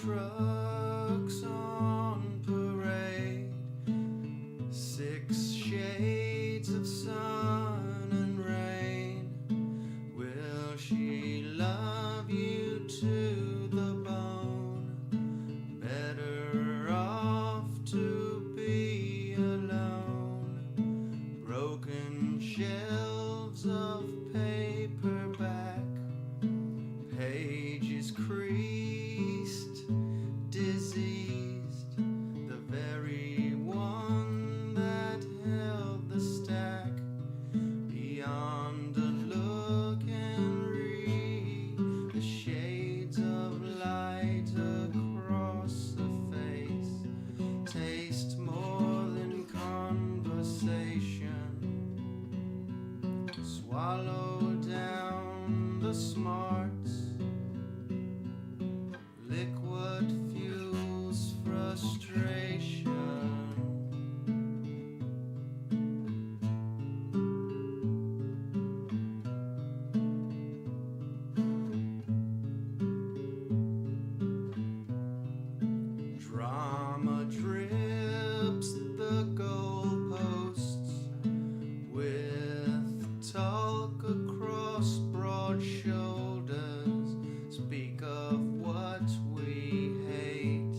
trucks on parade, 6 shades of sun and rain. Will she love you to the bone? Better off to be alone. Broken shelves of paperback, pages creased, diseased, the very one that held the stack. Beyond a look and read, the shades of light across the face taste more than conversation. Swallow down the smarts, liquid fuels frustration. Drama drips the goalposts with talk across broad shoulders. Speak of what we hate,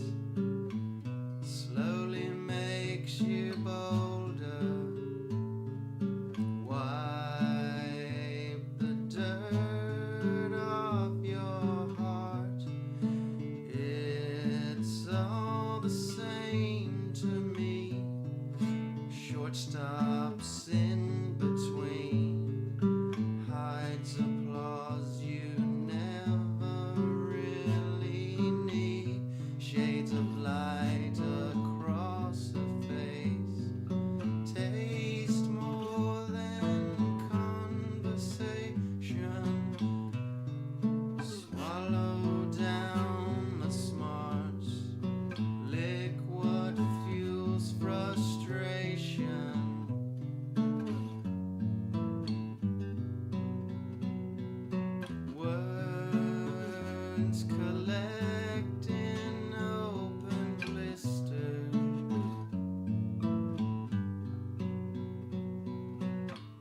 slowly makes you bolder. Wipe the dirt off your heart. It's all the same to me. Short stops in between, hides applause you never really need. Shades of light across the face taste more than conversation. Swallow down the smarts, liquid fuels frustration. Words collect in open blisters.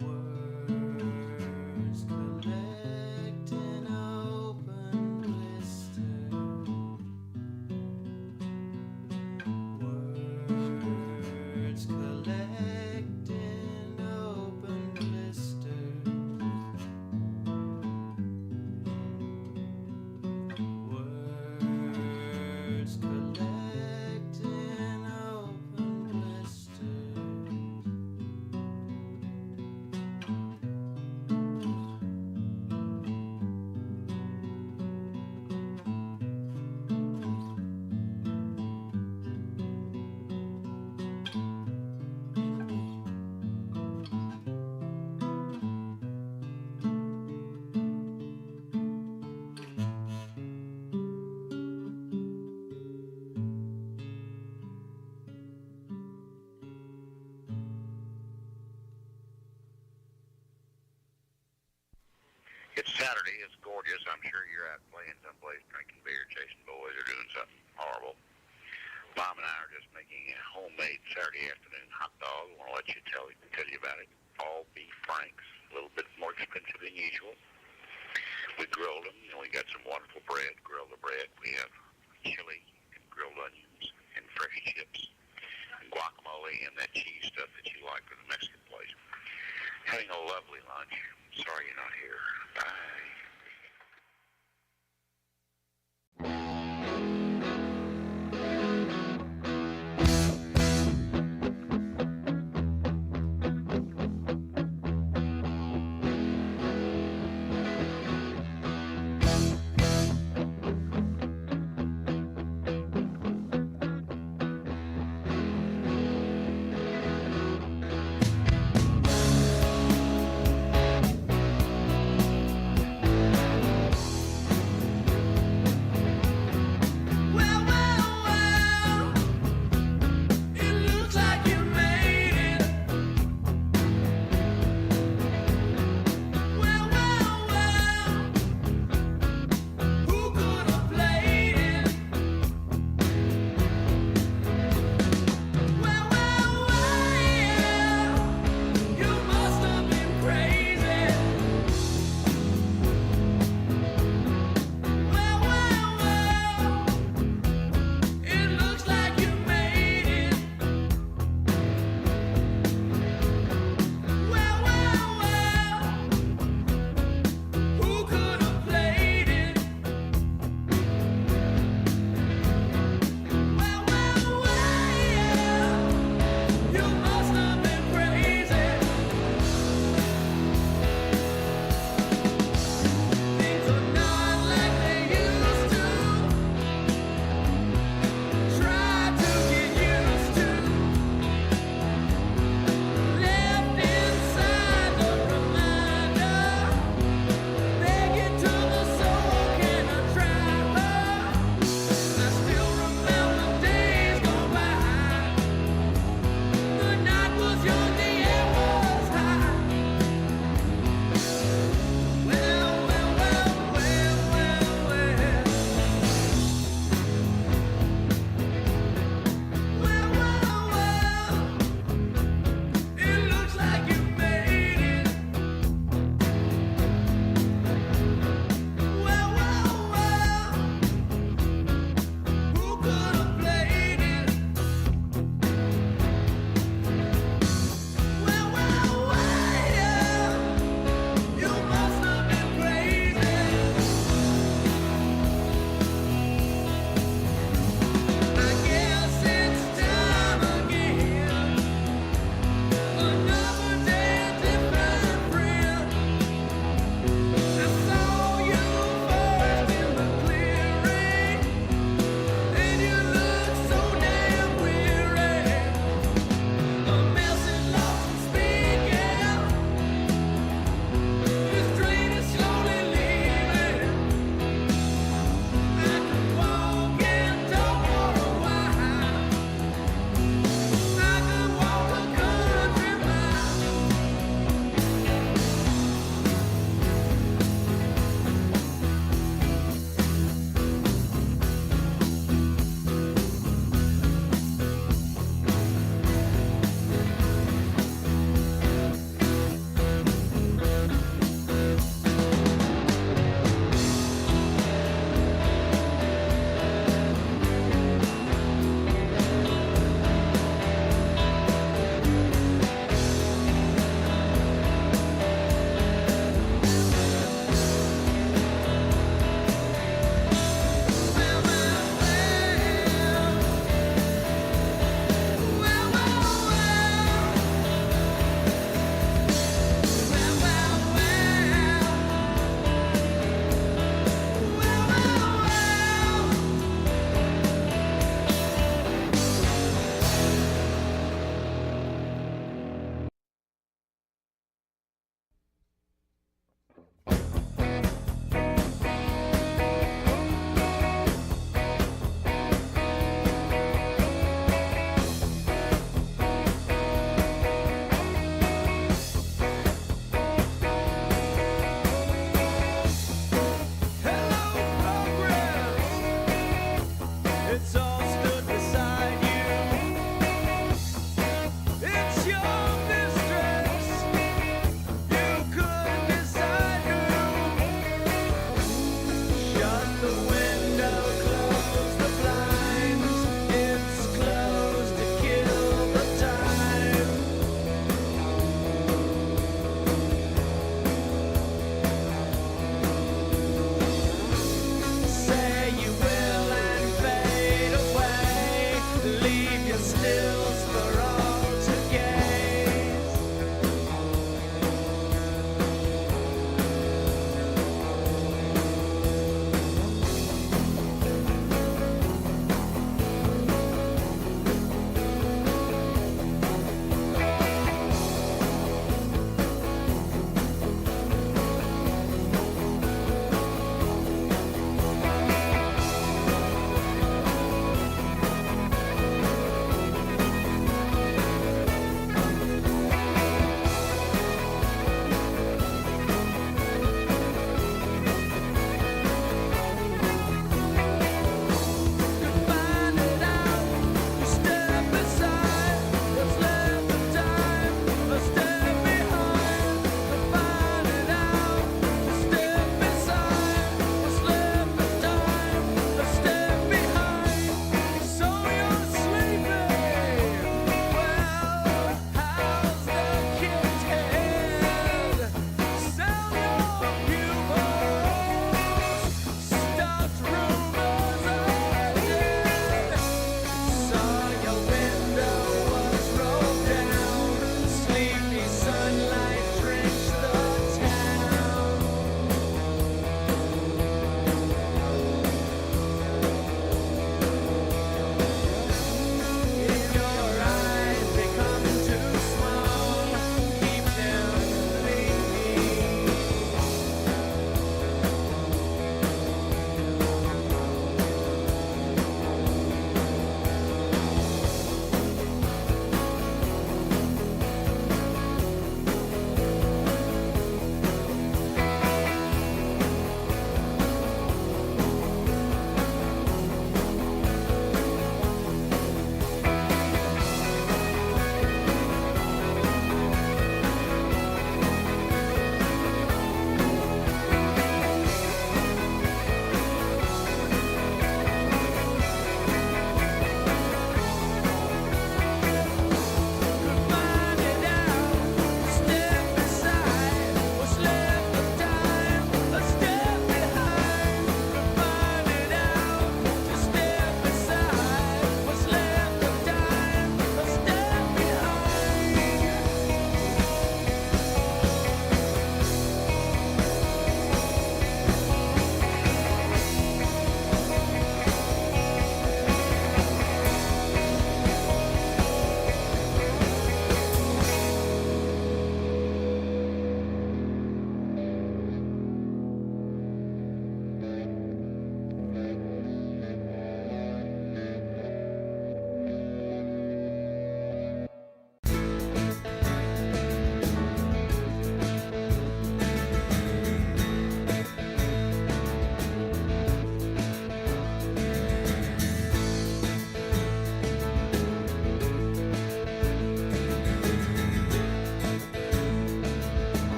Words collect in open blisters. Words collect in open blisters. Words collect in open blisters. It's Saturday. It's gorgeous. I'm sure you're out playing someplace, drinking beer, chasing boys, or doing something horrible. Mom and I are just making a homemade Saturday afternoon hot dog. I want to let you tell you about it. All beef franks, a little bit more expensive than usual. We grilled them. We got some wonderful bread. Grill the bread. We have chili and grilled onions and fresh chips and guacamole and that cheese stuff that you like from the Mexican place. Having a lovely lunch. Sorry you're not here. Bye.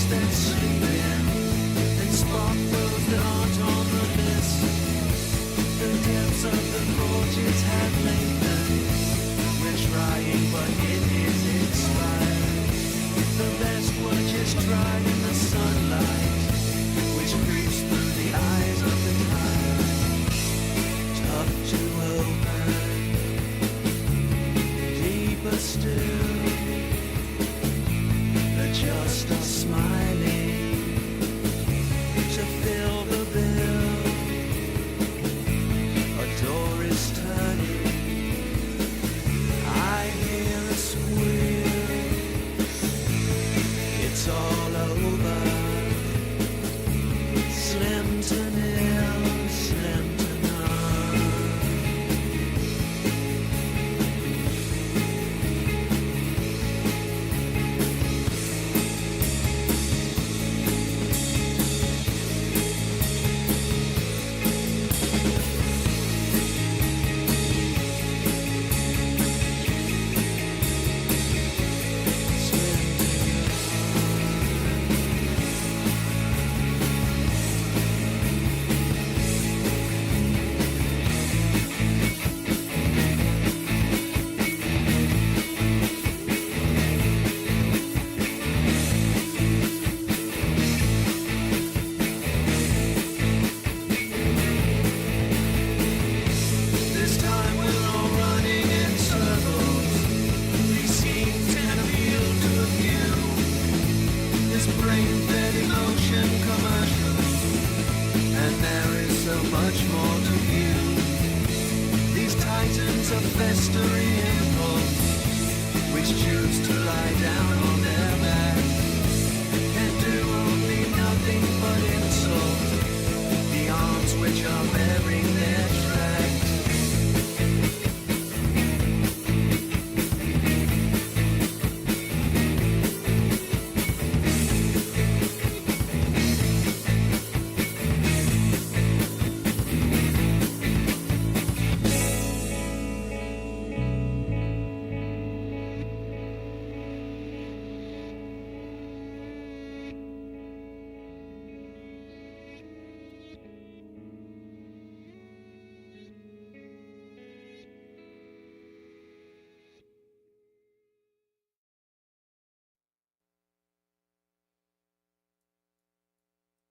that sleep in, and spot those that aren't on the list. The depths of the gorges have lengthened. We're trying, but it is expired. The best work is dried in the sunlight, which creeps through the eyes of the tired. Tough to open, deeper still. The just are smiling to fill the bill. A door is turning. I hear a squeal. It's all over. Slim to nil, slim to none. This time we're all running in circles. These scenes can appeal to a few. This brain-fed emotion commercial, and there is so much more to view. These titans of festering impulse, which choose to lie down on their backs, can do only nothing but insult the arms which are bearing their tracks.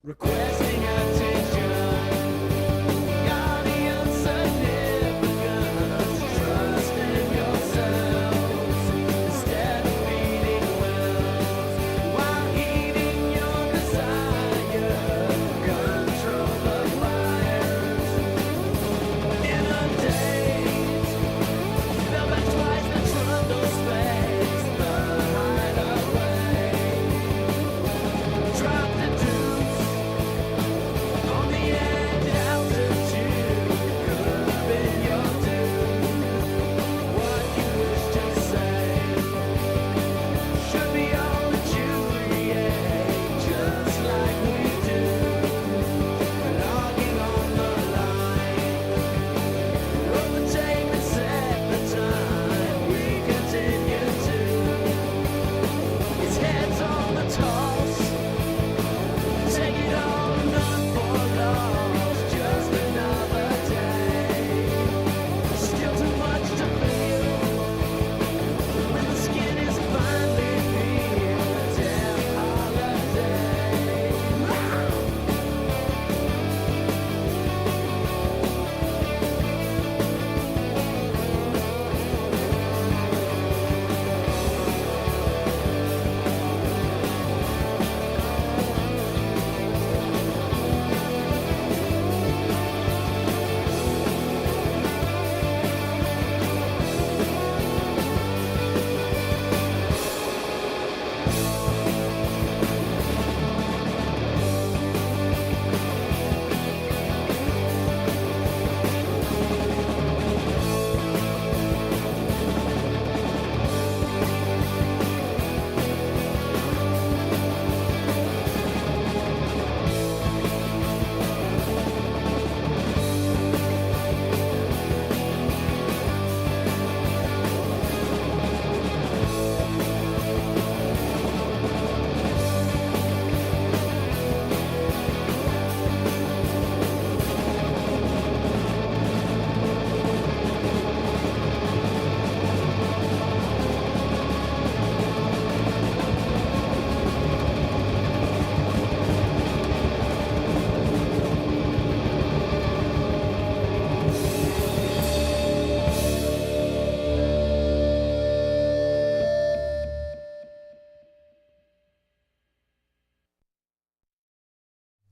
Requesting attention, guardian significance, trust in yourselves instead of feeding wells, while eating your desire, control the fires. Inundate, fill back twice the trundle space, the hideaway. Drop the deuce.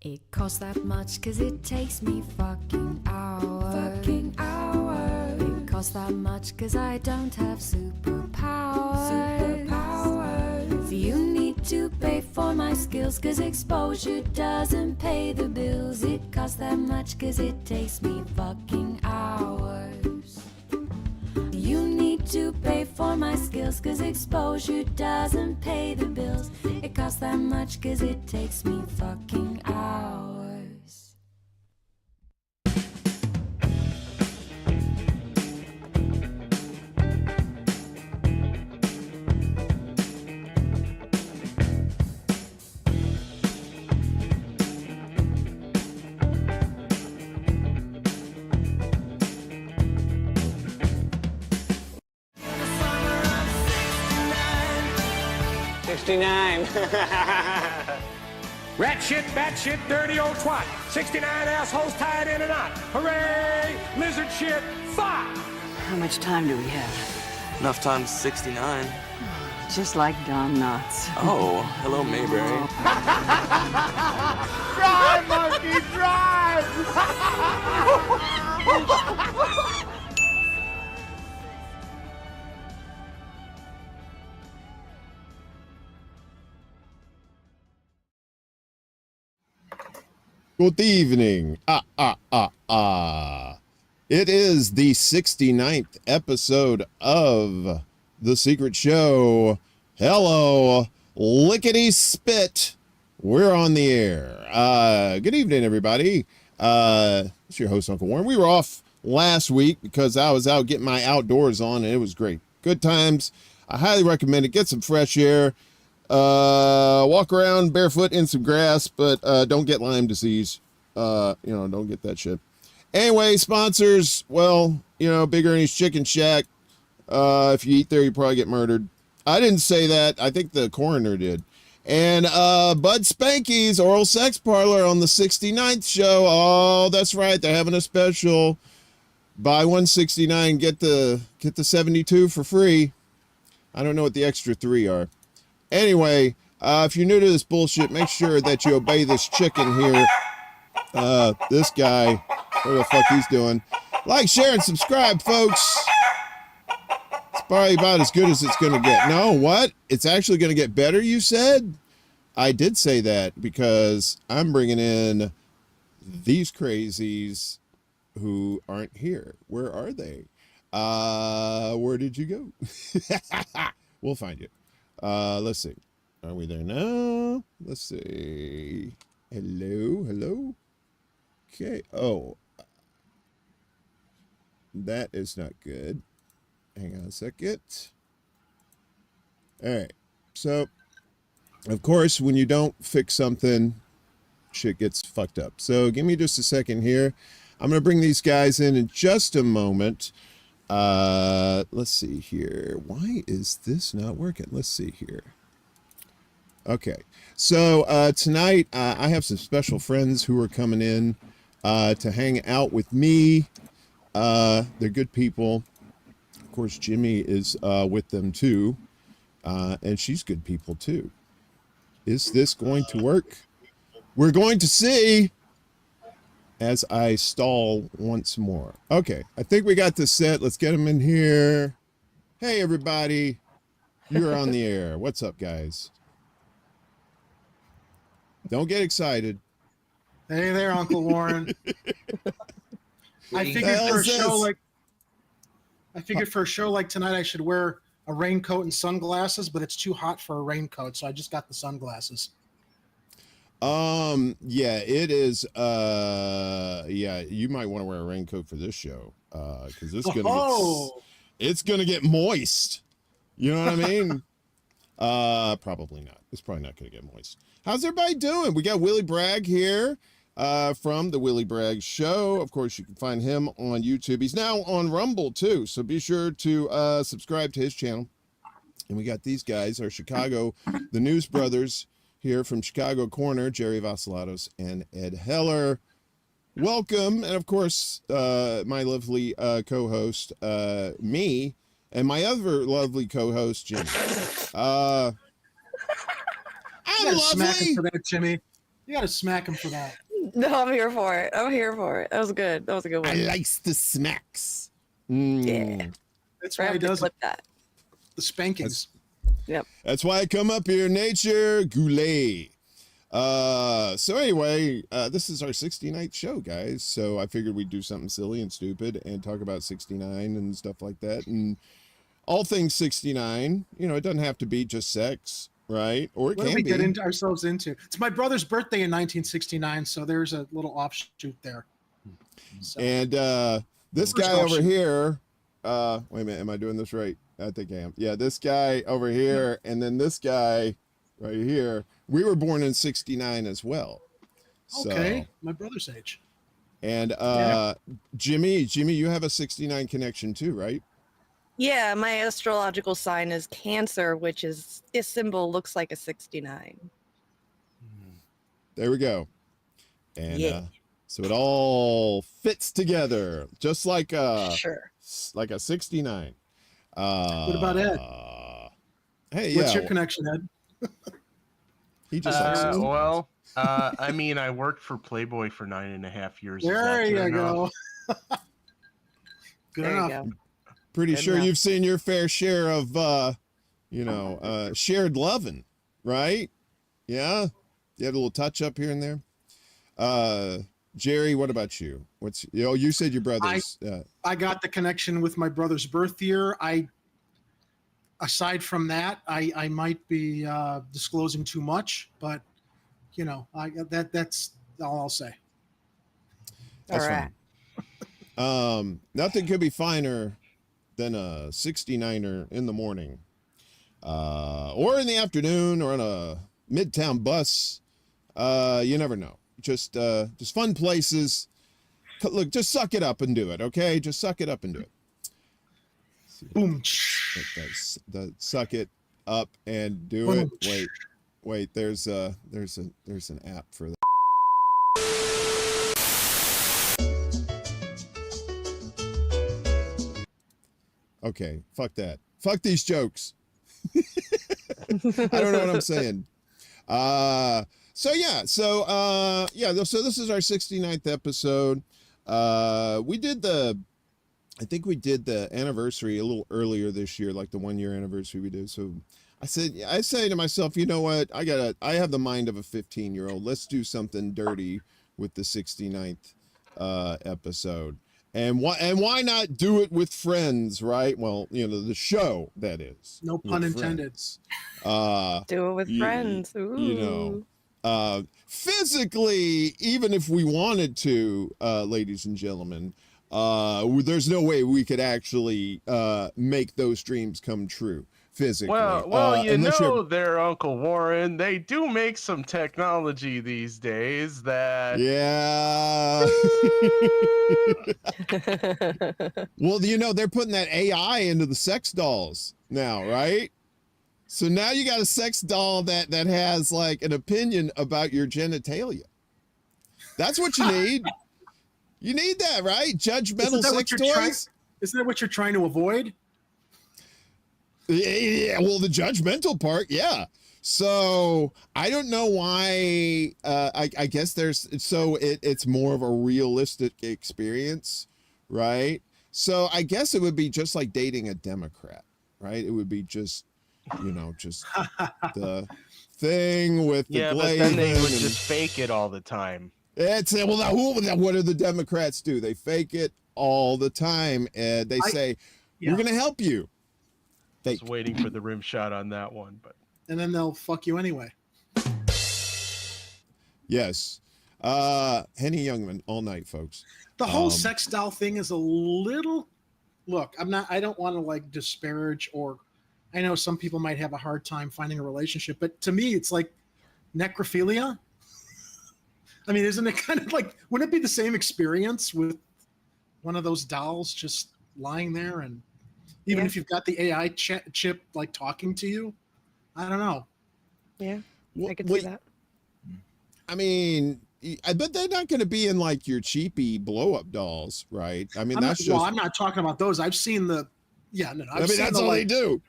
It costs that much 'cause it takes me fucking hours. Fucking hours. It costs that much 'cause I don't have superpowers. Superpowers. So you need to pay for my skills 'cause exposure doesn't pay the bills. It costs that much 'cause it takes me fucking hours. You need to pay for my skills 'cause exposure doesn't pay the bills. It costs that much 'cause it takes me fucking hours. The summer of 69. 69. Rat shit, bat shit, dirty old twat. 69 assholes tied in a knot. Hooray! Lizard shit, fuck! How much time do we have? Enough time to 69. Just like Don Knotts. Oh, hello, Mayberry. Drive, monkey, drive! Good evening. It is the 69th episode of The Secret Show. Hello, lickety spit. We're on the air. Good evening, everybody. It's your host, Uncle Warren. We were off last week because I was out getting my outdoors on, and it was great. Good times. I highly recommend it. Get some fresh air. Walk around barefoot in some grass, but don't get Lyme disease. Don't get that shit. Anyway, sponsors, well, Big Ernie's Chicken Shack. If you eat there, you probably get murdered. I didn't say that. I think the coroner did. And Bud Spanky's Oral Sex Parlor on the 69th show. Oh, that's right. They're having a special. Buy 169, get the 72 for free. I don't know what the extra 3 are. Anyway, if you're new to this bullshit, make sure that you obey this chicken here. This guy, what the fuck he's doing. Like, share, and subscribe, folks. It's probably about as good as it's going to get. No, what? It's actually going to get better, you said? I did say that because I'm bringing in these crazies who aren't here. Where are they? Where did you go? We'll find you. Let's see. Are we there now? Let's see. Hello? Okay. Oh. That is not good. Hang on a second. All right. So, of course, when you don't fix something, shit gets fucked up. So, give me just a second here. I'm going to bring these guys in just a moment. Let's see here. Why is this not working? Let's see here. Okay. So, tonight, I have some special friends who are coming in, to hang out with me. They're good people. Of course, Jimmy is, with them too. And she's good people too. Is this going to work? We're going to see. As I stall once more. Okay, I think we got this set. Let's get them in here. Hey, everybody. You're on the air. What's up, guys? Don't get excited. Hey there, Uncle Warren. I figured for a show like tonight, I should wear a raincoat and sunglasses, but it's too hot for a raincoat, so I just got the sunglasses. Yeah, it is, yeah, you might want to wear a raincoat for this show, because it's gonna get moist. You know what I mean? Probably not. It's probably not gonna get moist. How's everybody doing? We got Willie Bragg here, from the Willie Bragg Show. Of course, you can find him on YouTube. He's now on Rumble too, so be sure to, subscribe to his channel. And we got these guys, our Chicago, the News Brothers, here from Chicago Corner, Jerry Vassilatos and Ed Heller. Welcome. And of course, my lovely co-host, me, and my other lovely co-host, Jimmy. I'm lovely. For that, Jimmy. You got to smack him for that. No, I'm here for it. I'm here for it. That was good. That was a good I one. likes the smacks. Yeah. That's Right, why he does clip it. that. The spankings. Yep. That's why I come up here, nature goulet. So anyway, this is our 69th show, guys. So I figured we'd do something silly and stupid and talk about 69 and stuff like that. And all things 69, you know, it doesn't have to be just sex, right? Or it What can do we be. get into ourselves into? It's my brother's birthday in 1969, so there's a little offshoot there. So, And this First guy over offshoot. here, wait a minute, am I doing this right? I think I am. Yeah, this guy over here, and then this guy right here. We were born in 69 as well. okay, So, my brother's age. and Jimmy, you have a 69 connection too, right? Yeah, my astrological sign is Cancer, which is its symbol looks like a 69. There we go. And Yeah. so it all fits together, just like Sure. like a 69. What about Ed? Hey, What's yeah, your connection, Ed? he just likes 69s. Well, I mean, I worked for Playboy for 9.5 years. Is There that you good go. Good There enough. you go. Pretty Good sure enough. you've seen your fair share of shared loving, right? Yeah, you had a little touch up here and there. Jerry, what about you? You said your brother's I got the connection with my brother's birth year. Aside from that, I might be disclosing too much, but you know, that's all I'll say. All That's right. nothing could be finer than a 69er in the morning, or in the afternoon, or on a midtown bus. You never know. Just fun places. Look, just suck it up and do it, okay? Just suck it up and do it. Boom. Suck it up and do it. Wait. There's an app for that. Okay, fuck that. Fuck these jokes. I don't know what I'm saying. So this is our 69th episode. I think we did the anniversary a little earlier this year, like the 1 year anniversary we did. So I say to myself, you know what? I have the mind of a 15-year-old. Let's do something dirty with the 69th episode. And why not do it with friends, right? Well, you know, the show, that is. No pun with intended. friends. Do it with friends. Ooh. You know, physically, even if we wanted to, ladies and gentlemen, there's no way we could actually make those dreams come true physically. Well, you unless know, there, Uncle Warren, they do make some technology these days that. Yeah. Well, you know, they're putting that AI into the sex dolls now, right? So now you got a sex doll that has like an opinion about your genitalia. That's what you need. You need that, right? Judgmental sex toys. Isn't that what you're trying to avoid? Yeah, well, the judgmental part, yeah. So I don't know why. I guess it's more of a realistic experience, right? So I guess it would be just like dating a Democrat, right? It would be just the thing with the But then they would glazing just fake it all the time. what do the Democrats do? They fake it all the time, and they say, yeah. "We're going to help you." I was waiting for the rim shot on that one, but And then they'll fuck you anyway. Yes. Henny Youngman all night, folks. The whole sex doll thing is a little. Look, I don't want to like disparage, or I know some people might have a hard time finding a relationship, but to me, it's like necrophilia. I mean, isn't it kind of like, wouldn't it be the same experience with one of those dolls just lying there? And even if you've got the AI chip like talking to you, I don't know. Yeah, I could see that. I mean, I bet they're not going to be in like your cheapy blow up dolls, right? I mean, I'm not talking about those. I've seen the, that's all they do.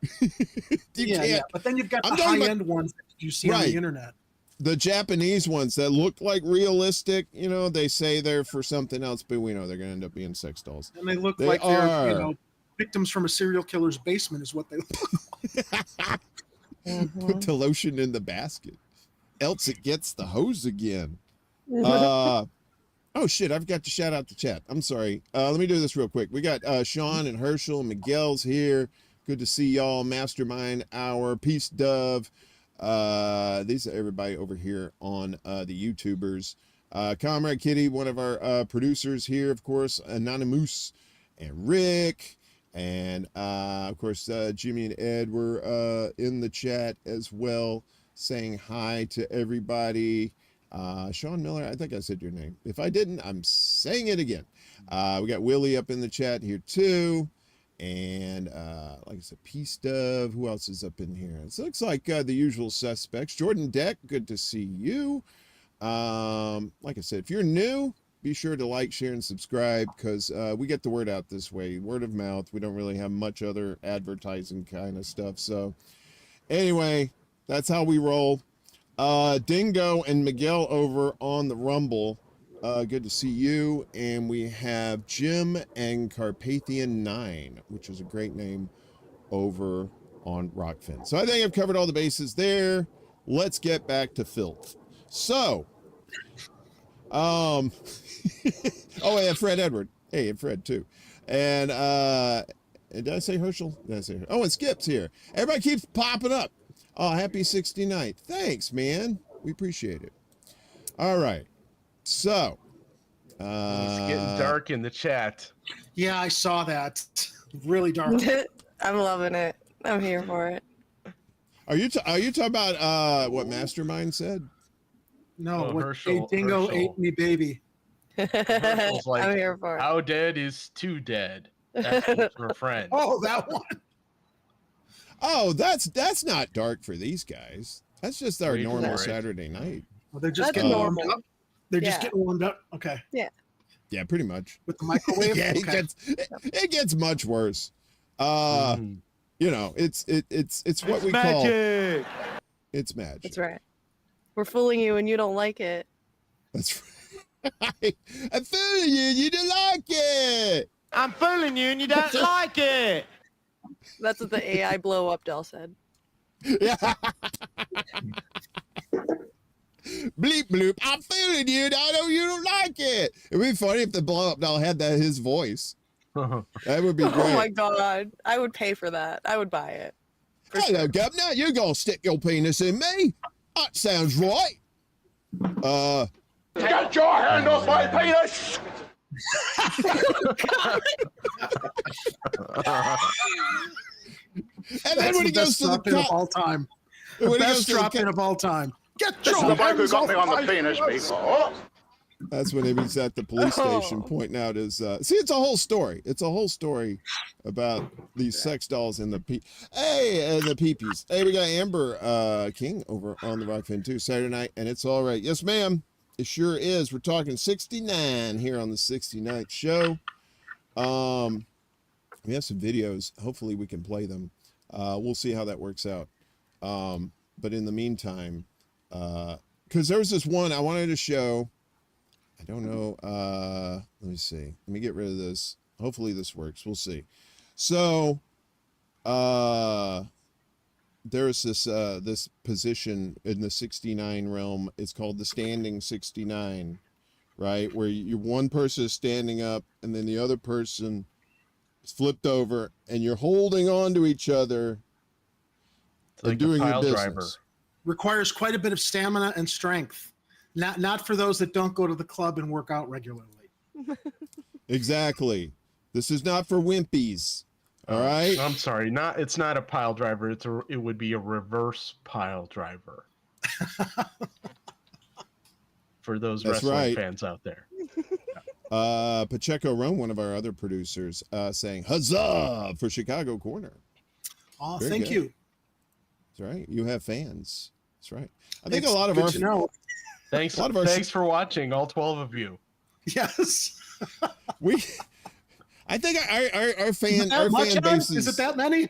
Yeah, but then you've got the high end ones that you see on the internet. the Japanese ones that look like realistic, you know, they say they're for something else, but we know they're going to end up being sex dolls. And they look like they're, you know, victims from a serial killer's basement is what they look like. Put the lotion in the basket. Else it gets the hose again. Oh, shit. I forgot to shout out the chat. I'm sorry. Let me do this real quick. We got Sean and Herschel and Miguel's here. Good to see y'all. Mastermind Hour. Peace Dove. These are everybody over here on the YouTubers. Comrade Kitty, one of our producers here, of course, Anonymous and Rick, and of course Jimmy and Ed were in the chat as well, saying hi to everybody. Sean Miller, I think I said your name. If I didn't, I'm saying it again. We got Willie up in the chat here too. And like I said, Peace Dove. Who else is up in here? It looks like the usual suspects. Jordan Deck, good to see you. Like I said, if you're new, be sure to like, share, and subscribe, because we get the word out this way. Word of mouth. We don't really have much other advertising kind of stuff. So anyway, that's how we roll. Dingo and Miguel over on the Rumble. Good to see you. And we have Jim and Carpathian 9, which is a great name, over on Rockfin. So I think I've covered all the bases there. Let's get back to filth. So, oh, and Fred Edward. Hey, and Fred too. And did I say Herschel? Did I say Herschel? Oh, and Skip's here. Everybody keeps popping up. Oh, happy 69th. Thanks, man. We appreciate it. All right. So, it's getting dark in the chat. Yeah, I saw that. Really dark. I'm loving it. I'm here for it. Are you talking about what Mastermind said? No, what Herschel, Dingo Herschel. ate me baby. Herschel's like, I'm here for it. how dead is too dead? That's for a friend. Oh, that one. Oh, that's not dark for these guys. That's just our Wait for normal it. Saturday night. Well, they're just That's getting warmed normal. up. They're just Yeah. getting warmed up. Okay. Yeah, pretty much. With the microwave. Yeah, Okay. it gets much worse. You know, it's what we Magic. call it's magic. That's right. We're fooling you and you don't like it. That's right. I'm fooling you. You don't like it. I'm fooling you and you don't like it. That's what the AI blow up doll said. Yeah. Bleep bloop. I'm fooling you. I know you don't like it. It'd be funny if the blow up doll had his voice. That would be great. Oh my god. I would pay for that. I would buy it. For Hello, sure. Governor. You gonna stick your penis in me? That sounds right. Get your hand off my penis! And then when he goes to the drop-in of cop, all time. when The he goes best to the drop-in cop- of all time. Get This is your the bloke who hands got off me on my the penis before. that's when he's at the police station Oh. pointing out his. See, it's a whole story. It's a whole story about these sex dolls and the the peepees. Hey, we got Amber King over on the Rockfin too Saturday night, and it's all right. Yes, ma'am. It sure is. We're talking 69 here on the 69th show. We have some videos. Hopefully we can play them. We'll see how that works out. But in the meantime, because there was this one I wanted to show. I don't know. Let me see. Let me get rid of this. Hopefully this works. We'll see. So, there's this position in the 69 realm. It's called the standing 69, right? Where one person is standing up and then the other person is flipped over and you're holding on to each other It's like and doing a your pile business. driver. Requires quite a bit of stamina and strength. Not for those that don't go to the club and work out regularly. Exactly. This is not for wimpies. All right. I'm sorry. It's not a pile driver. It would be a reverse pile driver. For those That's wrestling right. fans out there. Pacheco Rome, one of our other producers, saying huzzah for Chicago Corner. Oh, Very thank good. you. That's right. You have fans. That's right. I think It's a lot of good our to know. Thanks, A lot of our thanks for watching, all 12 of you. Yes. I think our fan That much base is it that many?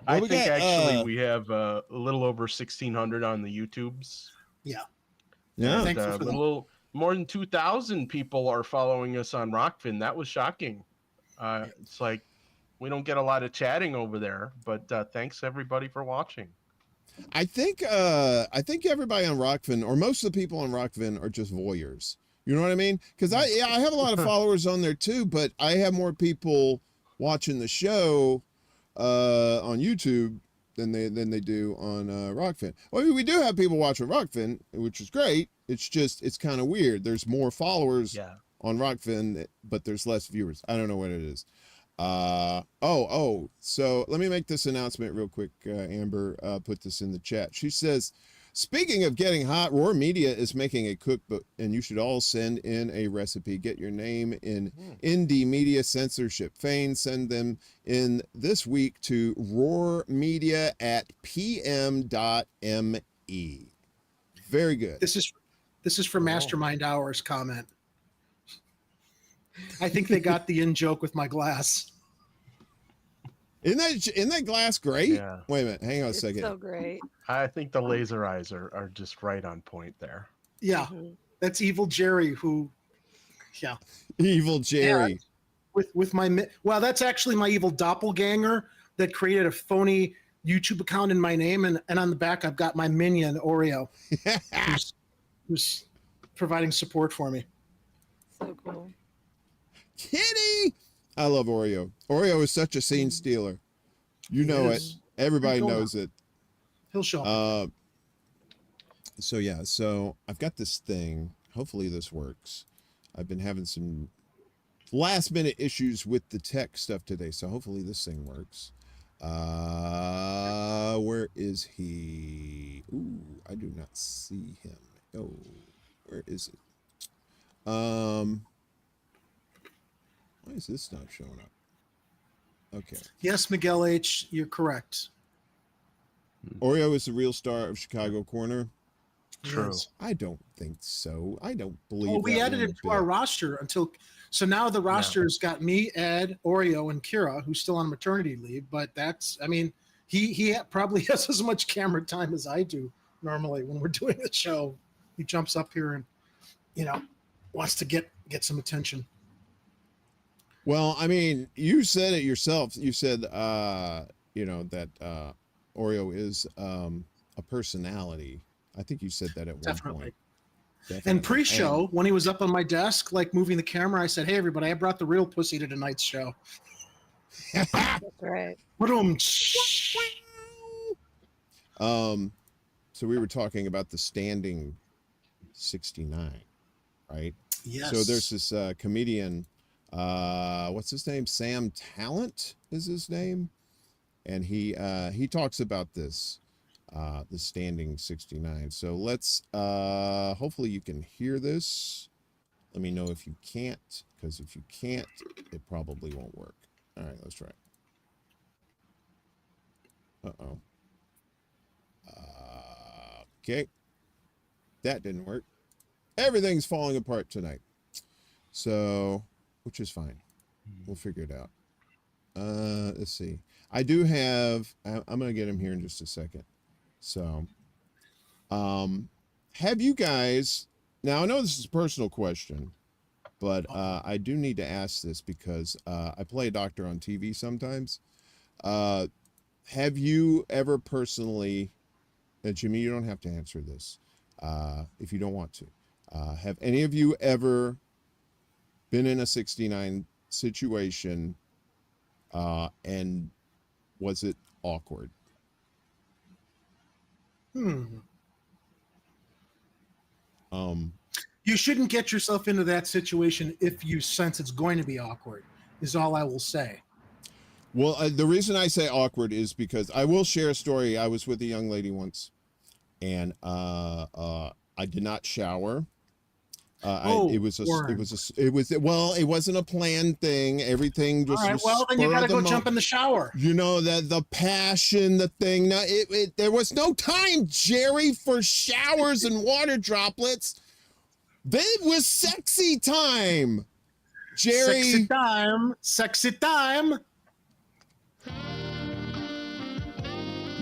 I we think got, actually we have a little over 1,600 on the YouTubes. Yeah. Yeah. And Thankful a for that. little more than 2,000 people are following us on Rockfin. That was shocking. It's like we don't get a lot of chatting over there, but thanks everybody for watching. I think everybody on Rockfin, or most of the people on Rockfin, are just voyeurs. You know what I mean? Because I have a lot of followers on there too, but I have more people watching the show on YouTube than they do on Rockfin. Well, I mean, we do have people watching Rockfin, which is great. It's kind of weird. There's more followers on Rockfin, but there's less viewers. I don't know what it is. So let me make this announcement real quick. Amber put this in the chat. She says, speaking of getting hot, Roar Media is making a cookbook, and you should all send in a recipe. Get your name in indie media censorship fame. Send them in this week to roarmedia@pm.me. Very good. This is for Mastermind Hours comment. I think they got the in joke with my glass. Isn't that glass great? Yeah. Wait a minute. Hang on a It's second. so great. I think the laser eyes are just right on point there. Yeah. That's Evil Jerry who, yeah. Evil Jerry. Yeah, with my, well, that's actually my evil doppelganger that created a phony YouTube account in my name. And on the back, I've got my minion, Oreo, who's providing support for me. So cool. Kitty! I love Oreo. Oreo is such a scene stealer. You know it. Everybody knows it. He'll show up. So I've got this thing. Hopefully this works. I've been having some last minute issues with the tech stuff today, so hopefully this thing works. Where is he? Ooh, I do not see him. Oh, where is it? Why is this not showing up? Okay. Yes, Miguel H., you're correct. Oreo is the real star of Chicago Corner. True. Yes. I don't think so. I don't believe. Well, we that added one it to bit. our roster until, so now the roster's got me, Ed, Oreo, and Kira, who's still on maternity leave. But that's, I mean, he probably has as much camera time as I do normally when we're doing the show. He jumps up here and, wants to get some attention. Well, I mean, you said it yourself. You said, that Oreo is a personality. I think you said that at one point. Definitely. And pre-show, when he was up on my desk, like moving the camera, I said, "Hey, everybody, I brought the real pussy to tonight's show." That's right. So we were talking about the standing 69, right? Yes. So there's this comedian, what's his name? Sam Talent is his name, and he talks about this, the standing 69. So let's hopefully you can hear this. Let me know if you can't, because if you can't, it probably won't work. All right, let's try. Okay, that didn't work. Everything's falling apart tonight, so which is fine. We'll figure it out. Let's see. I do have. I'm gonna get him here in just a second. So, have you guys? Now I know this is a personal question, but I do need to ask this because I play a doctor on TV sometimes. Have you ever personally, Jimmy, you don't have to answer this if you don't want to. Have any of you ever been in a 69 situation and was it awkward? You shouldn't get yourself into that situation if you sense it's going to be awkward, is all I will say. Well, the reason I say awkward is because I will share a story. I was with a young lady once, and I did not shower. It wasn't a planned thing. Everything just. All right, well, then you gotta go jump in the shower. You know that the passion, the thing. No, there was no time, Jerry, for showers and water droplets. It was sexy time, Jerry. Sexy time. Sexy time.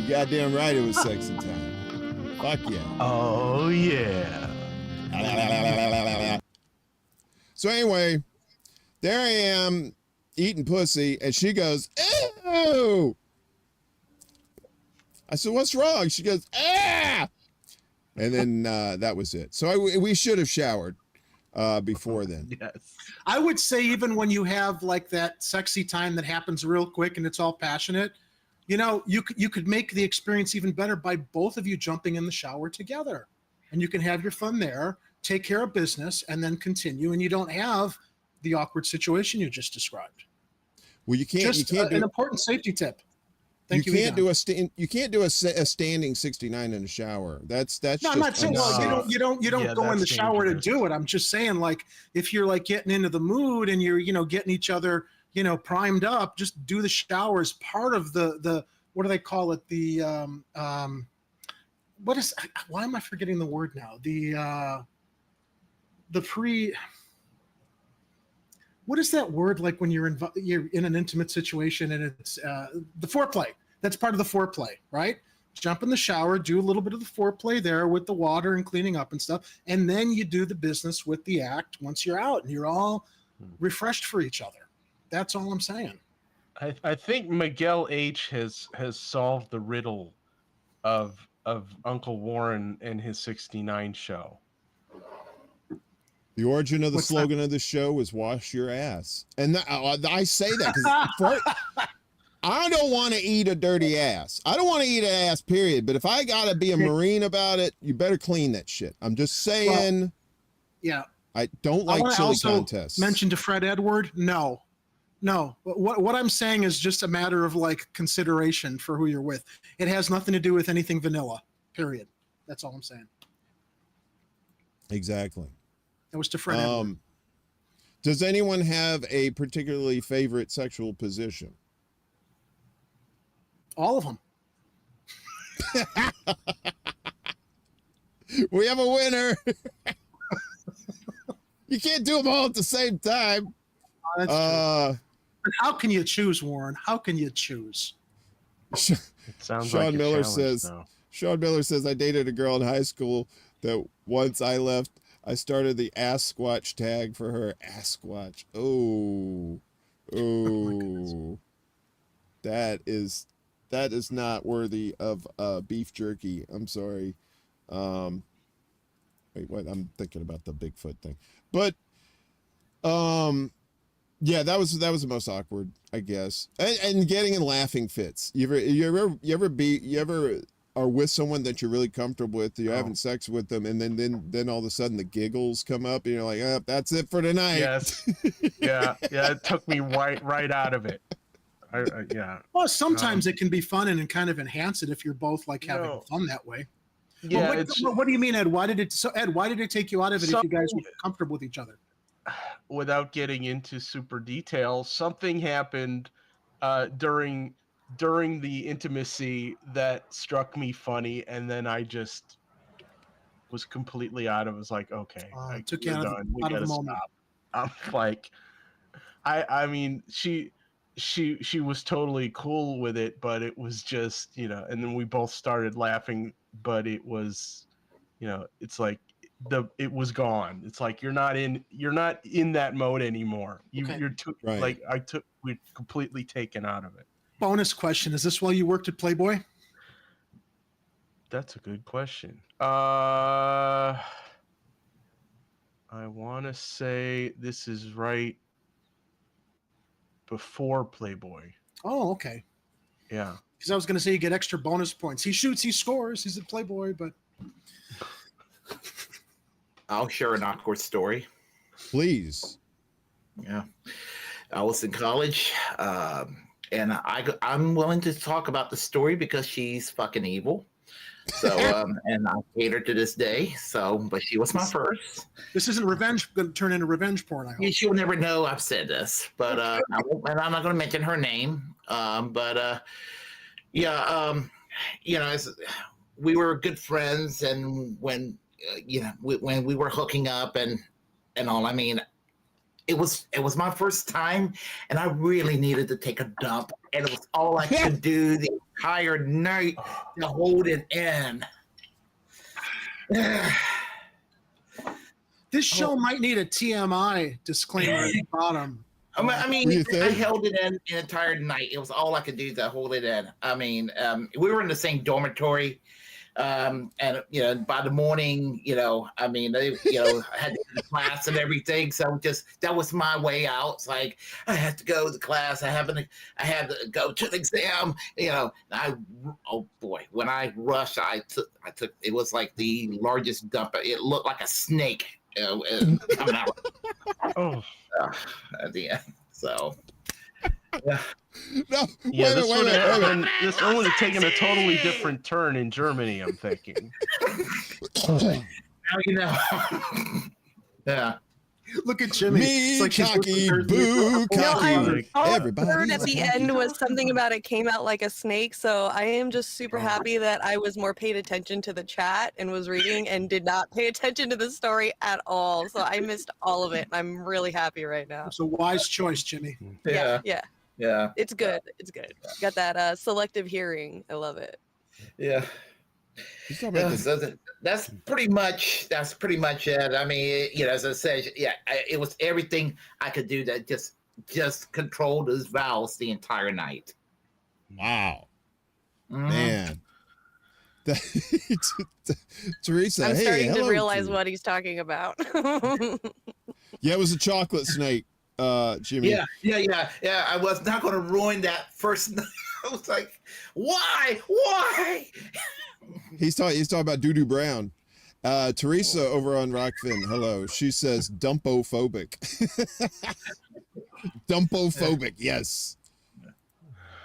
You goddamn right it was sexy time. Fuck yeah. Oh yeah. So anyway, there I am eating pussy, and she goes, ew. I said, what's wrong? She goes, ah. And then that was it. So we should have showered before then. Yes. I would say even when you have like that sexy time that happens real quick and it's all passionate, you know, you could make the experience even better by both of you jumping in the shower together, and you can have your fun there, take care of business, and then continue, and you don't have the awkward situation you just described. Well, you can't. Just you can't an do, important safety tip. you Thank you. can't Egon. do you can't do a standing 69 in a shower. That's No, just I'm not saying well, you don't Yeah, go in the that's shower dangerous. to do it. I'm just saying, like, if you're like getting into the mood and you're getting each other primed up, just do the shower as part of the what do they call it, the what is, why am I forgetting the word now, the pre, what is that word, like when you're in an intimate situation and it's the foreplay. That's part of the foreplay, right? Jump in the shower, do a little bit of the foreplay there with the water and cleaning up and stuff, and then you do the business with the act once you're out and you're all refreshed for each other. That's all I'm saying. I think Miguel H has solved the riddle of Uncle Warren and his 69 show. the origin of the What's slogan of the show was "Wash your ass," and I say that because I don't want to eat a dirty ass. I don't want to eat an ass, period. But if I gotta be a Marine about it, you better clean that shit. I'm just saying. Well, yeah. I don't I like want to chili also contests. mention to Fred Edward, no. What I'm saying is just a matter of like consideration for who you're with. It has nothing to do with anything vanilla. Period. That's all I'm saying. Exactly. That was to Fred Edward. Does anyone have a particularly favorite sexual position? All of them. We have a winner. You can't do them all at the same time. That's true. But how can you choose, Warren? How can you choose? It sounds Sean like a Miller challenge, says. though. Sean Miller says, I dated a girl in high school that once I left, I started the ass squatch tag for her. Ass squatch. Oh. That is not worthy of beef jerky. I'm sorry. Wait, what? I'm thinking about the Bigfoot thing. But yeah, that was the most awkward, I guess. And getting in laughing fits. You ever are with someone that you're really comfortable with, you're having sex with them, and then all of a sudden the giggles come up, and you're like, oh, that's it for tonight. Yes. Yeah. It took me right out of it. Yeah. Well, sometimes it can be fun and kind of enhance it if you're both like having fun that way. Yeah. What do you mean, Ed? Why did it take you out of it if you guys were comfortable with each other? Without getting into super detail, something happened during the intimacy that struck me funny, and then I just was completely out of it. Was like, okay, took you out of the moment. Stop. I'm like, I mean, she was totally cool with it, but it was just, and then we both started laughing, but it was, it's like it was gone. It's like you're not in that mode anymore. You're too, right. We're completely taken out of it. Bonus question: is this while you worked at Playboy? That's a good question. I want to say this is right before Playboy. Oh, okay. Yeah. Because I was going to say you get extra bonus points. He shoots, he scores. He's at Playboy, but I'll share an awkward story. Please. Yeah. I was in college, and I'm willing to talk about the story because she's fucking evil. So, and I hate her to this day. So, but she was my first. This isn't revenge going to turn into revenge porn, I hope. She'll never know I've said this, but I'm not going to mention her name. We were good friends, and when when we were hooking up and all, I mean, it was my first time, and I really needed to take a dump, and it was all I could do the entire night to hold it in. This show might need a TMI disclaimer at the bottom. I mean, I held it in the entire night. It was all I could do to hold it in. I mean, we were in the same dormitory, and by the morning, I mean, I had to go to class and everything. So that was my way out. It's like I had to go to class. I had to go to the exam. Oh boy, when I rushed, I took. It was like the largest dump. It looked like a snake. Coming out. At the end. So, yeah. No, this one would have taken a totally different turn in Germany, I'm thinking. Now you know. Yeah. Look at Jimmy. Me, it's like cocky, boo, cocky. All Everybody. I heard at the end was something about it came out like a snake. So I am just super happy that I was more paid attention to the chat and was reading and did not pay attention to the story at all. So I missed all of it. I'm really happy right now. It's a wise choice, Jimmy. Yeah. It's good. It's good. Got that selective hearing. I love it. Yeah. So that's pretty much it. I mean, as I said, it was everything I could do to just control those vowels the entire night. Wow, man. Teresa, I'm starting to hello realize what he's talking about. Yeah, it was a chocolate snake, Jimmy. Yeah. I was not going to ruin that first night. I was like, why? He's talking about Doo-Doo Brown. Teresa over on Rockfin, hello. She says dumpophobic. Dumpophobic, yes.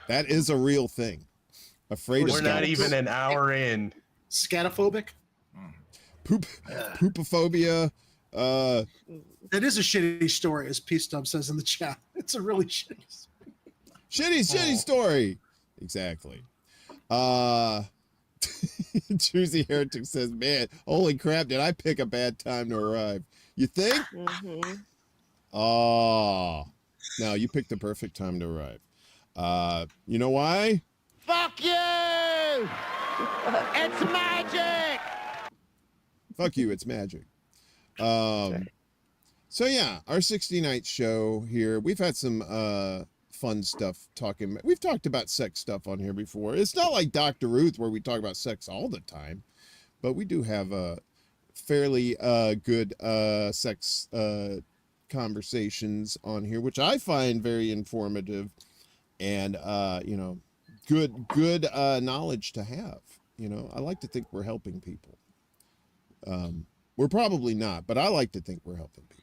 That is a real thing. Afraid of We're not even an hour in. Scatophobic? Poopophobia. That is a shitty story, as Peace Dub says in the chat. It's a really shitty story. Shitty story. Exactly. Juicy Heretic says, man, holy crap, did I pick a bad time to arrive? You think? Mm-hmm. Oh, no, you picked the perfect time to arrive. You know why? Fuck you! It's magic! Fuck you, it's magic. So yeah, our 60-night show here. We've had some fun stuff talking. We've talked about sex stuff on here before. It's not like Dr. Ruth where we talk about sex all the time, but we do have a fairly good sex conversations on here, which I find very informative and good knowledge to have. I like to think we're helping people. We're probably not, but I like to think we're helping people.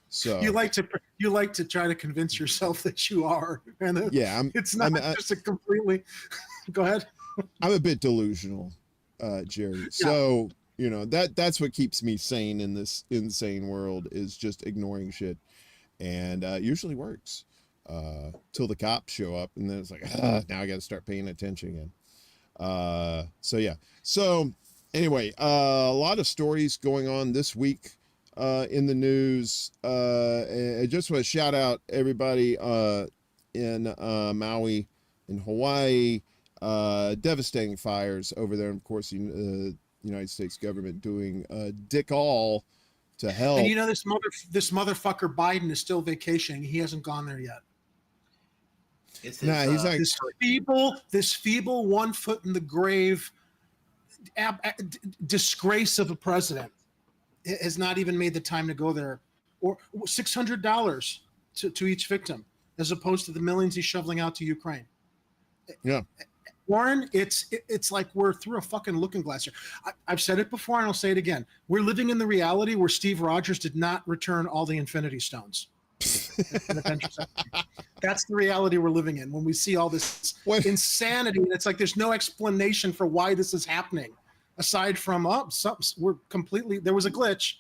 So you like to try to convince yourself that you are, and it's not just a completely. Go ahead. I'm a bit delusional, Jerry. Yeah. So that's what keeps me sane in this insane world is just ignoring shit, and usually works till the cops show up, and then it's like now I got to start paying attention again. So anyway, a lot of stories going on this week. In the news, I just want to shout out everybody in Maui, in Hawaii, devastating fires over there. And of course, the United States government doing dick all to help. And this motherfucker Biden is still vacationing. He hasn't gone there yet. He's not. This feeble 1 foot in the grave disgrace of a president has not even made the time to go there, or $600 to each victim, as opposed to the millions he's shoveling out to Ukraine. Yeah, Warren, it's like we're through a fucking looking glass here. I've said it before, and I'll say it again. We're living in the reality where Steve Rogers did not return all the Infinity Stones. That's the reality we're living in when we see all this insanity, and it's like there's no explanation for why this is happening. Aside from there was a glitch,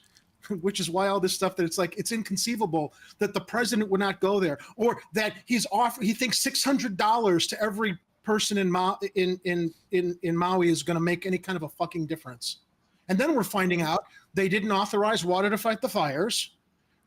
which is why all this stuff that it's inconceivable that the president would not go there, or that he thinks $600 to every person in Maui is going to make any kind of a fucking difference. And then we're finding out they didn't authorize water to fight the fires.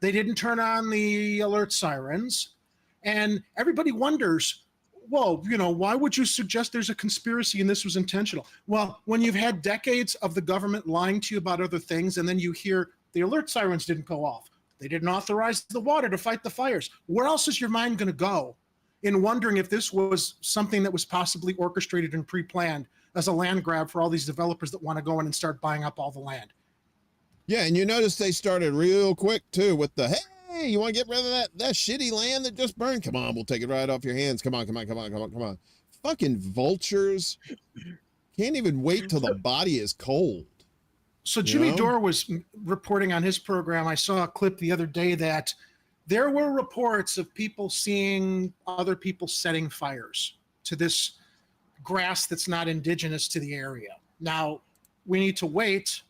They didn't turn on the alert sirens. And everybody wonders, well, why would you suggest there's a conspiracy and this was intentional? Well, when you've had decades of the government lying to you about other things, and then you hear the alert sirens didn't go off, they didn't authorize the water to fight the fires, where else is your mind going to go in wondering if this was something that was possibly orchestrated and pre-planned as a land grab for all these developers that want to go in and start buying up all the land? Yeah, and you notice they started real quick too with the, hey, you want to get rid of that shitty land that just burned? Come on, we'll take it right off your hands. Come on. Fucking vultures. Can't even wait till the body is cold. So Jimmy Dore was reporting on his program. I saw a clip the other day that there were reports of people seeing other people setting fires to this grass that's not indigenous to the area. Now, we need to wait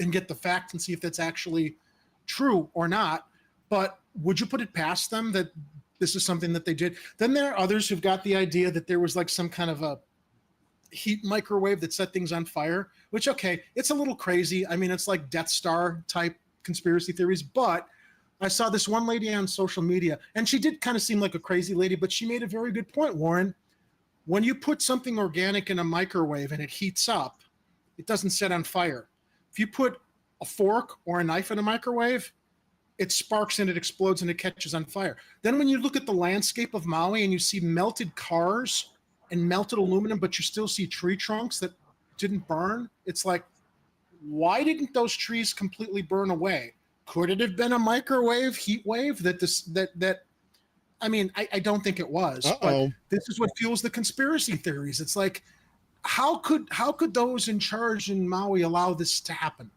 and get the facts and see if that's actually true or not. But would you put it past them that this is something that they did? Then there are others who've got the idea that there was like some kind of a heat microwave that set things on fire, which, okay, it's a little crazy. I mean, it's like Death Star type conspiracy theories, but I saw this one lady on social media, and she did kind of seem like a crazy lady, but she made a very good point, Warren. When you put something organic in a microwave and it heats up, it doesn't set on fire. If you put a fork or a knife in a microwave, it sparks and it explodes and it catches on fire. Then when you look at the landscape of Maui and you see melted cars and melted aluminum, but you still see tree trunks that didn't burn, it's like, why didn't those trees completely burn away? Could it have been a microwave heat wave I mean, I don't think it was. But this is what fuels the conspiracy theories. It's like, how could those in charge in Maui allow this to happen?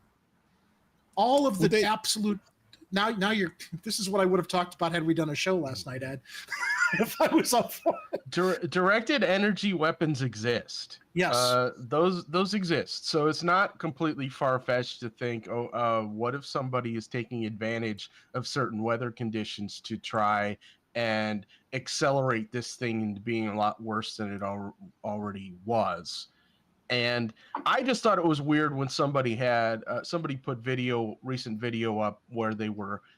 All of the absolute. Now this is what I would have talked about had we done a show last night, Ed. If I was up for it. Directed energy weapons exist. Yes. Those exist. So it's not completely far-fetched to think, what if somebody is taking advantage of certain weather conditions to try and accelerate this thing into being a lot worse than it already was. And I just thought it was weird when somebody put recent video up where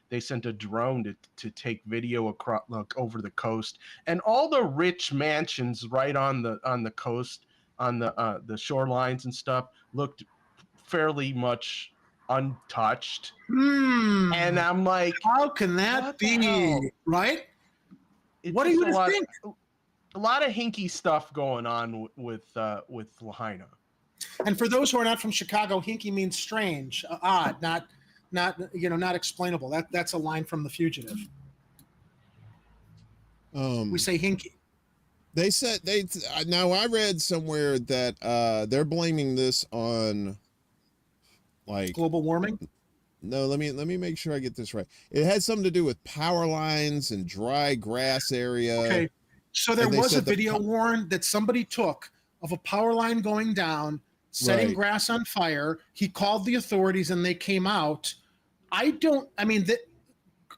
they sent a drone to take video across over the coast, and all the rich mansions right on the coast, on the shorelines and stuff looked fairly much untouched. And I'm like, how can that be? Right? What do you think? A lot of hinky stuff going on with Lahaina. And for those who are not from Chicago, hinky means strange, odd, not explainable. That's a line from The Fugitive. We say hinky. They said now I read somewhere that they're blaming this on like global warming. No, let me make sure I get this right. It had something to do with power lines and dry grass area. Okay. So there was a video, Warren, that somebody took of a power line going down, setting grass on fire. He called the authorities and they came out.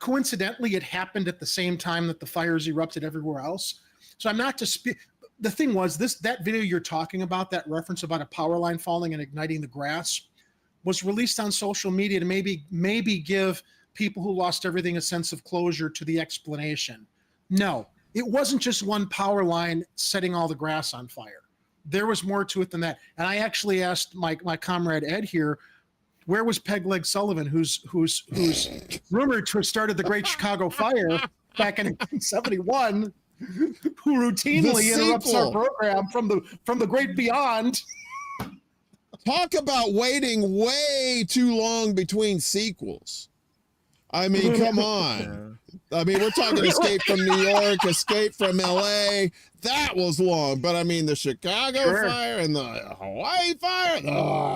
Coincidentally, it happened at the same time that the fires erupted everywhere else. So I'm not the thing was that video you're talking about, that reference about a power line falling and igniting the grass, was released on social media to maybe give people who lost everything a sense of closure to the explanation. No. It wasn't just one power line setting all the grass on fire. There was more to it than that. And I actually asked my comrade Ed here, where was Peg Leg Sullivan, who's rumored to have started the Great Chicago Fire back in 1971, who routinely interrupts our program from the great beyond. Talk about waiting way too long between sequels. I mean, come on. I mean, we're talking Escape from New York, Escape from LA. That was long. But I mean, the Chicago fire and the Hawaii fire,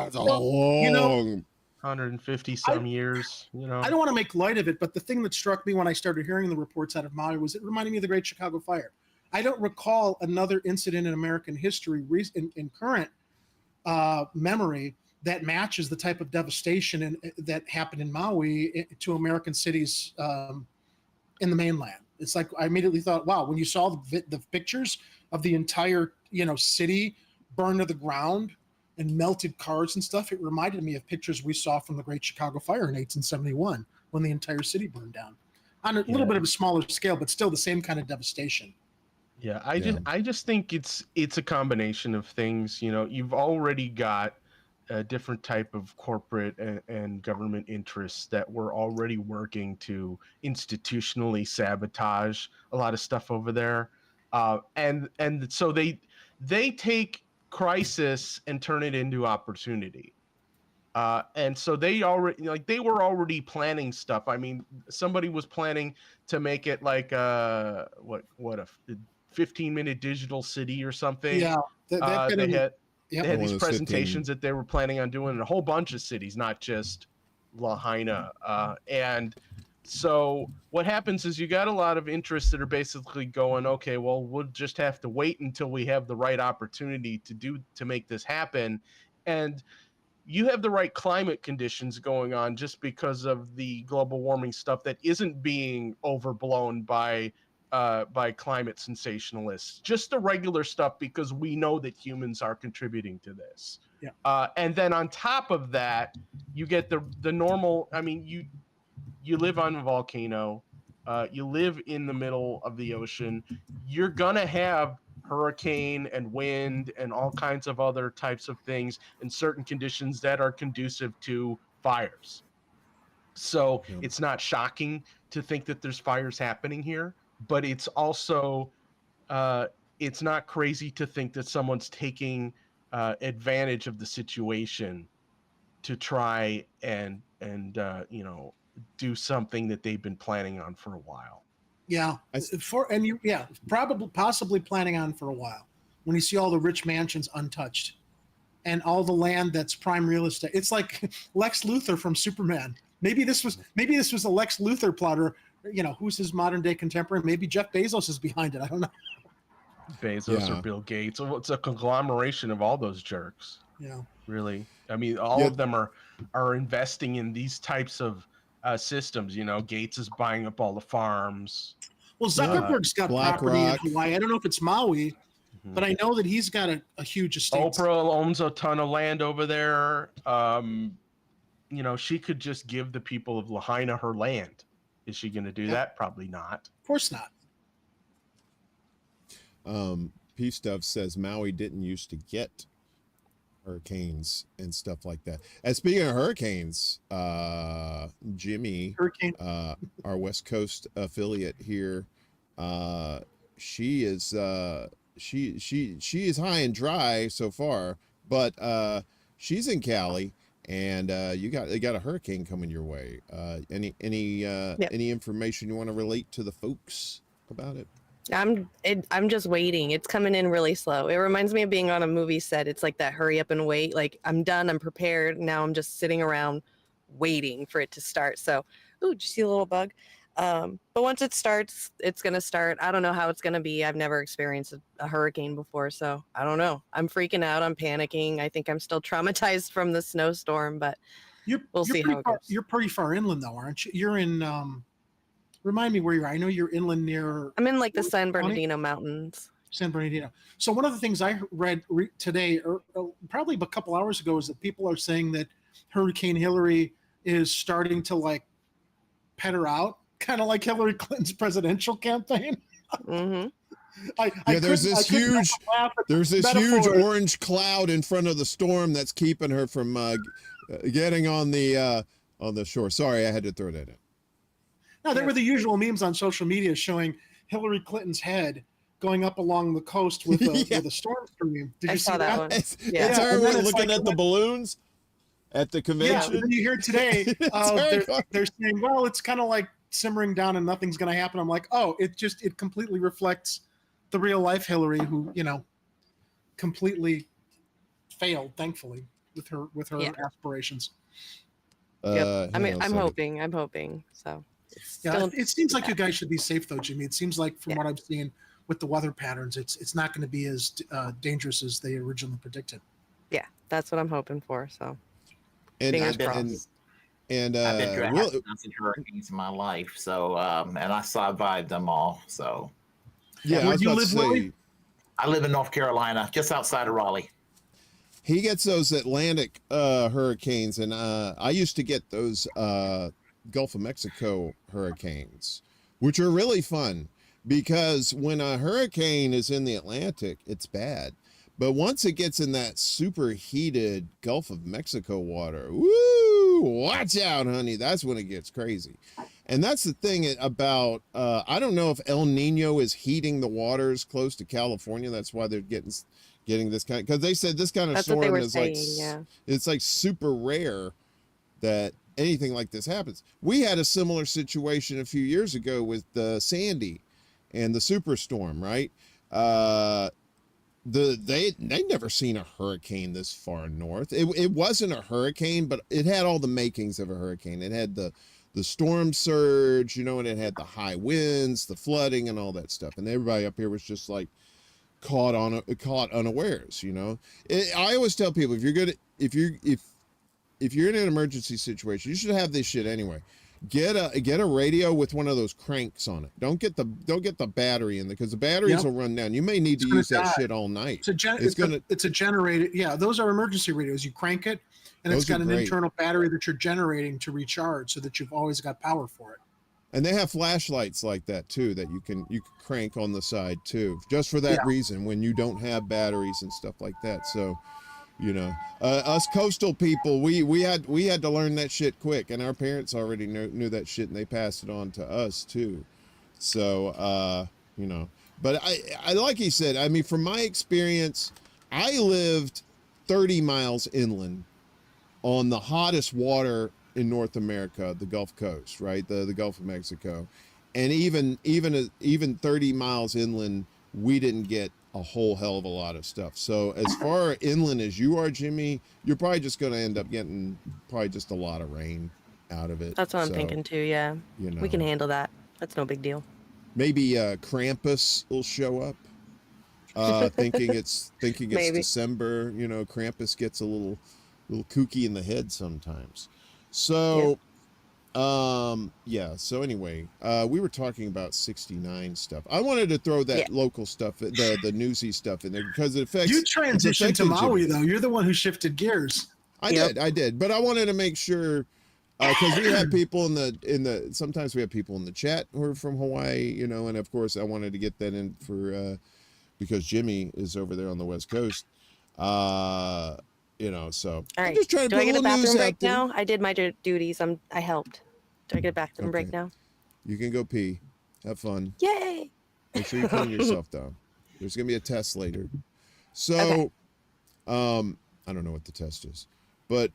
it's a long. 150 some years, I don't want to make light of it, but the thing that struck me when I started hearing the reports out of Maui was it reminded me of the Great Chicago Fire. I don't recall another incident in American history in current memory that matches the type of devastation that happened in Maui to American cities in the mainland. It's like I immediately thought, wow, when you saw the pictures of the entire city burned to the ground and melted cars and stuff, it reminded me of pictures we saw from the Great Chicago Fire in 1871. when the entire city burned down, on a little bit of a smaller scale, but still the same kind of devastation. Yeah, I just think it's a combination of things. You know, you've already got a different type of corporate and government interests that were already working to institutionally sabotage a lot of stuff over there, and so they take crisis and turn it into opportunity. And so they were already planning stuff. I mean, somebody was planning to make it like a 15-minute digital city or something. Yeah, they had these One of those presentations that they were planning on doing in a whole bunch of cities, not just Lahaina. And so what happens is you got a lot of interests that are basically going, okay, well, we'll just have to wait until we have the right opportunity to make this happen. And you have the right climate conditions going on just because of the global warming stuff that isn't being overblown by climate sensationalists, just the regular stuff, because we know that humans are contributing to this. Yeah. And then on top of that, you get the normal. I mean, you live on a volcano, you live in the middle of the ocean. You're gonna have hurricane and wind and all kinds of other types of things in certain conditions that are conducive to fires. So it's not shocking to think that there's fires happening here, but it's also it's not crazy to think that someone's taking advantage of the situation to try and do something that they've been planning on for a while. Yeah, possibly planning on for a while. When you see all the rich mansions untouched, and all the land that's prime real estate, it's like Lex Luthor from Superman. Maybe this was a Lex Luthor plotter. You know, who's his modern day contemporary? Maybe Jeff Bezos is behind it. I don't know. Bezos or Bill Gates. It's a conglomeration of all those jerks. Yeah, really. I mean, all of them are investing in these types of systems. You know, Gates is buying up all the farms. Well, Zuckerberg's got property in Hawaii. I don't know if it's Maui, but I know that he's got a huge estate. Oprah owns a ton of land over there. You know, she could just give the people of Lahaina her land. Is she going to do that? Probably not. Of course not. P Stuff says Maui didn't used to get hurricanes and stuff like that. And speaking of hurricanes, Jimmy, our West Coast affiliate here, she is high and dry so far, but she's in Cali, and they got a hurricane coming your way. Any information you want to relate to the folks about it? I'm just waiting. It's coming in really slow. It reminds me of being on a movie set. It's like that hurry up and wait. Like, I'm done, I'm prepared. Now I'm just sitting around waiting for it to start. So, did you see a little bug? But once it starts, it's going to start. I don't know how it's going to be. I've never experienced a hurricane before, so I don't know. I'm freaking out. I'm panicking. I think I'm still traumatized from the snowstorm, but we'll see how it goes. You're pretty far inland, though, aren't you? You're in, remind me where you are. I know you're inland near... I'm in, like, the San Bernardino Mountains. San Bernardino. So one of the things I read today, or probably a couple hours ago, is that people are saying that Hurricane Hillary is starting to, like, pet her out, kind of like Hillary Clinton's presidential campaign. Mm-hmm. There's this huge orange cloud in front of the storm that's keeping her from getting on the shore. Sorry, I had to throw that in. No, there were the usual memes on social media showing Hillary Clinton's head going up along the coast with a storm stream. Did you see that? One. It's her looking at the balloons at the convention. Yeah, and then you hear today they're saying, well, it's kind of like simmering down and nothing's going to happen. I'm like, oh, it completely reflects the real life Hillary, who, you know, completely failed, thankfully, with her aspirations. I'm hoping so. It seems like you guys should be safe, though, Jimmy. It seems like, from what I've seen with the weather patterns, it's not going to be as dangerous as they originally predicted. Yeah, that's what I'm hoping for. So, I've been through hurricanes in my life, so and I survived them all. So, where do you live, Willie? I live in North Carolina, just outside of Raleigh. He gets those Atlantic hurricanes, and I used to get those Gulf of Mexico hurricanes, which are really fun because when a hurricane is in the Atlantic, it's bad. But once it gets in that superheated Gulf of Mexico water, woo, watch out, honey. That's when it gets crazy. And that's the thing about, I don't know if El Nino is heating the waters close to California. That's why they're getting this kind, because they said this kind of That's what they storm were is saying, like, yeah. it's like super rare that anything like this happens. We had a similar situation a few years ago with Sandy and the superstorm, right? They'd never seen a hurricane this far north. It wasn't a hurricane, but it had all the makings of a hurricane. It had the storm surge, you know, and it had the high winds, the flooding, and all that stuff. And everybody up here was just like caught unawares, you know. I always tell people, if you're in an emergency situation, you should have this shit anyway. Get a radio with one of those cranks on it. Don't get the battery in there, because the batteries will run down. You may need to use that shit all night. It's a generated. Yeah, those are emergency radios. You crank it, and it's got an internal battery that you're generating to recharge, so that you've always got power for it. And they have flashlights like that too, that you can crank on the side too, just for that reason, when you don't have batteries and stuff like that. So, you know, us coastal people, we had to learn that shit quick, and our parents already knew that shit, and they passed it on to us too. So, you know, but I like he said, I mean, from my experience, I lived 30 miles inland on the hottest water in North America, the Gulf Coast, right? The Gulf of Mexico. And even 30 miles inland, we didn't get a whole hell of a lot of stuff. So as far inland as you are, Jimmy, you're probably just going to end up getting probably just a lot of rain out of it. That's what I'm thinking too, yeah. You know, we can handle that. That's no big deal. Maybe Krampus will show up, thinking it's Maybe. December. You know, Krampus gets a little kooky in the head sometimes. So, yeah. So anyway, we were talking about 69 stuff. I wanted to throw that local stuff, the newsy stuff in there, because it affects. You transitioned to Maui, though. You're the one who shifted gears. I did. But I wanted to make sure, because we have people in the sometimes we have people in the chat who are from Hawaii, you know, and of course I wanted to get that in for because Jimmy is over there on the West Coast. You know, so all I'm right. just trying to Do put I get a bathroom break there. now? I did my duties. I helped. Do I get a bathroom break now? You can go pee. Have fun. Yay! Make sure you clean yourself down. There's gonna be a test later. So, I don't know what the test is, but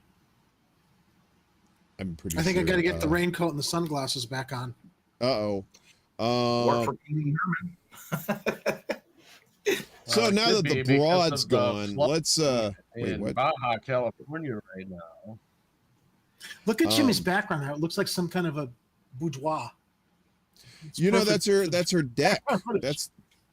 I'm pretty. I think sure, I got to get the raincoat and the sunglasses back on. Work for King Herman. So now that the broad's gone, let's in what? Baja California right now. Look at Jimmy's background there. It looks like some kind of a boudoir. It's You know, perfect. that's her deck.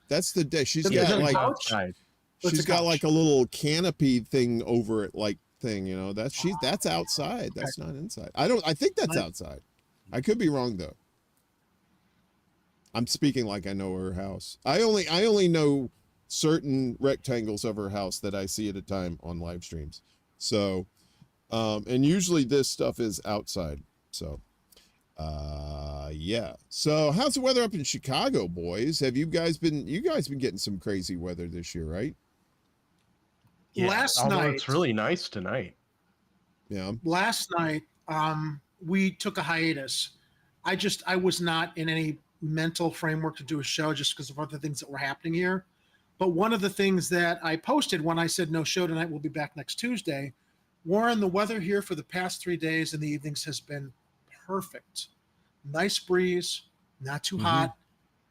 That's the deck. She's got like Outside. she's got like a little canopy thing over it, like thing. You know, that's outside. That's not inside. I think that's outside. I could be wrong though. I'm speaking like I know her house. I only know certain rectangles of her house that I see at a time on live streams. So, and usually this stuff is outside. So, yeah. So how's the weather up in Chicago, boys? Have you guys been getting some crazy weather this year, right? Yeah, Last night, it's really nice tonight. Yeah. Last night, we took a hiatus. I was not in any mental framework to do a show just because of other things that were happening here. But one of the things that I posted when I said no show tonight, we'll be back next Tuesday. Warren, the weather here for the past 3 days in the evenings has been perfect. Nice breeze, not too hot,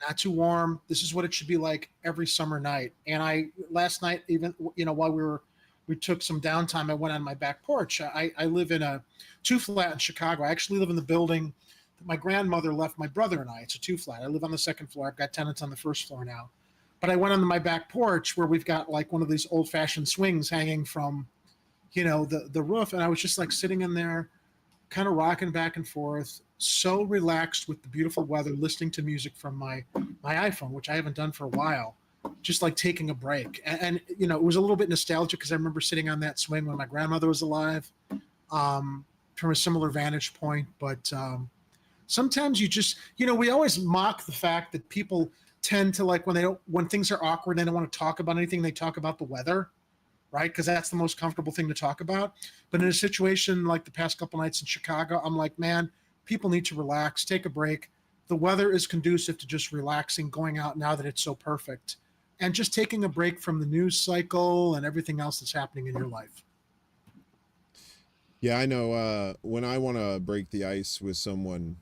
not too warm. This is what it should be like every summer night. And last night, even, you know, while we took some downtime, I went on my back porch. I live in a 2-flat in Chicago. I actually live in the building that my grandmother left my brother and I. It's a 2-flat. I live on the 2nd floor. I've got tenants on the 1st floor now. But I went on my back porch where we've got like one of these old-fashioned swings hanging from, you know, the roof. And I was just like sitting in there, kind of rocking back and forth, so relaxed with the beautiful weather, listening to music from my iPhone, which I haven't done for a while, just like taking a break. And you know, it was a little bit nostalgic because I remember sitting on that swing when my grandmother was alive, from a similar vantage point, but sometimes you just, we always mock the fact that people tend to like when things are awkward, they don't want to talk about anything. They talk about the weather, right? Because that's the most comfortable thing to talk about. But in a situation like the past couple nights in Chicago, I'm like, man, people need to relax, take a break. The weather is conducive to just relaxing, going out now that it's so perfect, and just taking a break from the news cycle and everything else that's happening in your life. Yeah, I know. When I want to break the ice with someone,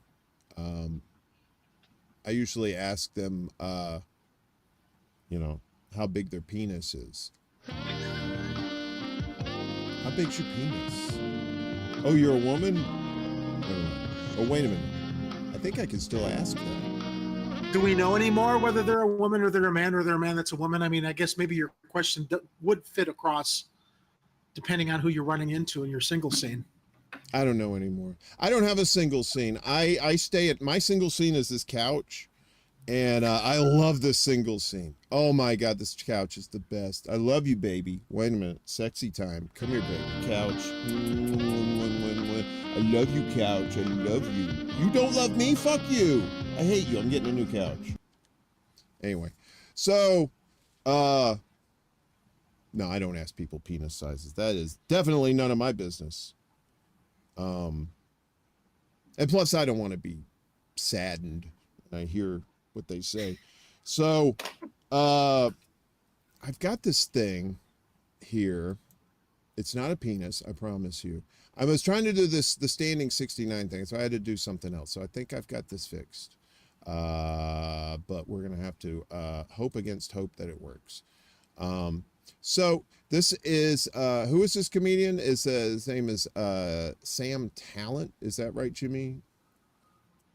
I usually ask them, how big their penis is. How big's your penis? Oh, you're a woman? Oh, wait a minute. I think I can still ask that. Do we know anymore whether they're a woman or they're a man or they're a man that's a woman? I mean, I guess maybe your question would fit across depending on who you're running into in your single scene. I don't know anymore. I don't have a single scene. I stay at my single scene is this couch, and I love this single scene. Oh my God, this couch is the best. I love you, baby. Wait a minute, sexy time. Come here, baby. Couch. I love you, couch. I love you. You don't love me? Fuck you. I hate you. I'm getting a new couch. Anyway, so no, I don't ask people penis sizes. That is definitely none of my business. And plus I don't want to be saddened when I hear what they say. So, I've got this thing here. It's not a penis, I promise you. I was trying to do the standing 69 thing, so I had to do something else. So I think I've got this fixed. But we're going to have to, hope against hope that it works. So this is who is this comedian? His name is Sam Talent. Is that right, Jimmy?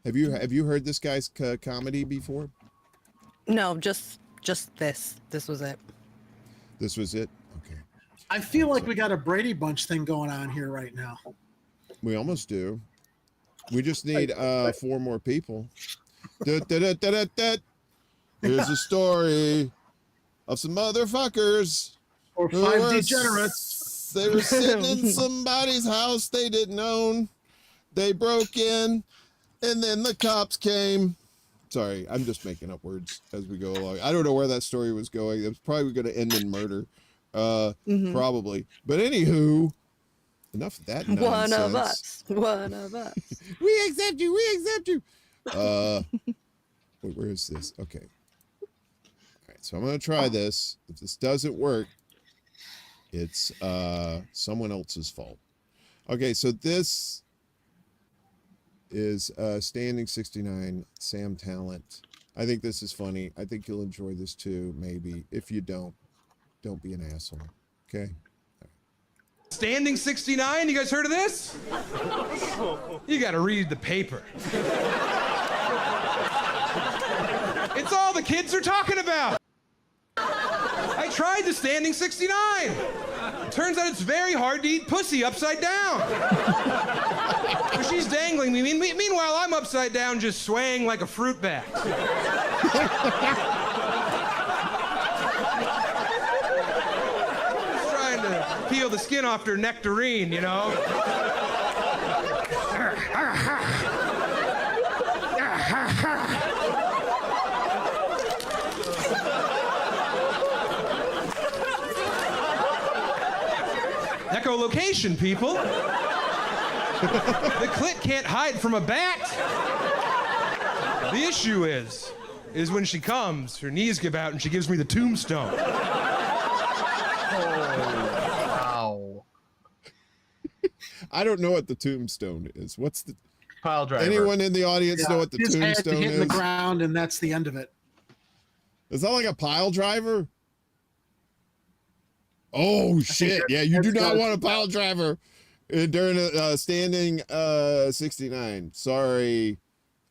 Have you heard this guy's comedy before? No, just this. This was it. This was it. Okay. I feel like we got a Brady Bunch thing going on here right now. We almost do. We just need 4 more people. Here's a story of some motherfuckers. Or 5 degenerates. They were sitting in somebody's house they didn't own. They broke in, and then the cops came. Sorry, I'm just making up words as we go along. I don't know where that story was going. It was probably going to end in murder. Probably. But anywho, enough of that nonsense. One of us. We accept you. We accept you. Wait, where is this? Okay. All right, so I'm going to try this. If this doesn't work, it's someone else's fault. Okay, so this is Standing 69, Sam Talent. I think this is funny. I think you'll enjoy this too, maybe. If you don't be an asshole. Okay? Standing 69, you guys heard of this? You gotta read the paper. It's all the kids are talking about. I tried the Standing 69. Turns out it's very hard to eat pussy upside down. So she's dangling me. Meanwhile, I'm upside down just swaying like a fruit bat. Just trying to peel the skin off her nectarine, you know? Echolocation, people. The clit can't hide from a bat. The issue is when she comes, her knees give out and she gives me the tombstone. Wow. I don't know what the tombstone is. What's the pile driver? Anyone in the audience know what the His head tombstone hitting is? the ground, and that's the end of it. Is that like a pile driver? Oh shit! Yeah, you do not want a pile driver during a standing 69. Sorry.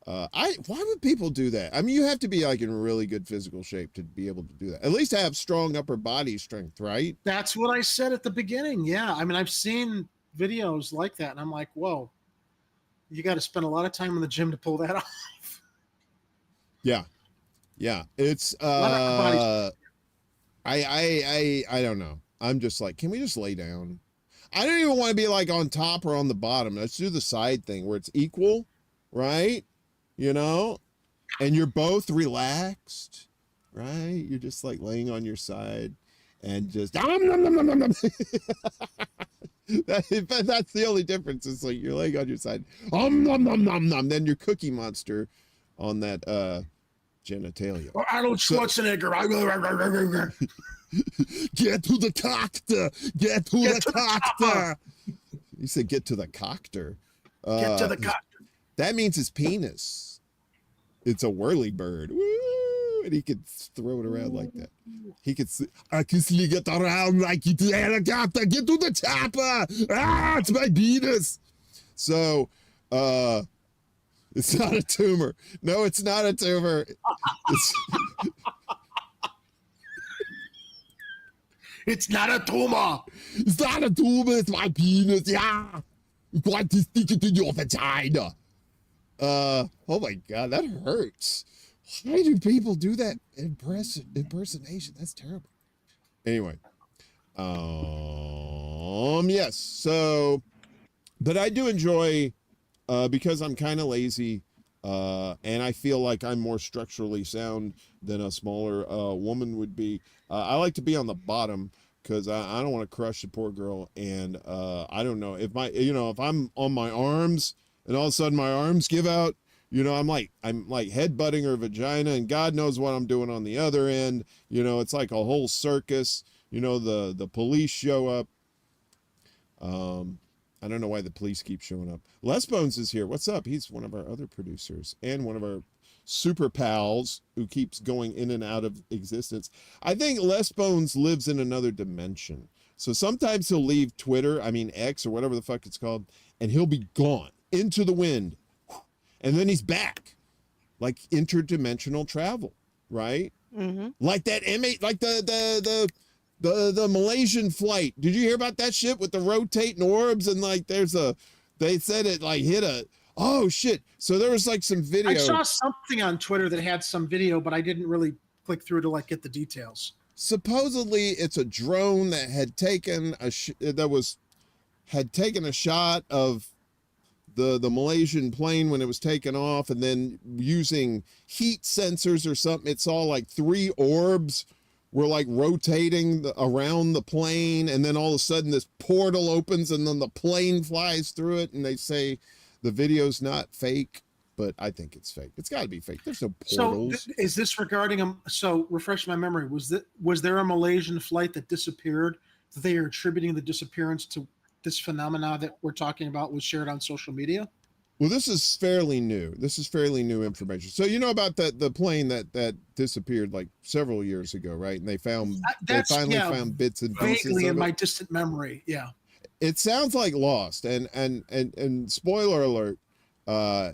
Why would people do that? I mean, you have to be like in really good physical shape to be able to do that. At least have strong upper body strength, right? That's what I said at the beginning. Yeah, I mean, I've seen videos like that, and I'm like, whoa, you got to spend a lot of time in the gym to pull that off. Yeah, it's I don't know. I'm just like, can we just lay down? I don't even want to be like on top or on the bottom. Let's do the side thing where it's equal, right? You know, and you're both relaxed, right? You're just like laying on your side and just that's the only difference. It's like you're laying on your side, then your Cookie Monster on that genitalia. Arnold Schwarzenegger. Get to the cockter. Get to the cockter. You said get to the cockter. Get to the cockter. That means his penis. It's a whirly bird. Woo! And he could throw it around like that. He could. I can sling it around like it's a helicopter. Get to the chopper. Ah, it's my penis. So, it's not a tumor. No, it's not a tumor. It's not a tumor. It's not a tumor. It's my penis. Yeah. I'm going to stick it in your vagina. Oh my God, that hurts. Why do people do that impersonation? That's terrible. Anyway, yes. So, but I do enjoy, because I'm kind of lazy, and I feel like I'm more structurally sound than a smaller woman would be. I like to be on the bottom because I don't want to crush the poor girl, and I don't know if if I'm on my arms and all of a sudden my arms give out, I'm like headbutting her vagina, and God knows what I'm doing on the other end. It's like a whole circus. The police show up. I don't know why the police keep showing up. Les Bones is here. What's up? He's one of our other producers and one of our super pals who keeps going in and out of existence. I think Les Bones lives in another dimension. So sometimes he'll leave Twitter, X or whatever the fuck it's called, and he'll be gone into the wind. And then he's back. Like interdimensional travel, right? Mm-hmm. Like that M8, like the Malaysian flight. Did you hear about that shit with the rotating orbs? And like they said it like hit a, oh shit. So there was like some video. I saw something on Twitter that had some video, but I didn't really click through to like get the details. Supposedly it's a drone that had taken a shot of the Malaysian plane when it was taken off, and then using heat sensors or something, it saw like 3 orbs were like rotating around the plane, and then all of a sudden this portal opens and then the plane flies through it, and they say the video's not fake, but I think it's fake. It's got to be fake. There's no portals. So is this regarding so refresh my memory, was there a Malaysian flight that disappeared that they are attributing the disappearance to this phenomena that we're talking about was shared on social media? Well, this is fairly new. This is fairly new information. So you know about the plane that disappeared like several years ago, right? And they finally found bits and pieces vaguely of in it. my distant memory. Yeah. It sounds like Lost, and spoiler alert,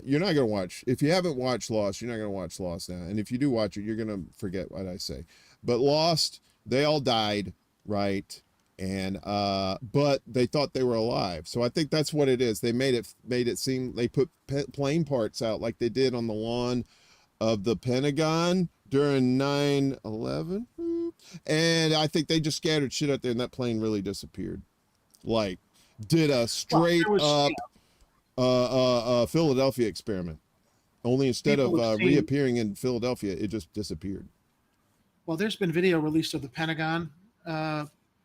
you're not gonna watch. If you haven't watched Lost, you're not gonna watch Lost now. And if you do watch it, you're gonna forget what I say. But Lost, they all died, right? And but they thought they were alive, so I think that's what it is. They made it seem they put plane parts out like they did on the lawn of the Pentagon during 9/11, and I think they just scattered shit out there, and that plane really disappeared. Like did a straight up Philadelphia experiment, only instead of reappearing in Philadelphia, it just disappeared. Well, there's been video released of the Pentagon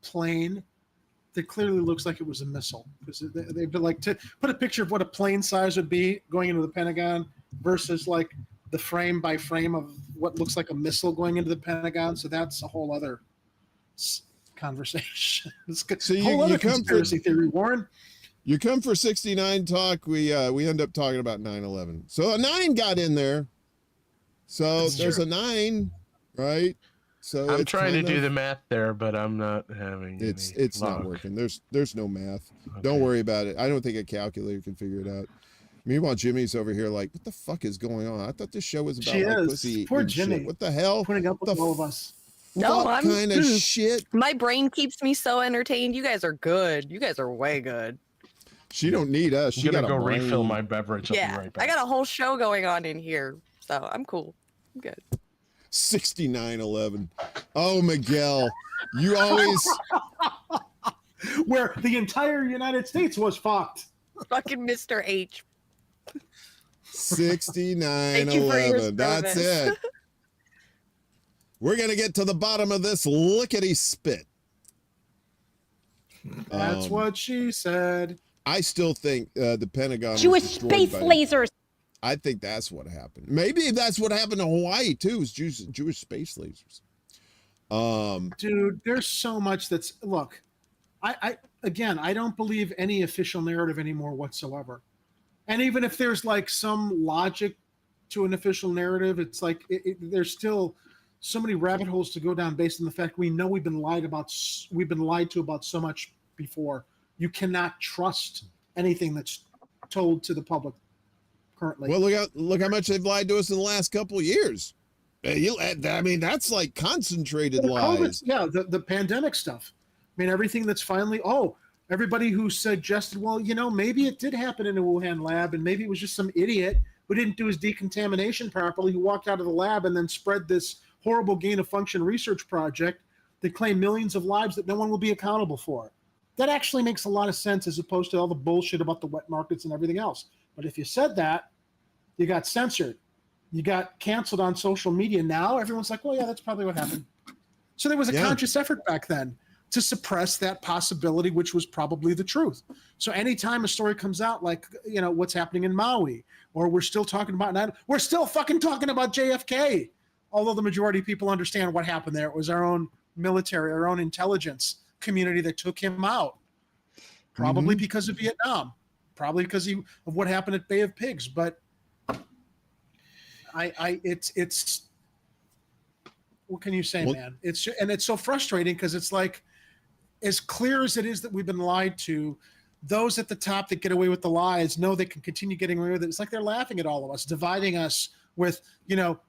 plane that clearly looks like it was a missile, because they've been like to put a picture of what a plane size would be going into the Pentagon versus like the frame by frame of what looks like a missile going into the Pentagon. So that's a whole other conversation. It's a whole other conspiracy theory, Warren. You come for 69 talk. We end up talking about 9/11. So a 9 got in there. So there's a 9, right? So I'm trying to do the math there, but I'm not having. It's not working. There's no math. Okay. Don't worry about it. I don't think a calculator can figure it out. Meanwhile, Jimmy's over here like, what the fuck is going on? I thought this show was about pussy. Poor Jimmy. Shit. What the hell? Putting up with all of us. No, I'm kind of shit. My brain keeps me so entertained. You guys are good. You guys are way good. She don't need us. She gotta go refill my beverage. Yeah, I'll be right back. I got a whole show going on in here, so I'm cool. I'm good. 6911. Oh, Miguel, you always where the entire United States was fucked. Fucking Mr. H. 6911. That's it. We're going to get to the bottom of this lickety spit. That's what she said. I still think the Pentagon Jewish was space destroyed by lasers. I think that's what happened. Maybe that's what happened in Hawaii too, is Jewish space lasers. Dude, there's so much that's look. I don't believe any official narrative anymore whatsoever. And even if there's like some logic to an official narrative, it's like there's still so many rabbit holes to go down based on the fact we know we've been lied to about so much before. You cannot trust anything that's told to the public currently. Well, look how much they've lied to us in the last couple of years. I mean, that's like concentrated lies. Yeah, the pandemic stuff. I mean, everything that's finally, everybody who suggested, well, maybe it did happen in a Wuhan lab and maybe it was just some idiot who didn't do his decontamination properly, who walked out of the lab and then spread this horrible gain-of-function research project that claimed millions of lives that no one will be accountable for. That actually makes a lot of sense as opposed to all the bullshit about the wet markets and everything else. But if you said that, you got censored. You got canceled on social media. Now everyone's like, well, yeah, that's probably what happened. So there was a conscious effort back then to suppress that possibility, which was probably the truth. So anytime a story comes out like, what's happening in Maui, or we're still talking about, we're still fucking talking about JFK. Although the majority of people understand what happened there. It was our own military, our own intelligence community that took him out. Probably because of Vietnam. Probably because of what happened at Bay of Pigs. But it's what can you say, man? It's so frustrating because it's like, as clear as it is that we've been lied to, those at the top that get away with the lies know they can continue getting away with it. It's like they're laughing at all of us, dividing us with,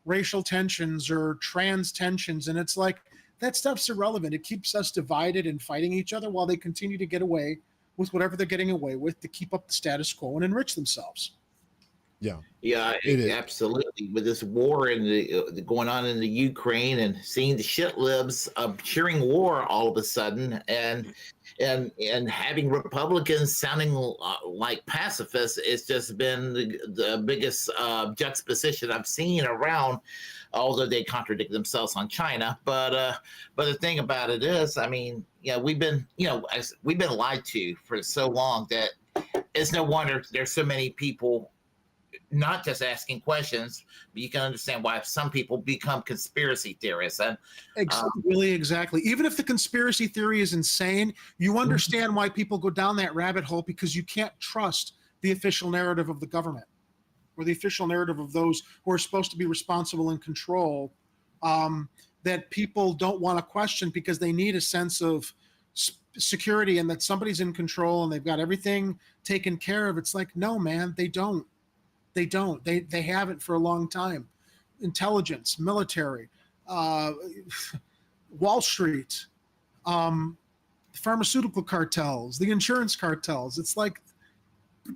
racial tensions or trans tensions. And it's like, that stuff's irrelevant. It keeps us divided and fighting each other while they continue to get away with whatever they're getting away with to keep up the status quo and enrich themselves. Yeah, absolutely. With this war and the going on in the Ukraine and seeing the shit libs cheering war all of a sudden and having Republicans sounding like pacifists, it's just been the biggest juxtaposition I've seen around. Although they contradict themselves on China, but the thing about it is, I mean, we've been lied to for so long that it's no wonder there's so many people not just asking questions, but you can understand why some people become conspiracy theorists. And exactly. Even if the conspiracy theory is insane, you understand why people go down that rabbit hole, because you can't trust the official narrative of the government or the official narrative of those who are supposed to be responsible and control, that people don't want to question because they need a sense of security and that somebody's in control and they've got everything taken care of. It's like, no, man, they don't. They don't. They haven't for a long time. Intelligence, military, Wall Street, pharmaceutical cartels, the insurance cartels. It's like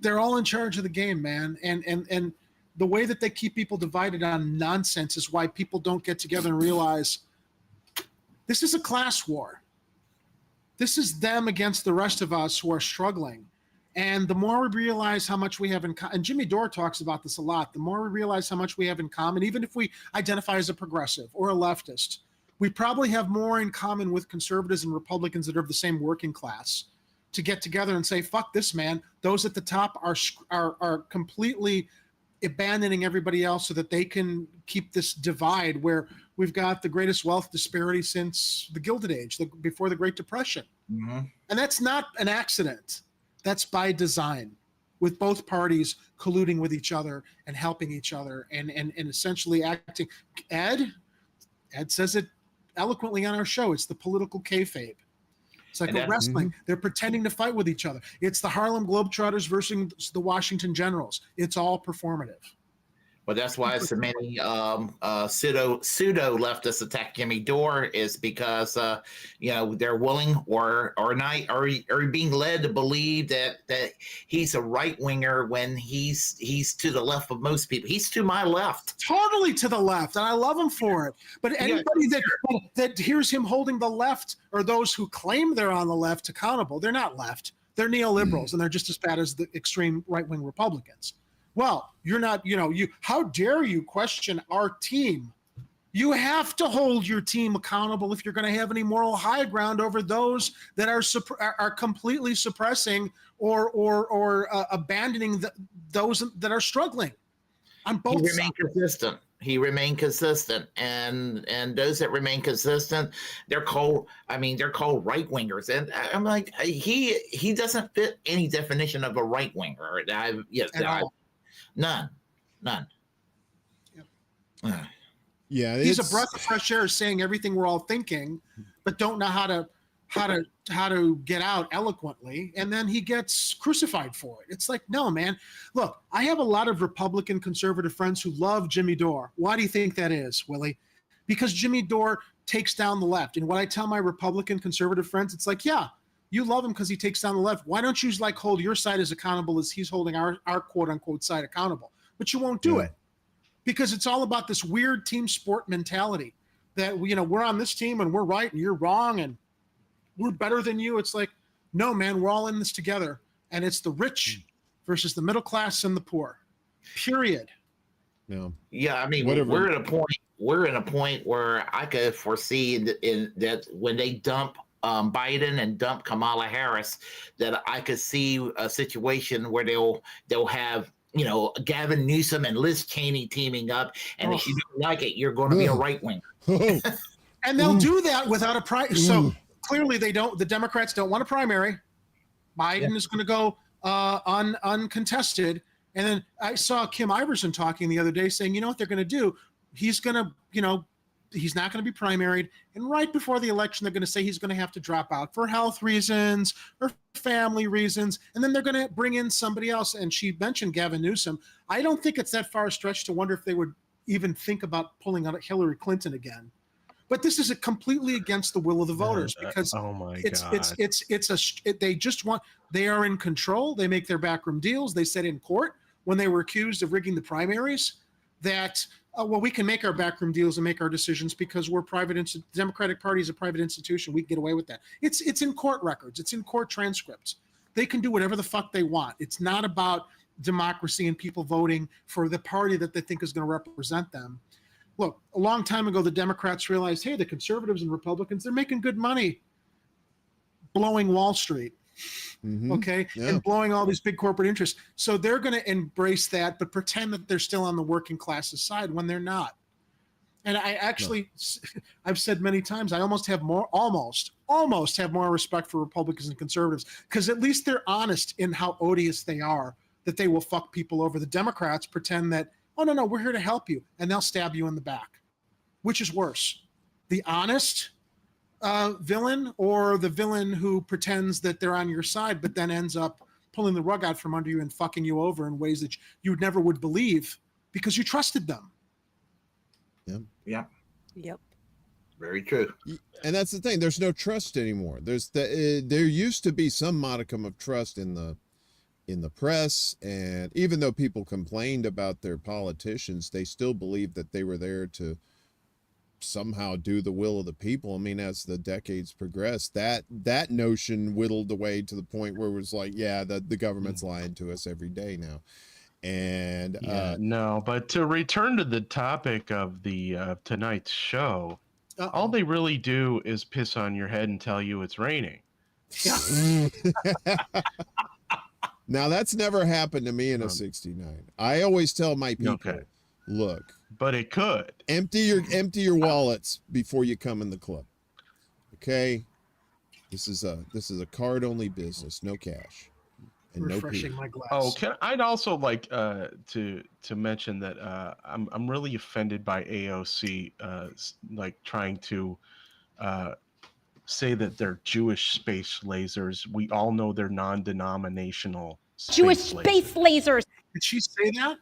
they're all in charge of the game, man. And the way that they keep people divided on nonsense is why people don't get together and realize this is a class war. This is them against the rest of us who are struggling. And the more we realize how much we have in common, and Jimmy Dore talks about this a lot, the more we realize how much we have in common, even if we identify as a progressive or a leftist, we probably have more in common with conservatives and Republicans that are of the same working class to get together and say, fuck this, man. Those at the top are completely abandoning everybody else so that they can keep this divide where we've got the greatest wealth disparity since the Gilded Age, before the Great Depression. And that's not an accident. That's by design, with both parties colluding with each other and helping each other and essentially acting. Ed says it eloquently on our show. It's the political kayfabe. It's like a wrestling. They're pretending to fight with each other. It's the Harlem Globetrotters versus the Washington Generals. It's all performative. Well, that's why so many pseudo leftists attack Jimmy Dore is because they're willing or not or being led to believe that he's a right winger when he's to the left of most people. He's to my left, totally to the left, and I love him for it. But anybody that hears him holding the left or those who claim they're on the left accountable, they're not left. They're neoliberals, and they're just as bad as the extreme right wing Republicans. Well, you're not, how dare you question our team? You have to hold your team accountable if you're going to have any moral high ground over those that are completely suppressing or abandoning those that are struggling on both sides. He remained consistent, and those that remain consistent, they're called right wingers, and I'm like, he doesn't fit any definition of a right winger. None. Yep. Yeah, he's a breath of fresh air, saying everything we're all thinking, but don't know how to get out eloquently, and then he gets crucified for it. It's like, no, man. Look, I have a lot of Republican conservative friends who love Jimmy Dore. Why do you think that is, Willie? Because Jimmy Dore takes down the left. And what I tell my Republican conservative friends, it's like, yeah, you love him because he takes down the left. Why don't you hold your side as accountable as he's holding our quote unquote side accountable? But you won't do it because it's all about this weird team sport mentality that we're on this team and we're right and you're wrong and we're better than you. It's like, no, man, we're all in this together, and it's the rich versus the middle class and the poor. Period. Yeah, I mean, we're at a point where I could foresee that when they dump Biden and dump Kamala Harris, that I could see a situation where they'll have Gavin Newsom and Liz Cheney teaming up, and if you don't like it, you're going to be a right winger. And they'll do that without a primary. So clearly, the Democrats don't want a primary. Biden is going to go uncontested. And then I saw Kim Iverson talking the other day, saying, you know what they're going to do? He's going to, he's not going to be primaried. And right before the election, they're going to say he's going to have to drop out for health reasons or family reasons. And then they're going to bring in somebody else. And she mentioned Gavin Newsom. I don't think it's that far stretched to wonder if they would even think about pulling out Hillary Clinton again. But this is completely against the will of the voters because they are in control. They make their backroom deals. They said in court when they were accused of rigging the primaries that, we can make our backroom deals and make our decisions because we're private. The Democratic Party is a private institution. We can get away with that. It's in court records. It's in court transcripts. They can do whatever the fuck they want. It's not about democracy and people voting for the party that they think is going to represent them. Look, a long time ago, the Democrats realized, hey, the conservatives and Republicans, they're making good money blowing Wall Street, and blowing all these big corporate interests. So they're going to embrace that, but pretend that they're still on the working class's side when they're not. And I actually, I've said many times, I almost have more respect for Republicans and conservatives because at least they're honest in how odious they are, that they will fuck people over. The Democrats pretend that, oh, no, we're here to help you. And they'll stab you in the back. Which is worse? The honest villain or the villain who pretends that they're on your side but then ends up pulling the rug out from under you and fucking you over in ways that you never would believe because you trusted them. Yep. Very true. And that's the thing. There's no trust anymore. There used to be some modicum of trust in the press, and even though people complained about their politicians, they still believed that they were there to somehow do the will of the people. I mean, as the decades progressed, that notion whittled away to the point where it was like, yeah, the government's lying to us every day now. And but to return to the topic of the tonight's show, all they really do is piss on your head and tell you it's raining. Now, that's never happened to me in a 69. I always tell my people, look, but it could. Empty your wallets before you come in the club. Okay? This is a card only business, no cash. And refreshing no my glass. Oh, I'd also like to mention that I'm really offended by AOC like trying to say that they're Jewish space lasers. We all know they're non-denominational Jewish space lasers. Did she say that?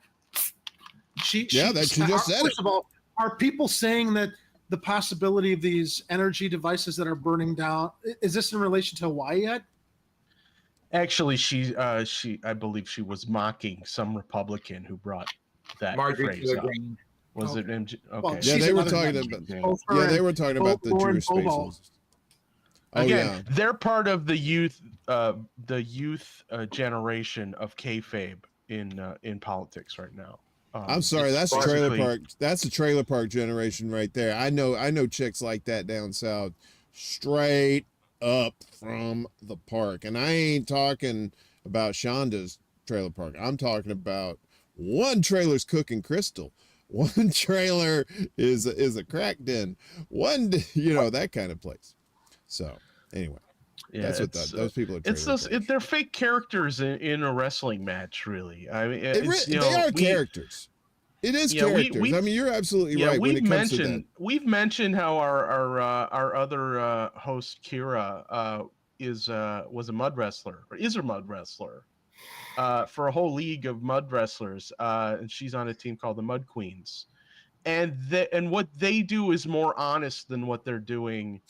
She just said first of all, are people saying that the possibility of these energy devices that are burning down, is this in relation to Hawaii yet? Actually, I believe she was mocking some Republican who brought that Marjorie phrase Taylor up. Greene. Was it MJ? Okay. Well, Yeah, she's they were another talking Mexican. about. Both her Yeah, they and were talking about the Lauren Jewish Bobo. spaces. Oh, Again, yeah. they're part of the youth generation of kayfabe in politics right now. I'm sorry, it's that's the trailer basically- park. That's the trailer park generation right there. I know chicks like that down south, straight up from the park. And I ain't talking about Shonda's trailer park. I'm talking about one trailer's cooking crystal. One trailer is a crack den. One, that kind of place. So anyway, Yeah, that's what those people are. They're fake characters in a wrestling match, really. I mean, they are characters. It is characters. I mean, you're absolutely right when it comes to that. We've mentioned how our other host Kira was a mud wrestler, or is a mud wrestler, for a whole league of mud wrestlers, and she's on a team called the Mud Queens. And what they do is more honest than what they're doing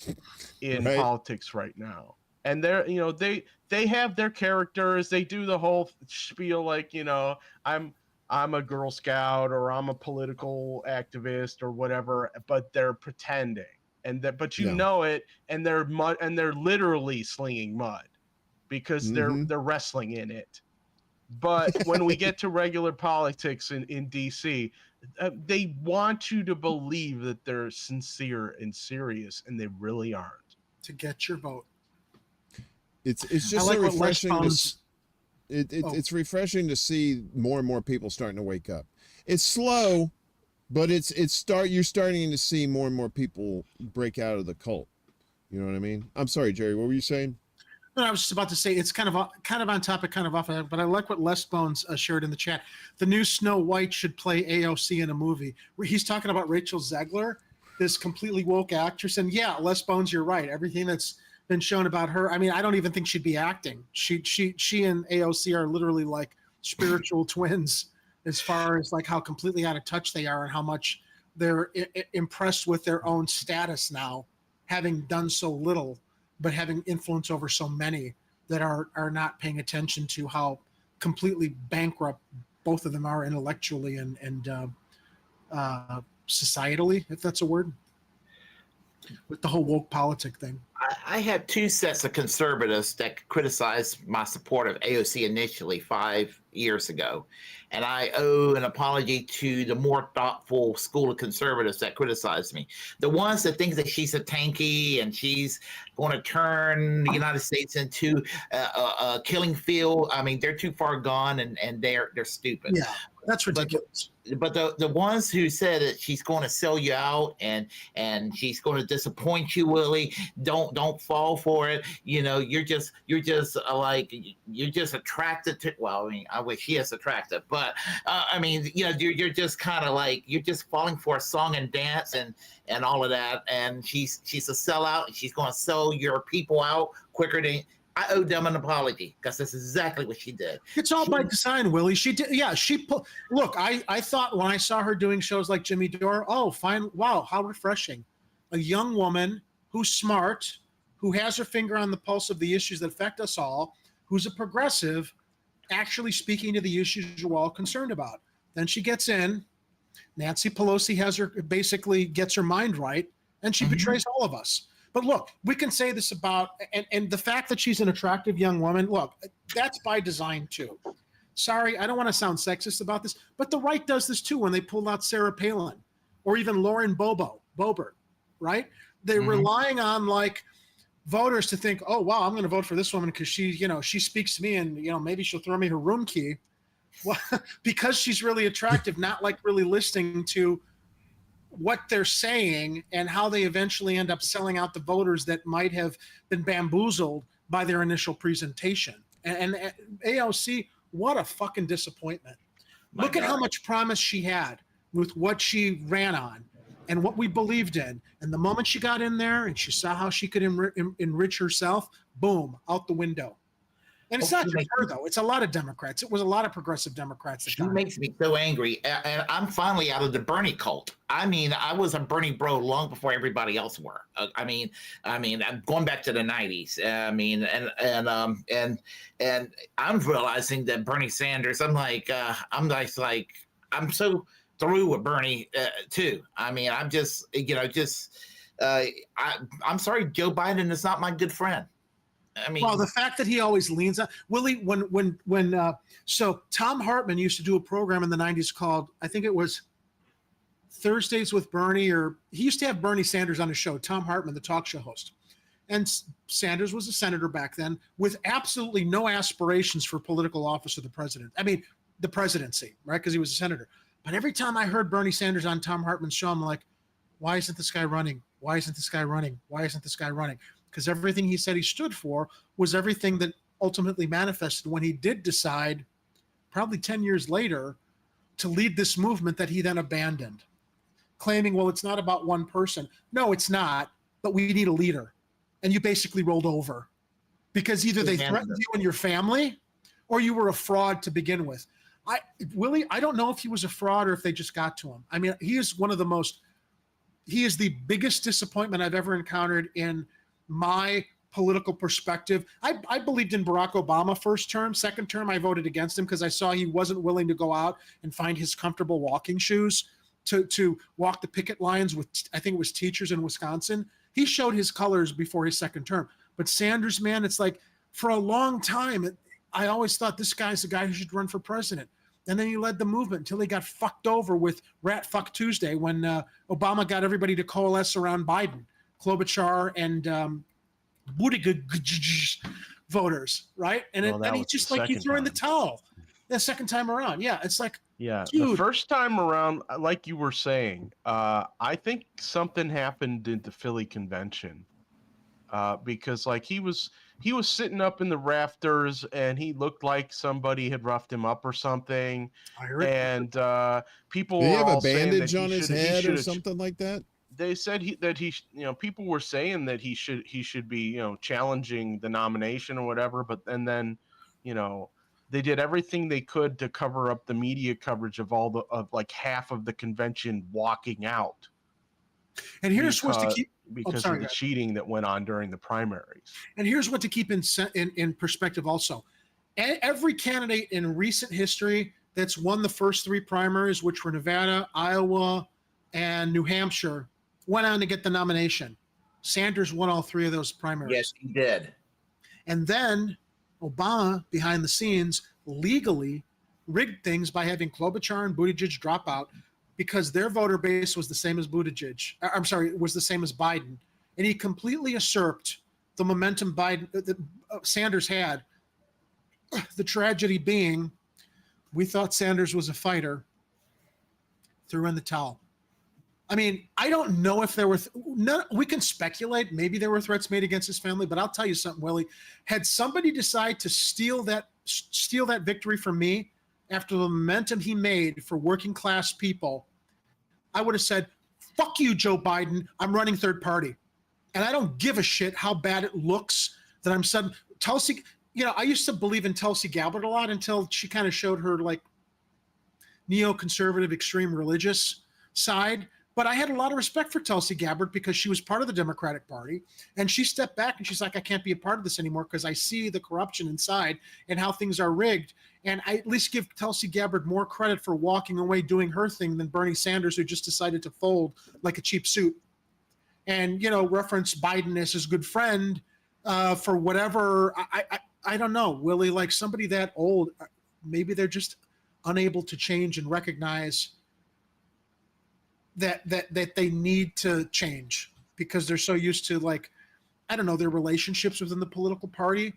in politics right now. And they have their characters. They do the whole spiel like, I'm a Girl Scout or I'm a political activist or whatever, but they're pretending. But you know it, and they're mud, and they're literally slinging mud because they're wrestling in it. But when we get to regular politics in DC, they want you to believe that they're sincere and serious, and they really aren't. To get your vote. It's just like so what refreshing. Les It's refreshing to see more and more people starting to wake up. It's slow, but you're starting to see more and more people break out of the cult. You know what I mean? I'm sorry, Jerry. What were you saying? No, I was just about to say it's kind of on topic, kind of off of it, but I like what Les Bones shared in the chat. The new Snow White should play AOC in a movie. He's talking about Rachel Zegler, this completely woke actress, and yeah, Les Bones, you're right. Everything that's been shown about her, I mean, I don't even think she'd be acting. She and AOC are literally like spiritual twins as far as like how completely out of touch they are and how much they're impressed with their own status now, having done so little, but having influence over so many that are not paying attention to how completely bankrupt both of them are intellectually and societally, if that's a word, with the whole woke politic thing. I had two sets of conservatives that criticized my support of AOC initially 5 years ago. And I owe an apology to the more thoughtful school of conservatives that criticized me. The ones that think that she's a tanky and she's going to turn the United States into a killing field. I mean, they're too far gone and they're stupid. Yeah, that's ridiculous. But the ones who said that she's going to sell you out and she's going to disappoint you, Willie, don't fall for it. You're just attracted to. Well, I mean, I wish she is attractive, but I mean, you're just kind of like you're just falling for a song and dance and all of that. And she's a sellout. And she's going to sell your people out quicker than. I owe them an apology because that's exactly what she did. It's all by design, Willie. She did. Yeah, look, I thought when I saw her doing shows like Jimmy Dore, oh, fine. Wow, how refreshing. A young woman who's smart, who has her finger on the pulse of the issues that affect us all, who's a progressive, actually speaking to the issues we're all concerned about. Then she gets in. Nancy Pelosi basically gets her mind right, and she betrays all of us. But look, we can say this about, and the fact that she's an attractive young woman, look, that's by design too. Sorry, I don't want to sound sexist about this, but the right does this too when they pulled out Sarah Palin or even Lauren Boebert, right? They're relying on like voters to think, oh, wow, I'm going to vote for this woman because she speaks to me and, maybe she'll throw me her room key. Well, because she's really attractive, not like really listening to what they're saying and how they eventually end up selling out the voters that might have been bamboozled by their initial presentation. And AOC, what a fucking disappointment. Look at how much promise she had with what she ran on and what we believed in. And the moment she got in there and she saw how she could enrich herself, boom, out the window. And it's not just her, though. It's a lot of Democrats. It was a lot of progressive Democrats. She makes me so angry. And I'm finally out of the Bernie cult. I mean, I was a Bernie bro long before everybody else were. I mean, I'm going back to the 90s. I mean, and I'm realizing that Bernie Sanders, I'm so through with Bernie too. I mean, I'm just, I'm sorry, Joe Biden is not my good friend. I mean, well, the fact that he always leans on Willie, so Tom Hartman used to do a program in the 90s called, I think it was Thursdays with Bernie, or he used to have Bernie Sanders on his show, Tom Hartman, the talk show host. And Sanders was a senator back then with absolutely no aspirations for political office or the presidency, right? Because he was a senator. But every time I heard Bernie Sanders on Tom Hartman's show, I'm like, why isn't this guy running? Why isn't this guy running? Why isn't this guy running? Because everything he said he stood for was everything that ultimately manifested when he did decide, probably 10 years later, to lead this movement that he then abandoned, claiming, well, it's not about one person. No, it's not, but we need a leader. And you basically rolled over because either they threatened you and your family or you were a fraud to begin with. Willie, I don't know if he was a fraud or if they just got to him. I mean, he is the biggest disappointment I've ever encountered in my political perspective. I believed in Barack Obama first term. Second term, I voted against him because I saw he wasn't willing to go out and find his comfortable walking shoes to walk the picket lines with, I think it was teachers in Wisconsin. He showed his colors before his second term. But Sanders, man, it's like for a long time, I always thought this guy's the guy who should run for president. And then he led the movement until he got fucked over with Rat Fuck Tuesday when Obama got everybody to coalesce around Biden, Klobuchar and Buttigieg voters, right? And then he just like, you threw in the towel the second time around. Yeah, it's like, yeah, dude. The first time around, like you were saying, I think something happened at the Philly convention because like he was sitting up in the rafters and he looked like somebody had roughed him up or something. I heard. And people Did he were have all a bandage saying on that his head or something like that? They said people were saying that he should be, challenging the nomination or whatever, but then they did everything they could to cover up the media coverage of like half of the convention walking out. And here's what's to keep because of the cheating that went on during the primaries. And here's what to keep in perspective also. Every candidate in recent history that's won the first three primaries, which were Nevada, Iowa, and New Hampshire, went on to get the nomination. Sanders won all three of those primaries. Yes, he did. And then Obama, behind the scenes, legally rigged things by having Klobuchar and Buttigieg drop out because their voter base was the same as was the same as Biden. And he completely usurped the momentum Sanders had. The tragedy being, we thought Sanders was a fighter, threw in the towel. I mean, I don't know if there were, we can speculate, maybe there were threats made against his family, but I'll tell you something, Willie. Had somebody decide to steal that victory from me after the momentum he made for working class people, I would have said, fuck you, Joe Biden, I'm running third party. And I don't give a shit how bad it looks that I'm suddenly, Tulsi, I used to believe in Tulsi Gabbard a lot until she kind of showed her like neoconservative, extreme religious side. But I had a lot of respect for Tulsi Gabbard because she was part of the Democratic Party. And she stepped back and she's like, I can't be a part of this anymore because I see the corruption inside and how things are rigged. And I at least give Tulsi Gabbard more credit for walking away doing her thing than Bernie Sanders, who just decided to fold like a cheap suit. And, reference Biden as his good friend for whatever. I don't know, Willie, like somebody that old, maybe they're just unable to change and recognize that they need to change because they're so used to their relationships within the political party.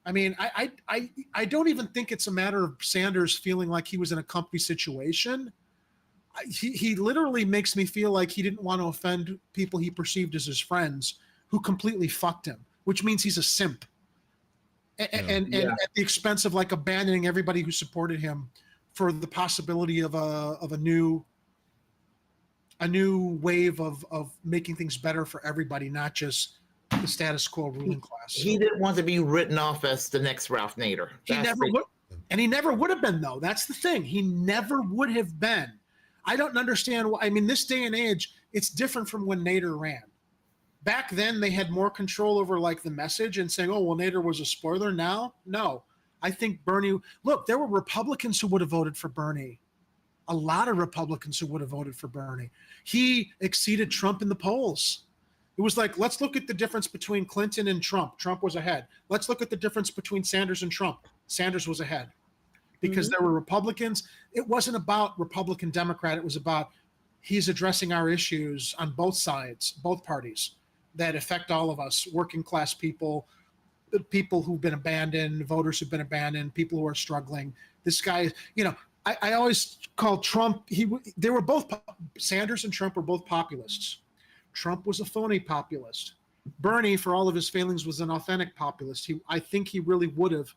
I mean, I don't even think it's a matter of Sanders feeling like he was in a comfy situation. He literally makes me feel like he didn't want to offend people he perceived as his friends who completely fucked him, which means he's a simp. And at the expense of abandoning everybody who supported him for the possibility of a new wave of making things better for everybody, not just the status quo ruling class. He didn't want to be written off as the next Ralph Nader. He never would have been, though. That's the thing. He never would have been. I don't understand why. I mean, this day and age, it's different from when Nader ran. Back then, they had more control over like the message and saying, "Oh, well, Nader was a spoiler." Now, no. I think Bernie. Look, there were Republicans who would have voted for Bernie. A lot of Republicans who would have voted for Bernie. He exceeded Trump in the polls. It was like, let's look at the difference between Clinton and Trump. Trump was ahead. Let's look at the difference between Sanders and Trump. Sanders was ahead. Because there were Republicans. It wasn't about Republican, Democrat. It was about he's addressing our issues on both sides, both parties, that affect all of us, working class people, the people who've been abandoned, voters who've been abandoned, people who are struggling. This guy, I always call Trump, they were both, Sanders and Trump were both populists. Trump was a phony populist. Bernie, for all of his failings, was an authentic populist. I think he really would have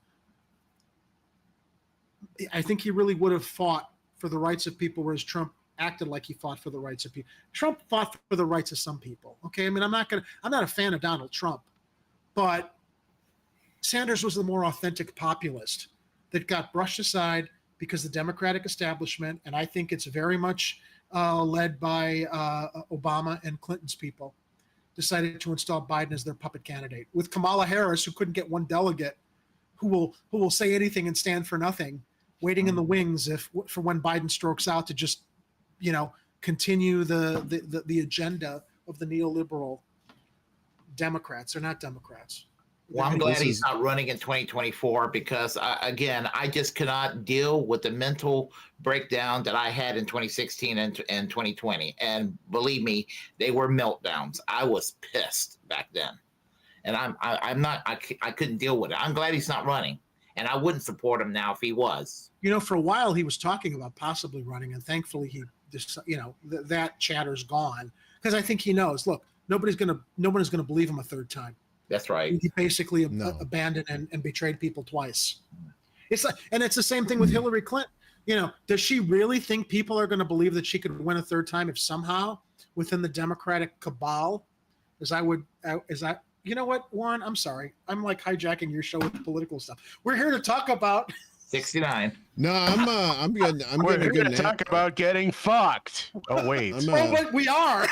fought for the rights of people, whereas Trump acted like he fought for the rights of people. Trump fought for the rights of some people. Okay, I mean, I'm not a fan of Donald Trump, but Sanders was the more authentic populist that got brushed aside because the Democratic establishment, and I think it's very much led by Obama and Clinton's people, decided to install Biden as their puppet candidate. With Kamala Harris, who couldn't get one delegate, who will say anything and stand for nothing, waiting in the wings for when Biden strokes out to just, continue the agenda of the neoliberal Democrats. They're not Democrats. Well, I'm glad he's not running in 2024 because, again, I just cannot deal with the mental breakdown that I had in 2016 and 2020. And believe me, they were meltdowns. I was pissed back then, and I couldn't deal with it. I'm glad he's not running, and I wouldn't support him now if he was. For a while he was talking about possibly running, and thankfully he just, that chatter's gone because I think he knows. Look, nobody's gonna believe him a third time. That's right. He basically abandoned and betrayed people twice. It's like, and it's the same thing with Hillary Clinton. Does she really think people are going to believe that she could win a third time if somehow within the Democratic cabal, you know what, Warren? I'm sorry. I'm like hijacking your show with political stuff. We're here to talk about 69. No, I'm good. We're here to talk about getting fucked. Oh wait, but we are.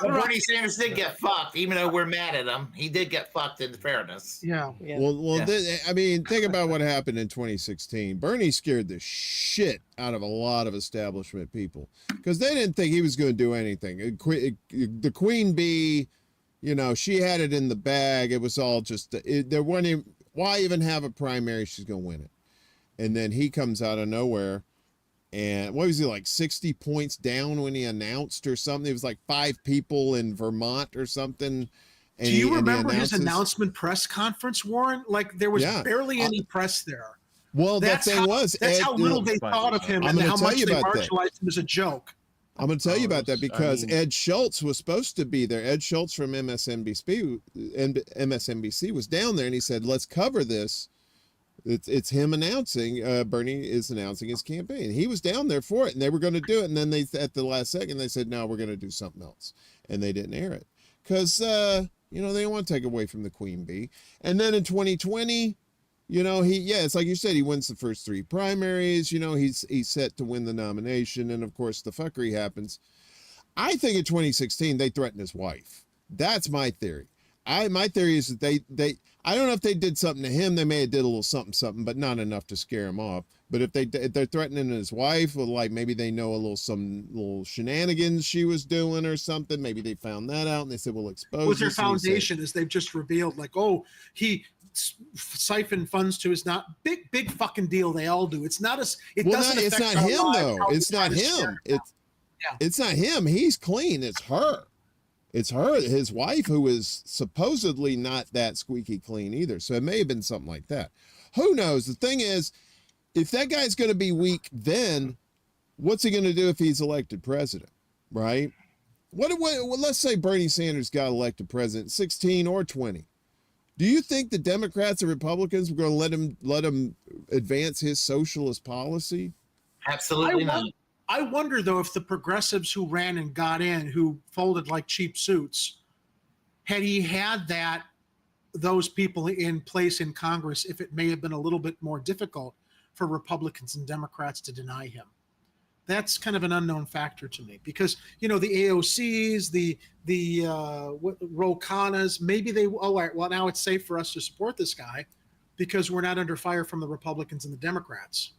Well, Bernie Sanders did get fucked, even though we're mad at him. He did get fucked in fairness. Yeah. Well, think about what happened in 2016. Bernie scared the shit out of a lot of establishment people because they didn't think he was going to do anything. The Queen Bee, she had it in the bag. It was all just there wasn't. Why even have a primary? She's going to win it. And then he comes out of nowhere, and what was he, like 60 points down when he announced or something? It was like 5 people in Vermont or something. Do you remember his announcement press conference, Warren? Like there was barely any press there. Well, that's how little they thought of him and how much they marginalized him as a joke. I'm going to tell you about that because Ed Schultz was supposed to be there. Ed Schultz from MSNBC was down there, and he said, let's cover this. It's him announcing, Bernie is announcing his campaign. He was down there for it, and they were going to do it. And then at the last second, they said, no, we're going to do something else. And they didn't air it because, they don't want to take away from the Queen Bee. And then in 2020, it's like you said, he wins the first 3 primaries. He's set to win the nomination. And of course, the fuckery happens. I think in 2016, they threatened his wife. That's my theory. My theory is that they I don't know if they did something to him. They may have did a little something, but not enough to scare him off. But if they're threatening his wife, or like maybe they know some little shenanigans she was doing or something. Maybe they found that out and they said, "We'll expose." With their foundation, as they've just revealed, like, oh, he siphoned funds to his not big fucking deal. They all do. It's not as it doesn't. It's not him though. It's not him. It's not him. He's clean. It's her. It's her, his wife, who is supposedly not that squeaky clean either. So it may have been something like that. Who knows? The thing is, if that guy's going to be weak, then what's he going to do if he's elected president, right? Let's say Bernie Sanders got elected president, 16 or 20. Do you think the Democrats or Republicans were going to let him advance his socialist policy? Absolutely not. I wonder, though, if the progressives who ran and got in, who folded like cheap suits, had he had those people in place in Congress, if it may have been a little bit more difficult for Republicans and Democrats to deny him. That's kind of an unknown factor to me because, the AOCs, the Ro Khannas, maybe all right, well, now it's safe for us to support this guy because we're not under fire from the Republicans and the Democrats.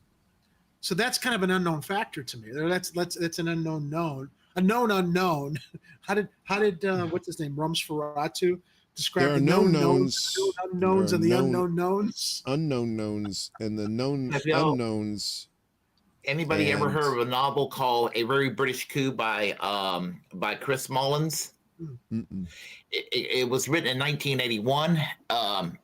So that's kind of an unknown factor to me. That's an unknown. How did what's his name, Rumsferatu, describe the known knowns, unknowns, and the unknown knowns? Unknown knowns and the known unknowns. Anybody ever heard of a novel called A Very British Coup by Chris Mullins? It was written in 1981.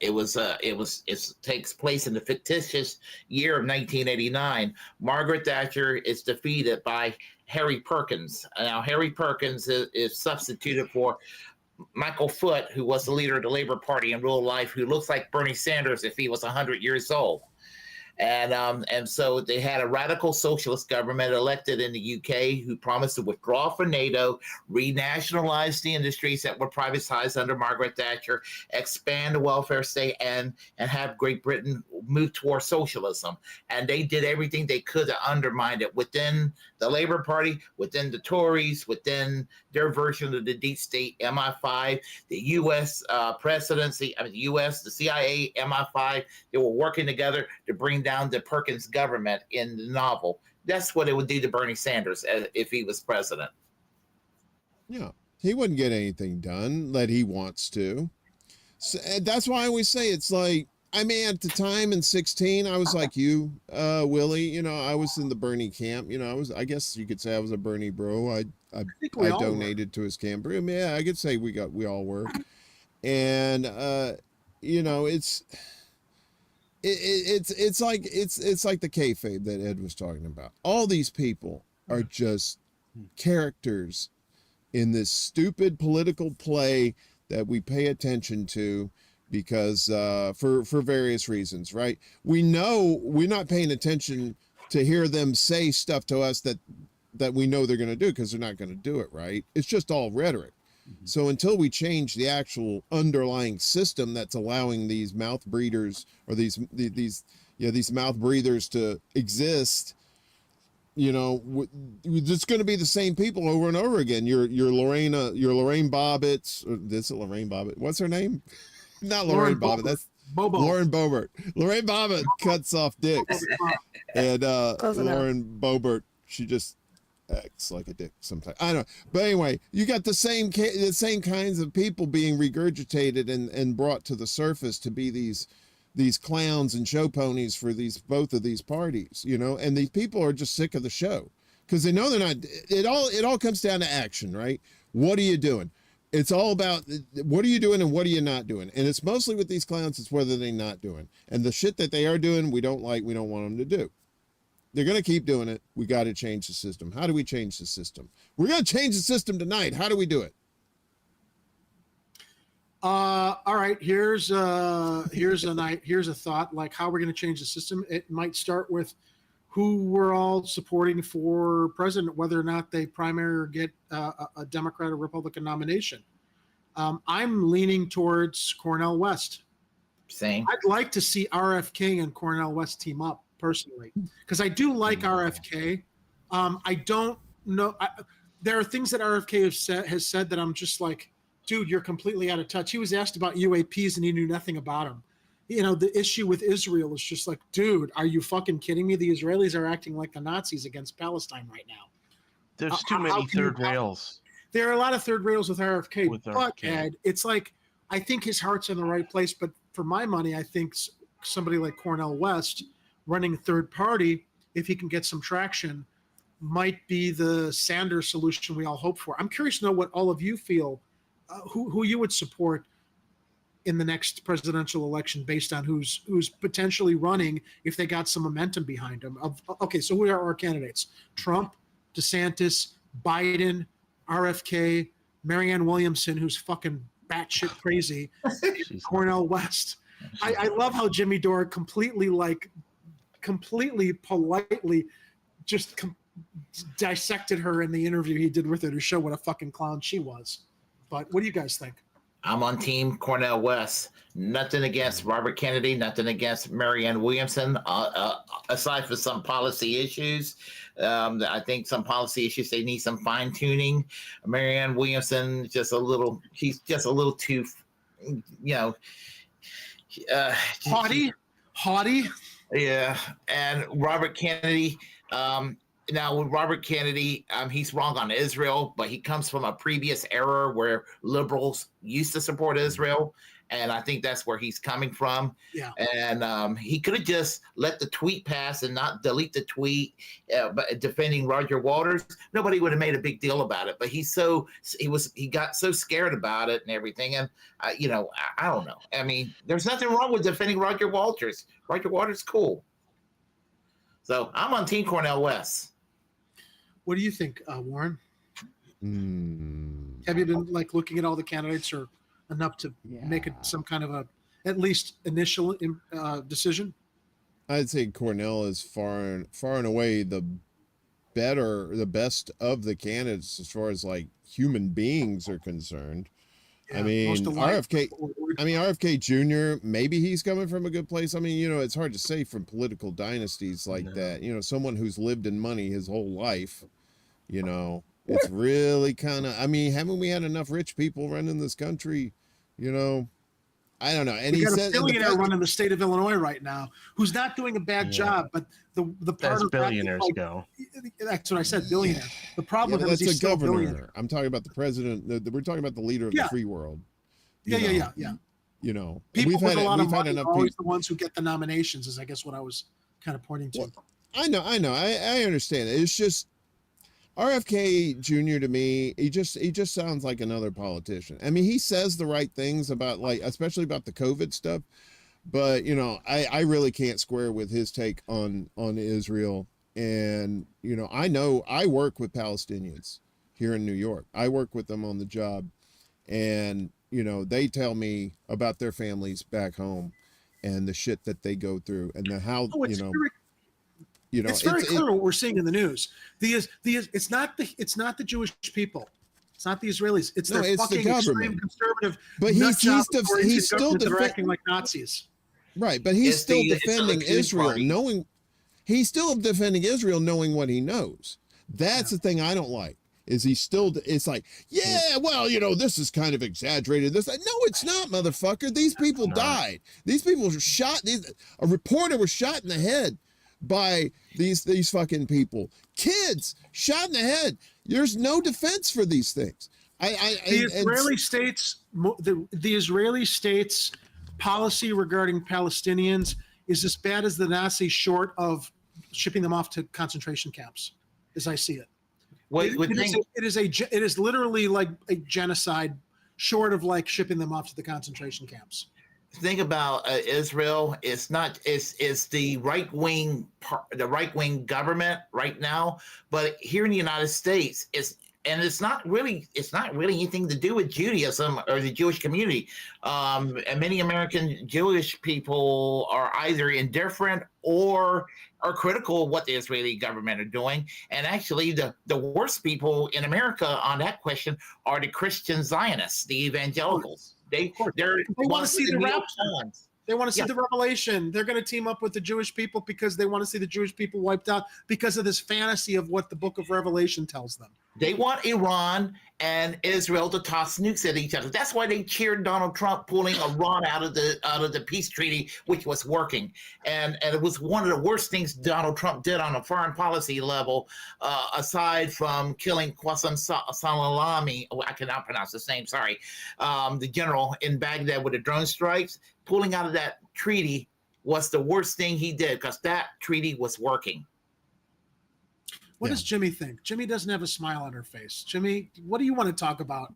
It takes place in the fictitious year of 1989. Margaret Thatcher is defeated by Harry Perkins. Now Harry Perkins is substituted for Michael Foot, who was the leader of the Labour Party in real life, who looks like Bernie Sanders if he was 100 years old. And so they had a radical socialist government elected in the UK who promised to withdraw from NATO, renationalize the industries that were privatized under Margaret Thatcher, expand the welfare state, and have Great Britain move towards socialism. And they did everything they could to undermine it within the Labour Party, within the Tories, within their version of the deep state, MI5, the U.S. presidency, the U.S., the CIA, MI5. They were working together to bring down the Perkins government in the novel. That's what it would do to Bernie Sanders if he was president. Yeah, he wouldn't get anything done that he wants to. So, that's why I always say it's like, at the time in 16, I was like you, Willie. I was in the Bernie camp. I guess you could say I was a Bernie bro. I donated to his camp. I could say we all were. And it's like the kayfabe that Ed was talking about. All these people are just characters in this stupid political play that we pay attention to because for various reasons, right? We know we're not paying attention to hear them say stuff to us that we know they're going to do because they're not going to do it, right? It's just all rhetoric. So until we change the actual underlying system that's allowing these mouth breeders or these mouth breathers to exist, it's going to be the same people over and over again. Your Lorraine Bobbitt, or this is Lorraine Bobbitt. What's her name? Not Lorraine Bobbitt. That's Bobo. Lauren Boebert. Lorraine Bobbitt cuts off dicks, and Lauren Boebert, she just acts like a dick sometimes. I don't know. But anyway, you got the same kinds of people being regurgitated and brought to the surface to be these clowns and show ponies for both of these parties, and these people are just sick of the show because they know they're not. It all comes down to action, right? What are you doing? It's all about what are you doing and what are you not doing, and it's mostly with these clowns. It's whether they're not doing, and the shit that they are doing, we don't like. We don't want them to do. They're going to keep doing it. We got to change the system. How do we change the system? We're going to change the system tonight. How do we do it? All right. Here's a thought. Like how we're going to change the system. It might start with who we're all supporting for president, whether or not they primary or get a Democrat or Republican nomination. I'm leaning towards Cornel West. Same. I'd like to see RFK and Cornel West team up personally, because I do like RFK. I don't know. There are things that RFK has said that I'm just like, dude, you're completely out of touch. He was asked about UAPs and he knew nothing about them. The issue with Israel is just like, dude, are you fucking kidding me? The Israelis are acting like the Nazis against Palestine right now. There's too many third rails. There are a lot of third rails with RFK. But Ed, it's like, I think his heart's in the right place. But for my money, I think somebody like Cornel West running third party, if he can get some traction, might be the Sanders solution we all hope for. I'm curious to know what all of you feel, who you would support in the next presidential election based on who's potentially running if they got some momentum behind them. Okay, so who are our candidates? Trump, DeSantis, Biden, RFK, Marianne Williamson, who's fucking batshit crazy, Cornel West. I love how Jimmy Dore completely politely just dissected her in the interview he did with her to show what a fucking clown she was. But what do you guys think? I'm on Team Cornell West. Nothing against Robert Kennedy, nothing against Marianne Williamson, aside from some policy issues. I think some policy issues, they need some fine tuning. Marianne Williamson, she's just a little too, haughty. Yeah. And Robert Kennedy, now with Robert Kennedy, he's wrong on Israel, but he comes from a previous era where liberals used to support Israel. And I think that's where he's coming from. Yeah. And he could have just let the tweet pass and not delete the tweet, but defending Roger Waters. Nobody would have made a big deal about it. But he got so scared about it and everything. And I don't know. I mean, there's nothing wrong with defending Roger Waters. Roger Waters, cool. So I'm on Team Cornell West. What do you think, Warren? Have you been looking at all the candidates, or enough to make some kind of at least initial decision? I'd say Cornell is far and away the best of the candidates as far as human beings are concerned. Yeah, I mean, RFK Jr., maybe he's coming from a good place. I mean, it's hard to say from political dynasties like that. Someone who's lived in money his whole life, it's really kind of, haven't we had enough rich people running this country? I don't know. And we got a billionaire running the state of Illinois right now who's not doing a bad job, but the part of billionaires go. That's what I said, billionaire. The problem is he's he's still governor. billionaire. I'm talking about the president. We're talking about the leader of the free world. Yeah. People with a lot of money are always the ones who get the nominations, is I guess what I was kind of pointing to. Well, I know. I understand. It's just RFK Jr. to me, he just sounds like another politician. I mean, he says the right things about especially about the COVID stuff, but I really can't square with his take on Israel. And I work with Palestinians here in New York. I work with them on the job, and they tell me about their families back home and the shit that they go through and it's very clear what we're seeing in the news. It's not the Jewish people. It's not the Israelis. It's their fucking extreme conservative. But he's still acting like Nazis. Right, but he's still defending Israel, knowing what he knows. That's the thing I don't like. Is he still? It's like, this is kind of exaggerated. No, it's not, motherfucker. These people died. These people were shot. A reporter was shot in the head by these fucking people. Kids shot in the head. There's no defense for these things. The Israeli state's policy regarding Palestinians is as bad as the Nazis, short of shipping them off to concentration camps, as I see it. It is literally like a genocide, short of shipping them off to the concentration camps. Thing about Israel is the right wing government right now, but here in the United States it's not really anything to do with Judaism or the Jewish community. And many American Jewish people are either indifferent or are critical of what the Israeli government are doing. And actually, the worst people in America on that question are the Christian Zionists, the evangelicals. They want to see the rapture. They want to see the revelation. They're going to team up with the Jewish people because they want to see the Jewish people wiped out because of this fantasy of what the book of Revelation tells them. They want Iran and Israel to toss nukes at each other. That's why they cheered Donald Trump pulling Iran out of the peace treaty, which was working. And it was one of the worst things Donald Trump did on a foreign policy level, aside from killing Qasem Soleimani. I cannot pronounce his name, sorry. The general in Baghdad with the drone strikes. Pulling out of that treaty was the worst thing he did because that treaty was working. What does Jimmy think? Jimmy doesn't have a smile on her face. Jimmy, what do you want to talk about?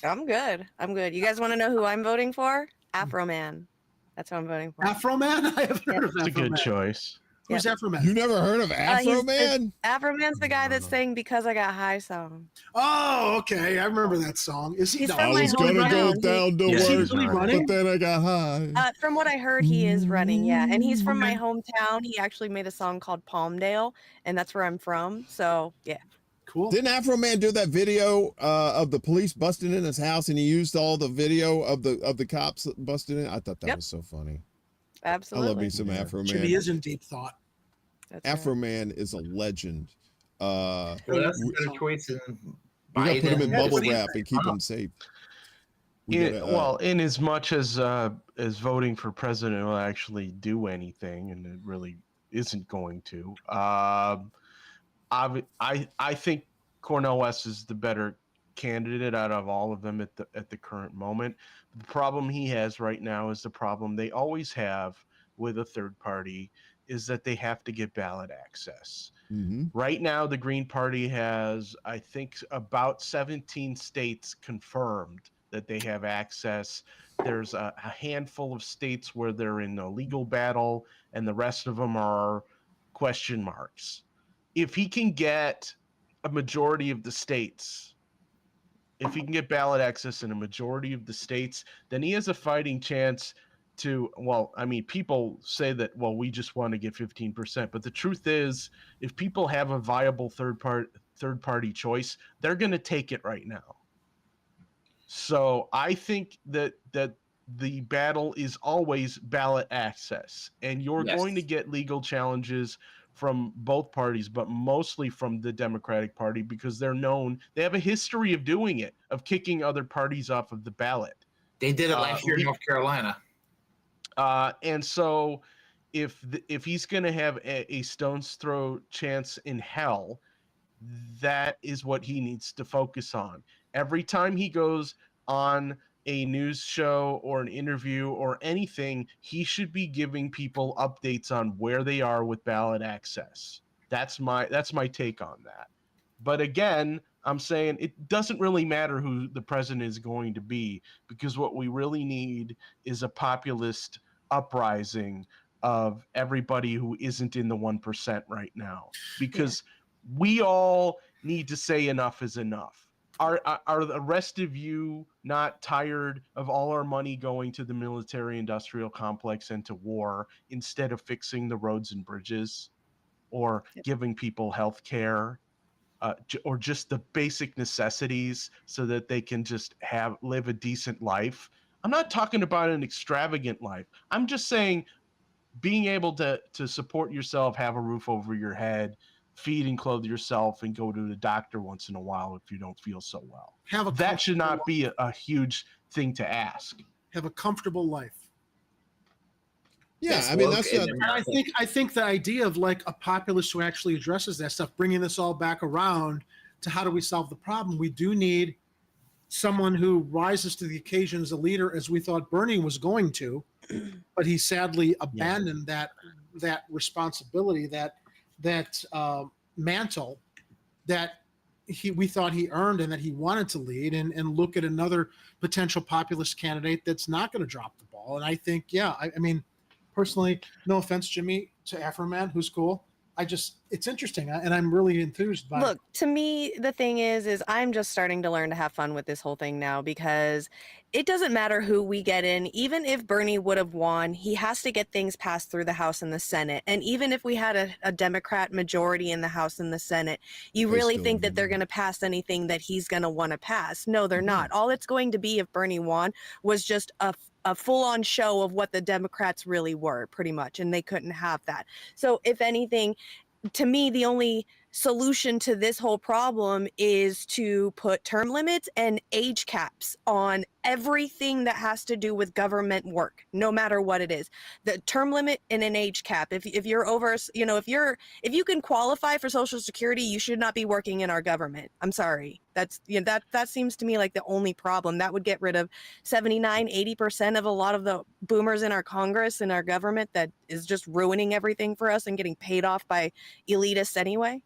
I'm good. You guys want to know who I'm voting for? Afro Man. That's who I'm voting for. Afro Man? I haven't heard of Afro Man. It's a good choice. Who's Afro Man? You never heard of Afro Man? Afro Man's the guy that sang "Because I Got High" song. Oh, okay. I remember that song. Is he? He's I was gonna go down to work, but then I got high. From what I heard, he is running. Yeah, and he's from my hometown. He actually made a song called "Palmdale," and that's where I'm from. So yeah. Cool. Didn't Afro Man do that video of the police busting in his house, and he used all the video of the cops busting in? I thought that was so funny. Absolutely. I love me some Afro Man. Jimmy is in deep thought. That's Afro Man is a legend. Well, that's better choice than We gotta put him in Biden. bubble wrap and keep him safe. Well, in as much as voting for president will actually do anything, and it really isn't going to. I think Cornel West is the better candidate out of all of them at the current moment. The problem he has right now is the problem they always have with a third party, is that they have to get ballot access. Right now, the Green Party has, I think, about 17 states confirmed that they have access. There's a handful of states where they're in a legal battle, and the rest of them are question marks. If he can get a majority of the states, if he can get ballot access in a majority of the states, then he has a fighting chance to, well, I mean, people say that, well, we just want to get 15%, but the truth is, if people have a viable third party choice, they're going to take it right now. So I think that the battle is always ballot access, and you're going to get legal challenges from both parties, but mostly from the Democratic Party, because they have a history of doing it, of kicking other parties off of the ballot. They did it last year in North Carolina. And so if he's going to have a stone's throw chance in hell, that is what he needs to focus on. Every time he goes on a news show or an interview or anything, he should be giving people updates on where they are with ballot access. That's my take on that. But again, I'm saying it doesn't really matter who the president is going to be, because what we really need is a populist uprising of everybody who isn't in the 1% right now, because we all need to say enough is enough. Are the rest of you not tired of all our money going to the military-industrial complex and to war instead of fixing the roads and bridges, or giving people health care, or just the basic necessities so that they can just live a decent life? I'm not talking about an extravagant life. I'm just saying being able to support yourself, have a roof over your head, feed and clothe yourself, and go to the doctor once in a while if you don't feel so well. That should not be a huge thing to ask. Have a comfortable life. Yeah, I mean, that's not. I think the idea of like a populist who actually addresses that stuff, bringing this all back around to how do we solve the problem. We do need someone who rises to the occasion as a leader, as we thought Bernie was going to, but he sadly abandoned that responsibility, that mantle that we thought he earned and that he wanted to lead, and look at another potential populist candidate that's not going to drop the ball. And I think, I mean, personally, no offense, Jimmy, to Afro Man, who's cool. It's interesting, and I'm really enthused by it. Look, to me, the thing is I'm just starting to learn to have fun with this whole thing now, because it doesn't matter who we get in. Even if Bernie would have won, he has to get things passed through the House and the Senate. And even if we had a Democrat majority in the House and the Senate, you really think that they're going to pass anything that he's going to want to pass? No, they're not. All it's going to be if Bernie won was just a full-on show of what the Democrats really were, pretty much, and they couldn't have that. So if anything, to me, the only solution to this whole problem is to put term limits and age caps on everything that has to do with government work, no matter what it is. The term limit and an age cap. If you're over, if you can qualify for Social Security, you should not be working in our government. I'm sorry. That seems to me like the only problem. That would get rid of 79-80% of a lot of the boomers in our Congress and our government that is just ruining everything for us and getting paid off by elitists anyway.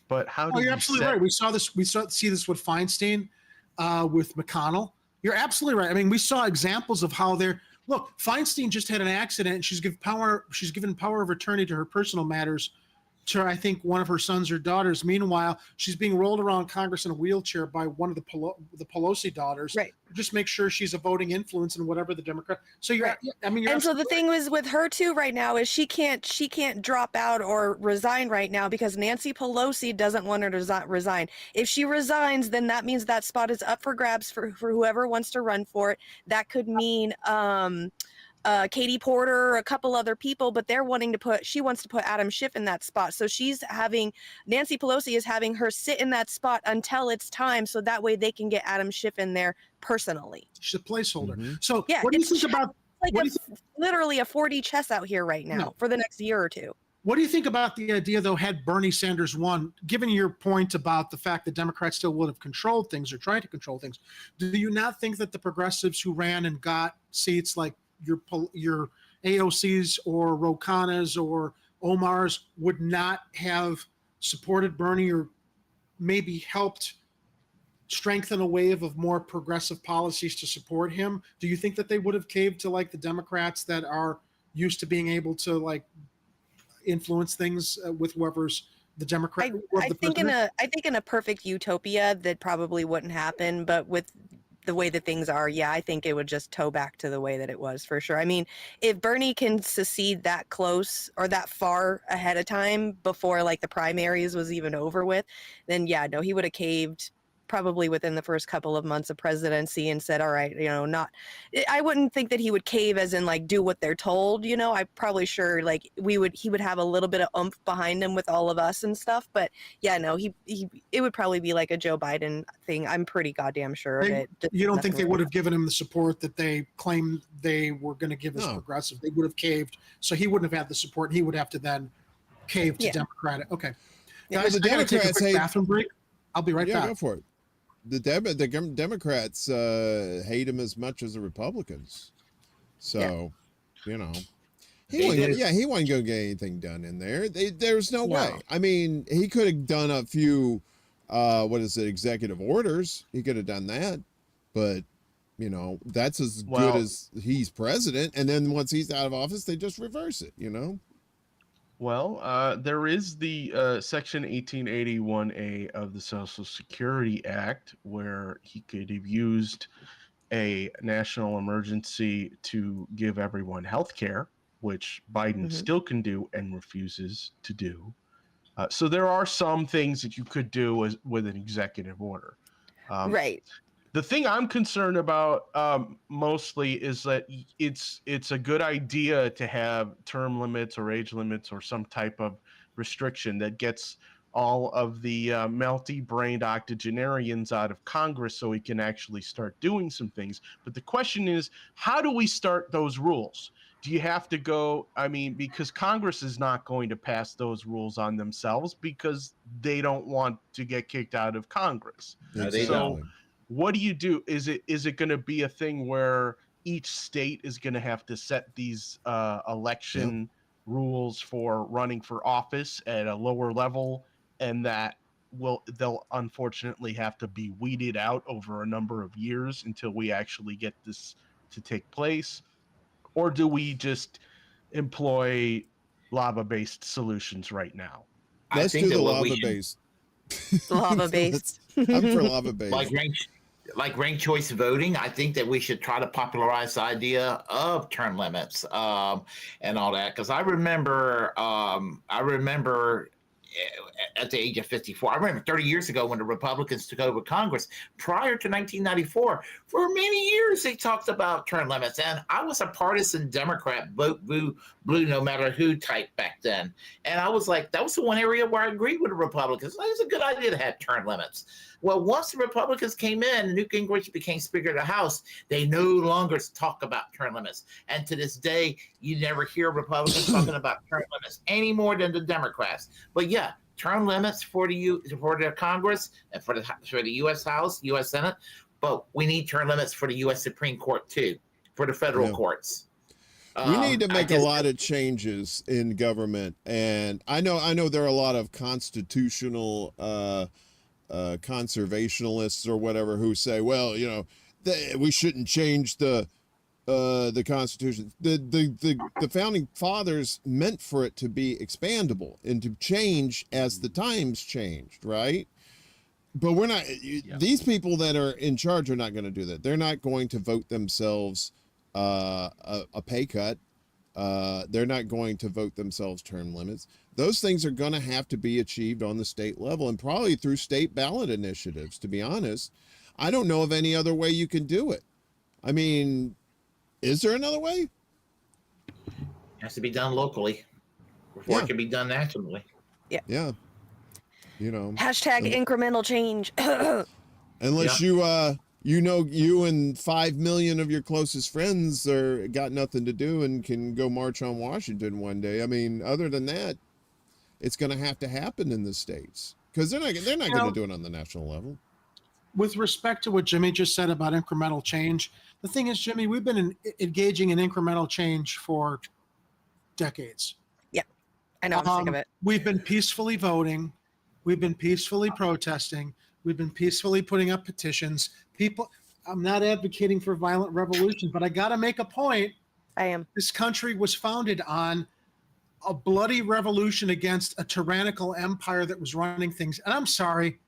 But how do you're absolutely right. We see this with Feinstein, with McConnell. You're absolutely right. I mean, we saw examples of how Feinstein just had an accident, and she's given power of attorney to her personal matters to, I think, one of her sons or daughters. Meanwhile, she's being rolled around Congress in a wheelchair by one of the Pelosi daughters. Right. Just make sure she's a voting influence in whatever the Democrat. So you're, Right. I mean, you're And so the absolutely thing was with her too right now is she can't drop out or resign right now because Nancy Pelosi doesn't want her to resign. If she resigns, then that means that spot is up for grabs for whoever wants to run for it. That could mean Katie Porter, a couple other people, but she wants to put Adam Schiff in that spot. So Nancy Pelosi is having her sit in that spot until it's time. So that way they can get Adam Schiff in there personally. she's a placeholder. Mhm. So Yeah, what do you think it's about like what do you think- literally a 4D chess out here right now No. for the next year or two. What do you think about the idea, though, had Bernie Sanders won, given your point about the fact that Democrats still would have controlled things or tried to control things? Do you not think that the progressives who ran and got seats like your AOCs or Ro Khanna's or Omar's would not have supported Bernie or maybe helped strengthen a wave of more progressive policies to support him? Do you think that they would have caved to like the Democrats that are used to being able to like influence things with whoever's the Democrat? I think in a perfect utopia that probably wouldn't happen, but with the way that things are, yeah, I think it would just toe back to the way that it was for sure. I mean, if Bernie can secede that close or that far ahead of time before like the primaries was even over with, then yeah, no, he would have caved probably within the first couple of months of presidency and said, all right, I wouldn't think that he would cave as in like do what they're told, I'm probably sure like he would have a little bit of oomph behind him with all of us and stuff, but yeah, no, it would probably be like a Joe Biden thing. I'm pretty goddamn sure of it. You don't think they would have given him the support that they claimed they were going to give as No. progressive? They would have caved, so he wouldn't have had the support. He would have to then cave to Yeah. Democratic. Okay, Yeah. guys, Well, the I gotta take a Democrats quick hate- bathroom break. I'll be right Yeah, back. go for it. The Democrats hate him as much as the Republicans. So, he wasn't going to get anything done in there. There's no way. I mean, he could have done a few, executive orders. He could have done that. But, that's as good as he's president. And then once he's out of office, they just reverse it, Well, there is the Section 1881A of the Social Security Act, where he could have used a national emergency to give everyone health care, which Biden still can do and refuses to do. So there are some things that you could do with an executive order. Right. The thing I'm concerned about mostly is that it's a good idea to have term limits or age limits or some type of restriction that gets all of the melty-brained octogenarians out of Congress so we can actually start doing some things. But the question is, how do we start those rules? Do you have to go, because Congress is not going to pass those rules on themselves because they don't want to get kicked out of Congress. No, they don't. What do you do? Is it going to be a thing where each state is going to have to set these election rules for running for office at a lower level, and that they'll unfortunately have to be weeded out over a number of years until we actually get this to take place? Or do we just employ lava-based solutions right now? Let's do the lava-based. Lava-based. I'm for lava-based. Like ranked choice voting, I think that we should try to popularize the idea of term limits and all that. Because I remember at the age of 54, I remember 30 years ago when the Republicans took over Congress, prior to 1994, for many years they talked about term limits. And I was a partisan Democrat, vote blue, no matter who type back then. And I was like, that was the one area where I agreed with the Republicans. It was a good idea to have term limits. Well, once the Republicans came in and Newt Gingrich became Speaker of the House, they no longer talk about term limits. And to this day, you never hear Republicans talking about term limits any more than the Democrats. But yeah, term limits for the Congress and for the U.S. House, U.S. Senate. But we need term limits for the U.S. Supreme Court too, for the federal courts. We need to make a lot of changes in government, and I know there are a lot of constitutional conservationists or whatever who say, well, we shouldn't change the the Constitution. The founding fathers meant for it to be expandable and to change as the times changed, right? But we're not. These people that are in charge are not going to do that. They're not going to vote themselves a pay cut. They're not going to vote themselves term limits. Those things are going to have to be achieved on the state level and probably through state ballot initiatives, to be honest. I don't know of any other way you can do it. I mean, is there another way? It has to be done locally before it can be done nationally. Yeah. You know. Hashtag incremental change. Unless you and 5 million of your closest friends are got nothing to do and can go march on Washington one day. I mean, other than that, it's going to have to happen in the states because they're not going to do it on the national level. With respect to what Jimmy just said about incremental change, the thing is, Jimmy, we've been engaging in incremental change for decades. Yeah, I know. I'm sick of it. We've been peacefully voting. We've been peacefully protesting. We've been peacefully putting up petitions. People, I'm not advocating for violent revolution, but I got to make a point. I am. This country was founded on a bloody revolution against a tyrannical empire that was running things. And I'm sorry,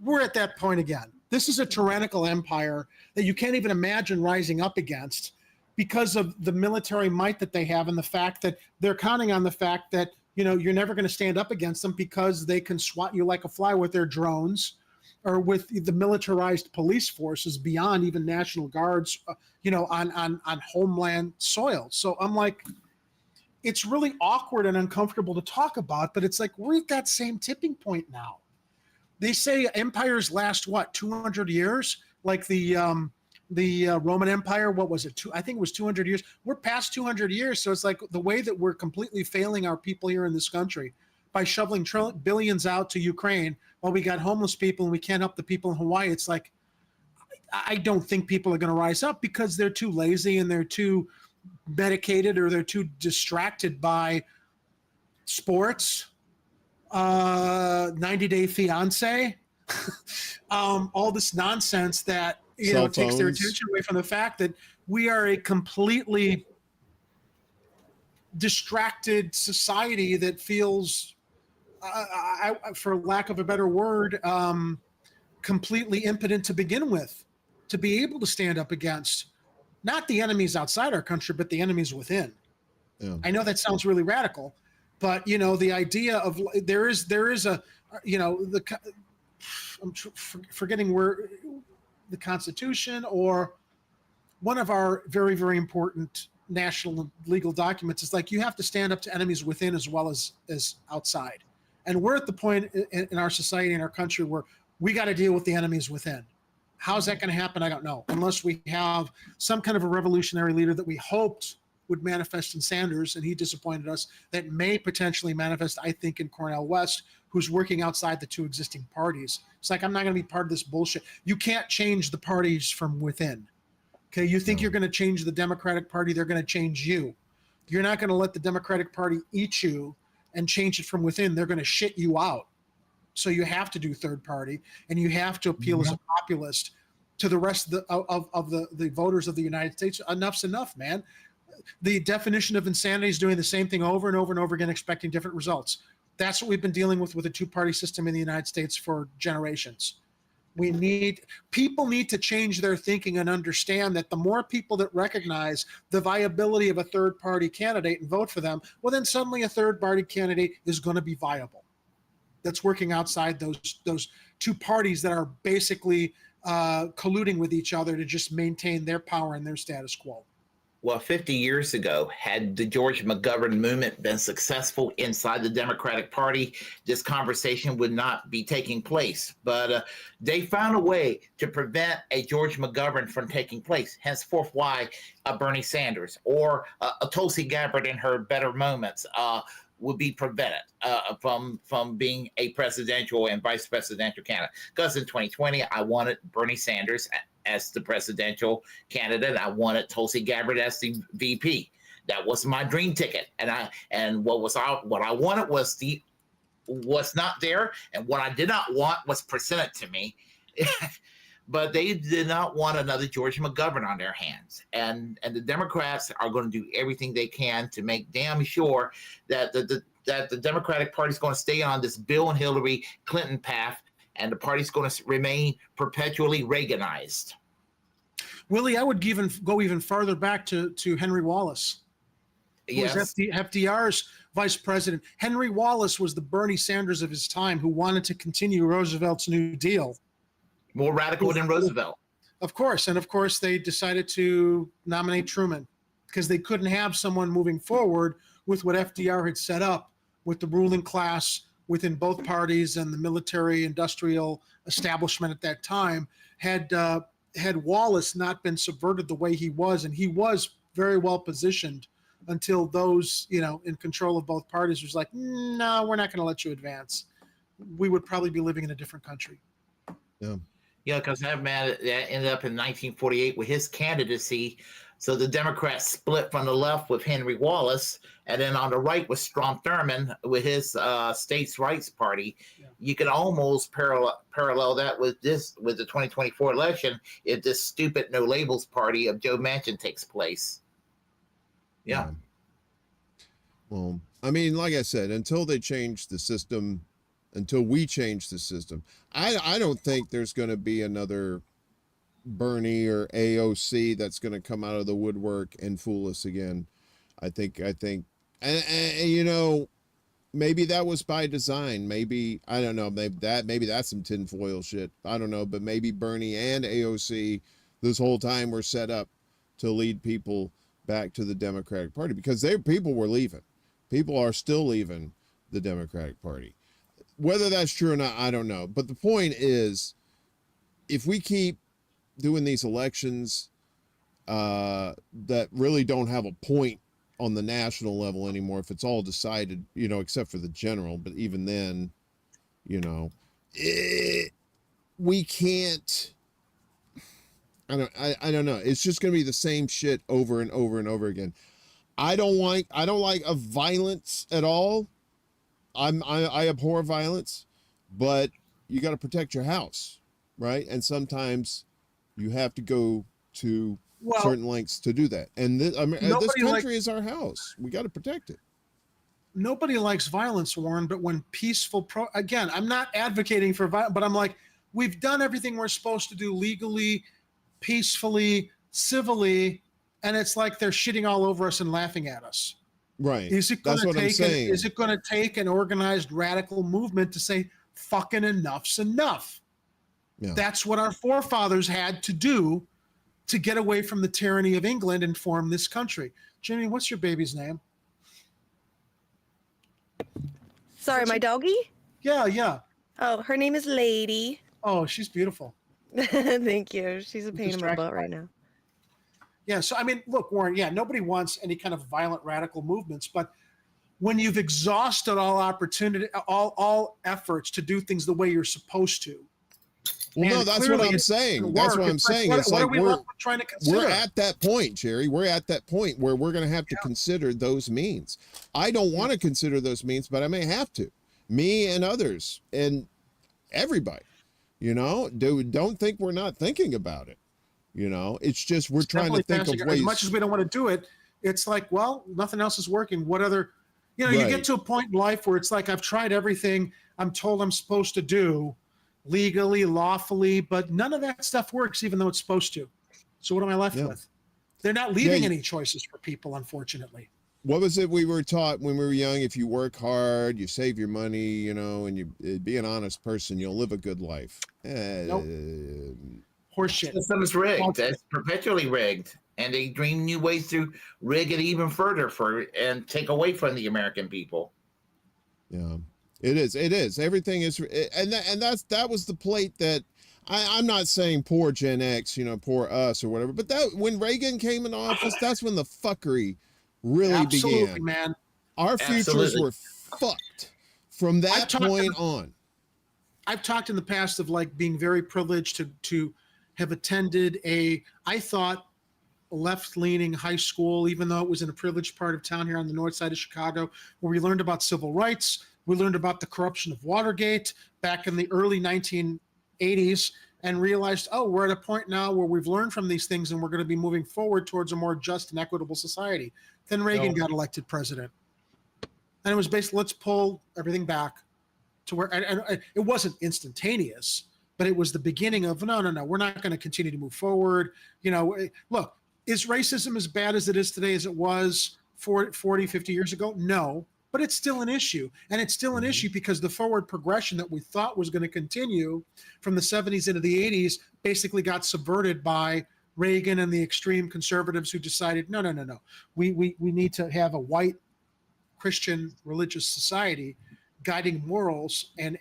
we're at that point again. This is a tyrannical empire that you can't even imagine rising up against because of the military might that they have and the fact that they're counting on the fact that, you know, you're never going to stand up against them because they can swat you like a fly with their drones or with the militarized police forces beyond even National Guards, on homeland soil. So I'm like, it's really awkward and uncomfortable to talk about, but it's like we're at that same tipping point now. They say empires last 200 years, like the Roman Empire. What was it? I think it was 200 years. We're past 200 years, so it's like the way that we're completely failing our people here in this country by shoveling billions out to Ukraine while we got homeless people and we can't help the people in Hawaii. It's like I don't think people are going to rise up because they're too lazy and they're too medicated or they're too distracted by sports. 90 Day Fiance, all this nonsense that takes their attention away from the fact that we are a completely distracted society that feels, for lack of a better word, completely impotent to begin with, to be able to stand up against not the enemies outside our country, but the enemies within. Yeah. I know that sounds really radical. But the idea of there is a forgetting where the Constitution or one of our very, very important national legal documents is like you have to stand up to enemies within as well as outside. And we're at the point in our society, in our country, where we got to deal with the enemies within. How's that going to happen? I don't know. Unless we have some kind of a revolutionary leader that we hoped would manifest in Sanders, and he disappointed us, that may potentially manifest, I think, in Cornel West, who's working outside the two existing parties. It's like, I'm not going to be part of this bullshit. You can't change the parties from within. Okay, you think you're going to change the Democratic Party, they're going to change you. You're not going to let the Democratic Party eat you and change it from within. They're going to shit you out. So you have to do third party, and you have to appeal as a populist to the rest of the voters of the United States. Enough's enough, man. The definition of insanity is doing the same thing over and over and over again, expecting different results. That's what we've been dealing with a two-party system in the United States for generations. People need to change their thinking and understand that the more people that recognize the viability of a third-party candidate and vote for them, well, then suddenly a third-party candidate is going to be viable. That's working outside those two parties that are basically colluding with each other to just maintain their power and their status quo. Well, 50 years ago, had the George McGovern movement been successful inside the Democratic Party, this conversation would not be taking place. But they found a way to prevent a George McGovern from taking place. Henceforth, why Bernie Sanders or a Tulsi Gabbard in her better moments would be prevented from being a presidential and vice presidential candidate. Because in 2020, I wanted Bernie Sanders as the presidential candidate. I wanted Tulsi Gabbard as the VP. That was my dream ticket. And what I wanted was not there, and what I did not want was presented to me. but they did not want another George McGovern on their hands. And the Democrats are going to do everything they can to make damn sure that the Democratic Party is going to stay on this Bill and Hillary Clinton path, and the party's going to remain perpetually Reaganized. Willie, I would go even farther back to Henry Wallace, who was FDR's vice president. Henry Wallace was the Bernie Sanders of his time, who wanted to continue Roosevelt's New Deal. More radical than Roosevelt. Of course. And of course, they decided to nominate Truman because they couldn't have someone moving forward with what FDR had set up with the ruling class within both parties and the military industrial establishment at that time. Had Wallace not been subverted the way he was, and he was very well positioned until those, in control of both parties was like, no, we're not going to let you advance. We would probably be living in a different country. Yeah. Yeah, because that man that ended up in 1948 with his candidacy. So the Democrats split from the left with Henry Wallace, and then on the right was Strom Thurmond with his States' Rights Party. Yeah. You can almost parallel that with the 2024 election if this stupid No Labels Party of Joe Manchin takes place. Yeah. Well, I mean, like I said, until they change the system, until we change the system, I don't think there's going to be another Bernie or AOC that's going to come out of the woodwork and fool us again. I think, and maybe that was by design. Maybe, I don't know, maybe that's some tinfoil shit. I don't know, but maybe Bernie and AOC this whole time were set up to lead people back to the Democratic Party, because people were leaving. People are still leaving the Democratic Party. Whether that's true or not, I don't know. But the point is, if we keep doing these elections that really don't have a point on the national level anymore, if it's all decided, except for the general, but even then, we can't. I don't know. It's just going to be the same shit over and over and over again. I don't like a violence at all. I abhor violence, but you got to protect your house, right? And sometimes you have to go to certain lengths to do that. And this country is our house. We got to protect it. Nobody likes violence, Warren, but when peaceful again, I'm not advocating for violence, but I'm like, we've done everything we're supposed to do legally, peacefully, civilly, and it's like they're shitting all over us and laughing at us. Right. Is it going to take an organized radical movement to say fucking enough's enough? Yeah. That's what our forefathers had to do to get away from the tyranny of England and form this country. Jimmy, what's your baby's name? Sorry, my doggie? Yeah. Oh, her name is Lady. Oh, she's beautiful. Thank you. She's a pain in my butt right now. Yeah, so I mean, look, Warren, nobody wants any kind of violent radical movements, but when you've exhausted all opportunity, all efforts to do things the way you're supposed to. Well, no, that's what I'm saying. That's what I'm saying. It's like we're trying to consider. We're at that point, Jerry. We're at that point where we're going to have to consider those means. I don't want to consider those means, but I may have to. Me and others and everybody, don't think we're not thinking about it. It's just we're trying to think of ways. As much as we don't want to do it, it's like, well, nothing else is working. What other, you get to a point in life where it's like, I've tried everything I'm told I'm supposed to do legally, lawfully, but none of that stuff works, even though it's supposed to. So what am I left with? They're not leaving any choices for people, unfortunately. What was it we were taught when we were young? If you work hard, you save your money, and you be an honest person, you'll live a good life. Nope. Horseshit. The system is rigged. It's perpetually rigged, and they dream new ways to rig it even further and take away from the American people. Yeah, it is. Everything is, and that was the plate that I'm not saying poor Gen X, poor us or whatever, but that when Reagan came in office, that's when the fuckery really began. Man. Our futures were fucked from that point on. I've talked in the past of like being very privileged to have attended I thought, left-leaning high school, even though it was in a privileged part of town here on the north side of Chicago, where we learned about civil rights. We learned about the corruption of Watergate back in the early 1980s, and realized, oh, we're at a point now where we've learned from these things and we're going to be moving forward towards a more just and equitable society. Then Reagan got elected president. And it was basically, let's pull everything back to where, and it wasn't instantaneous, but it was the beginning of, no, we're not going to continue to move forward. You know, look, is racism as bad as it is today as it was 40, 50 years ago? No, but it's still an issue. And it's still an issue because the forward progression that we thought was going to continue from the 70s into the 80s basically got subverted by Reagan and the extreme conservatives who decided, no. We need to have a white Christian religious society guiding morals and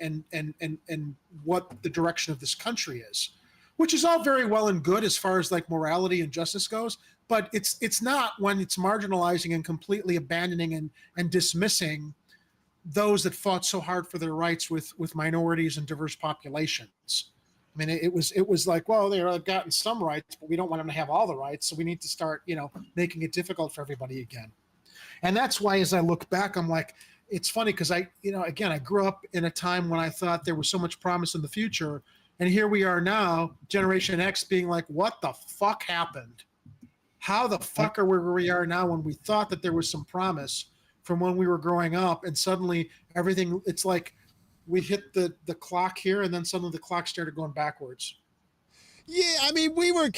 what the direction of this country is, which is all very well and good as far as like morality and justice goes, but it's not when it's marginalizing and completely abandoning and dismissing those that fought so hard for their rights with minorities and diverse populations. I mean, it was like, well, they've gotten some rights, but we don't want them to have all the rights, so we need to start, making it difficult for everybody again. And that's why, as I look back, I'm like, it's funny because I grew up in a time when I thought there was so much promise in the future. And here we are now, Generation X being like, what the fuck happened? How the fuck are we where we are now when we thought that there was some promise from when we were growing up, and suddenly everything, it's like we hit the clock here and then suddenly the clock started going backwards. Yeah, I mean, we were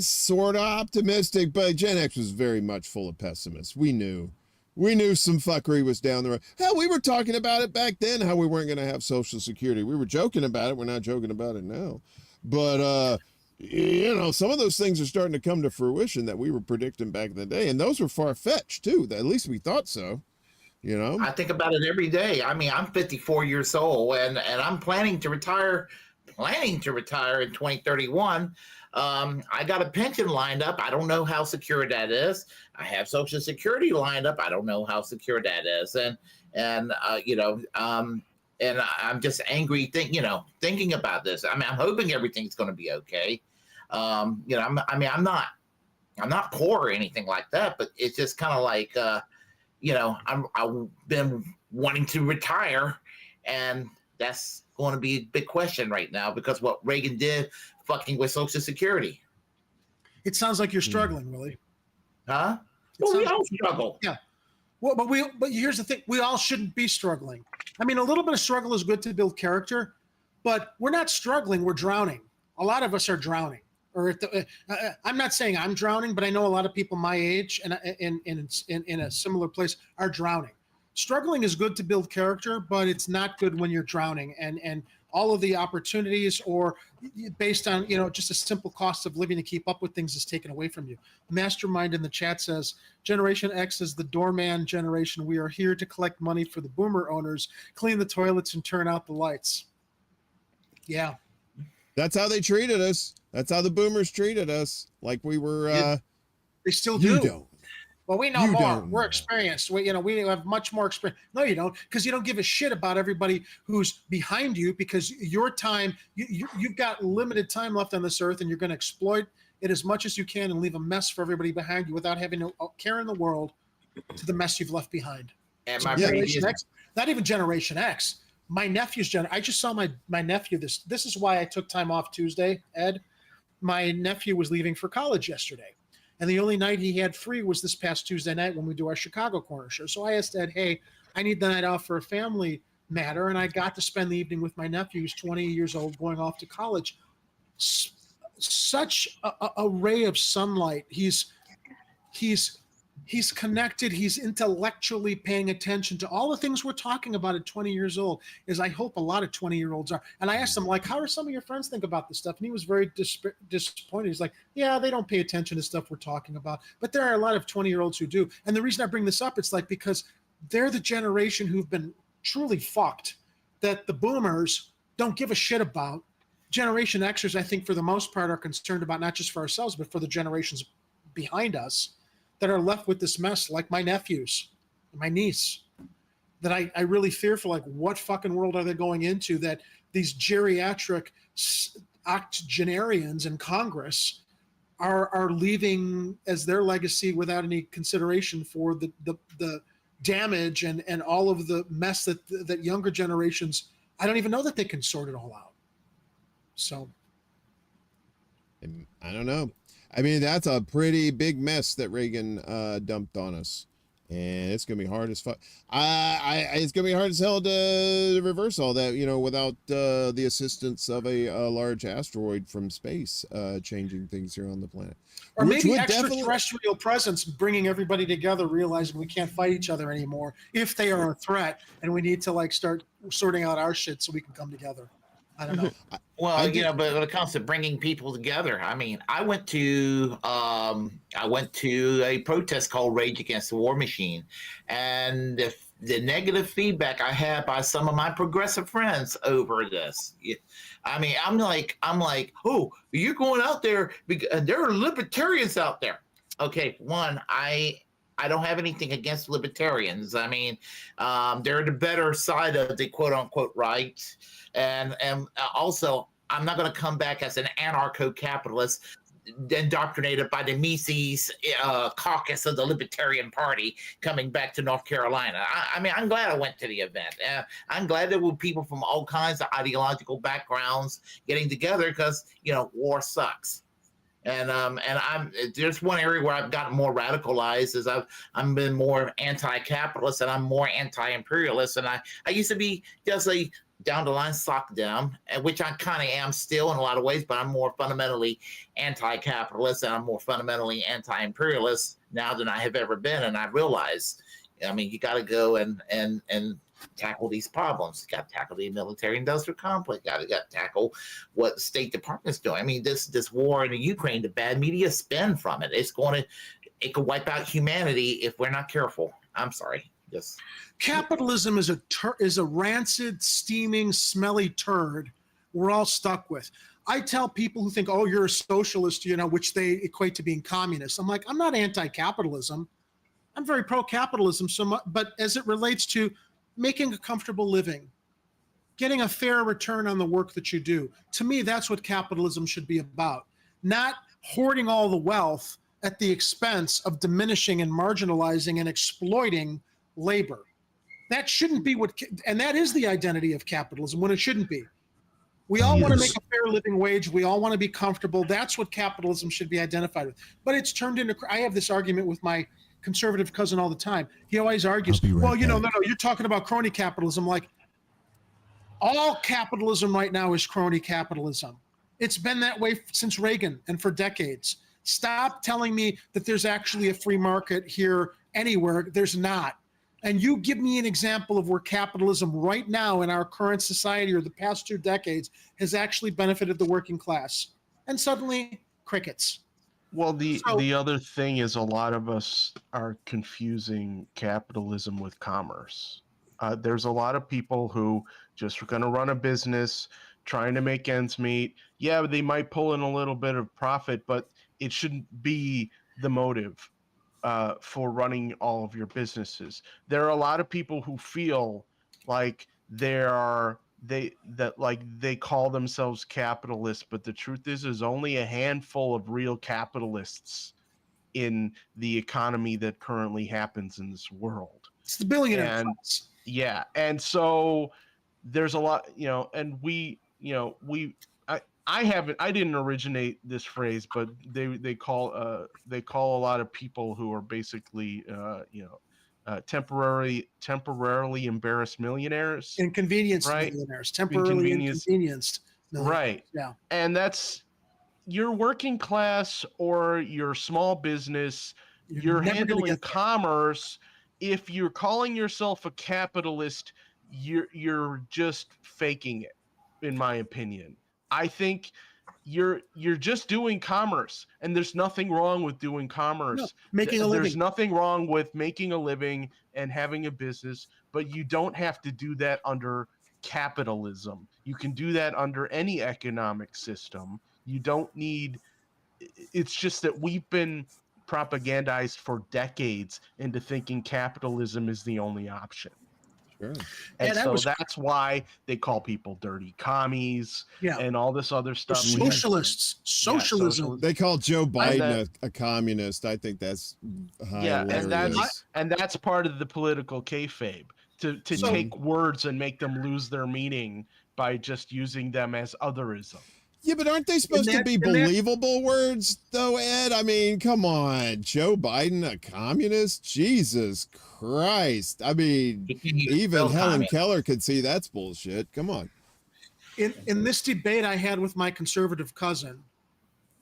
sort of optimistic, but Gen X was very much full of pessimists. We knew some fuckery was down the road. Hell, we were talking about it back then, how we weren't going to have Social Security. We were joking about it. We're not joking about it now. But, some of those things are starting to come to fruition that we were predicting back in the day. And those were far-fetched, too. At least we thought so, I think about it every day. I mean, I'm 54 years old, and I'm planning to retire in 2031. I got a pension lined up. I don't know how secure that is. I have Social Security lined up. I don't know how secure that is. And I'm just angry thinking about this. I mean, I'm hoping everything's going to be okay. I'm not poor or anything like that, but it's just kind of like, I've been wanting to retire, and that's going to be a big question right now because what Reagan did fucking with Social Security. It sounds like you're struggling, Willie. Huh? Well, we all struggle. Yeah. Well, but here's the thing. We all shouldn't be struggling. I mean, a little bit of struggle is good to build character, but we're not struggling. We're drowning. A lot of us are drowning. Or I'm not saying I'm drowning, but I know a lot of people my age and in a similar place are drowning. Struggling is good to build character, but it's not good when you're drowning. And all of the opportunities or based on, just a simple cost of living to keep up with things is taken away from you. Mastermind in the chat says, Generation X is the doorman generation. We are here to collect money for the boomer owners, clean the toilets, and turn out the lights. Yeah. That's how they treated us. That's how the boomers treated us. Like we were, they still do. You don't. Well, we know more. We're experienced. We have much more experience. No, you don't, because you don't give a shit about everybody who's behind you because your time, you've got limited time left on this earth, and you're going to exploit it as much as you can and leave a mess for everybody behind you without having a care in the world to the mess you've left behind. And so Generation X, not even Generation X. My nephew's I just saw my nephew. This is why I took time off Tuesday, Ed. My nephew was leaving for college yesterday. And the only night he had free was this past Tuesday night when we do our Chicago Corner Show. So I asked Ed, hey, I need the night off for a family matter. And I got to spend the evening with my nephew, who's 20 years old, going off to college. Such a ray of sunlight. He's connected. He's intellectually paying attention to all the things we're talking about at 20 years old, as I hope a lot of 20-year-olds are. And I asked him, like, how do some of your friends think about this stuff? And he was very disappointed. He's like, yeah, they don't pay attention to stuff we're talking about. But there are a lot of 20-year-olds who do. And the reason I bring this up, it's like because they're the generation who've been truly fucked, that the boomers don't give a shit about. Generation Xers, I think, for the most part, are concerned about not just for ourselves, but for the generations behind us that are left with this mess, like my nephews, my niece, that I really fear for, like, what fucking world are they going into that these geriatric octogenarians in Congress are leaving as their legacy without any consideration for the damage and all of the mess that younger generations, I don't even know that they can sort it all out. So I don't know. I mean, that's a pretty big mess that Reagan dumped on us, and it's gonna be hard as fuck. It's gonna be hard as hell to reverse all that, you know, without the assistance of a large asteroid from space changing things here on the planet. Or Which maybe would extraterrestrial presence bringing everybody together, realizing we can't fight each other anymore if they are a threat, and we need to like start sorting out our shit so we can come together. I don't know. Well, you know, but when it comes to bringing people together, I mean, I went to a protest called Rage Against the War Machine, and the negative feedback I had by some of my progressive friends over this. I mean, I'm like, oh, you're going out there, and there are libertarians out there. Okay, one, I don't have anything against libertarians. I mean, they're the better side of the quote unquote right. And also, I'm not going to come back as an anarcho-capitalist indoctrinated by the Mises caucus of the Libertarian Party coming back to North Carolina. I mean, I'm glad I went to the event. I'm glad there were people from all kinds of ideological backgrounds getting together because, you know, war sucks. And there's one area where I've gotten more radicalized is I've been more anti-capitalist and I'm more anti-imperialist. And I used to be just a down the line sock down, which I kind of am still in a lot of ways, but I'm more fundamentally anti-capitalist and I'm more fundamentally anti-imperialist now than I have ever been. And I realize, I mean, you got to go and tackle these problems. You got to tackle the military-industrial complex. You got to tackle what the State Department's doing. I mean, this war in the Ukraine, the bad media spin from it. It could wipe out humanity if we're not careful. I'm sorry. Yes. Capitalism is a rancid, steaming, smelly turd we're all stuck with. I tell people who think, oh, you're a socialist, you know, which they equate to being communist. I'm like, I'm not anti-capitalism. I'm very pro-capitalism. But as it relates to making a comfortable living, getting a fair return on the work that you do, to me, that's what capitalism should be about. Not hoarding all the wealth at the expense of diminishing and marginalizing and exploiting labor. That shouldn't be and that is the identity of capitalism when it shouldn't be. We all want to make a fair living wage. We all want to be comfortable. That's what capitalism should be identified with. But it's turned into, I have this argument with my conservative cousin all the time. He always argues, well, you know, no, you're talking about crony capitalism. Like, all capitalism right now is crony capitalism. It's been that way since Reagan and for decades. Stop telling me that there's actually a free market here anywhere. There's not. And you give me an example of where capitalism right now in our current society or the past 2 decades has actually benefited the working class. And suddenly, crickets. Well, the other thing is a lot of us are confusing capitalism with commerce. There's a lot of people who just are going to run a business, trying to make ends meet. Yeah, they might pull in a little bit of profit, but it shouldn't be the motive for running all of your businesses. There are a lot of people who feel like they call themselves capitalists, but the truth is only a handful of real capitalists in the economy that currently happens in this world. It's the billionaire class. Yeah, and so there's a lot, you know, and I didn't originate this phrase, but they call a lot of people who are basically temporarily embarrassed millionaires, inconvenienced millionaires, temporarily inconvenienced millionaires. Right. Yeah. And that's your working class or your small business. You're handling commerce. If you're calling yourself a capitalist, you're just faking it, in my opinion. I think you're just doing commerce, and there's nothing wrong with doing commerce. No, making a living. There's nothing wrong with making a living and having a business, but you don't have to do that under capitalism. You can do that under any economic system. You don't need. It's just that we've been propagandized for decades into thinking capitalism is the only option. Sure. And so that's why they call people dirty commies and all this other stuff. Socialists. Socialism. Yeah, they call Joe Biden a communist. I think that's hilarious. And that's part of the political kayfabe, to take words and make them lose their meaning by just using them as otherism. Yeah, but aren't they supposed to be believable words, though, Ed? I mean, come on. Joe Biden, a communist? Jesus Christ. I mean, even Helen Keller could see that's bullshit. Come on. In this debate I had with my conservative cousin,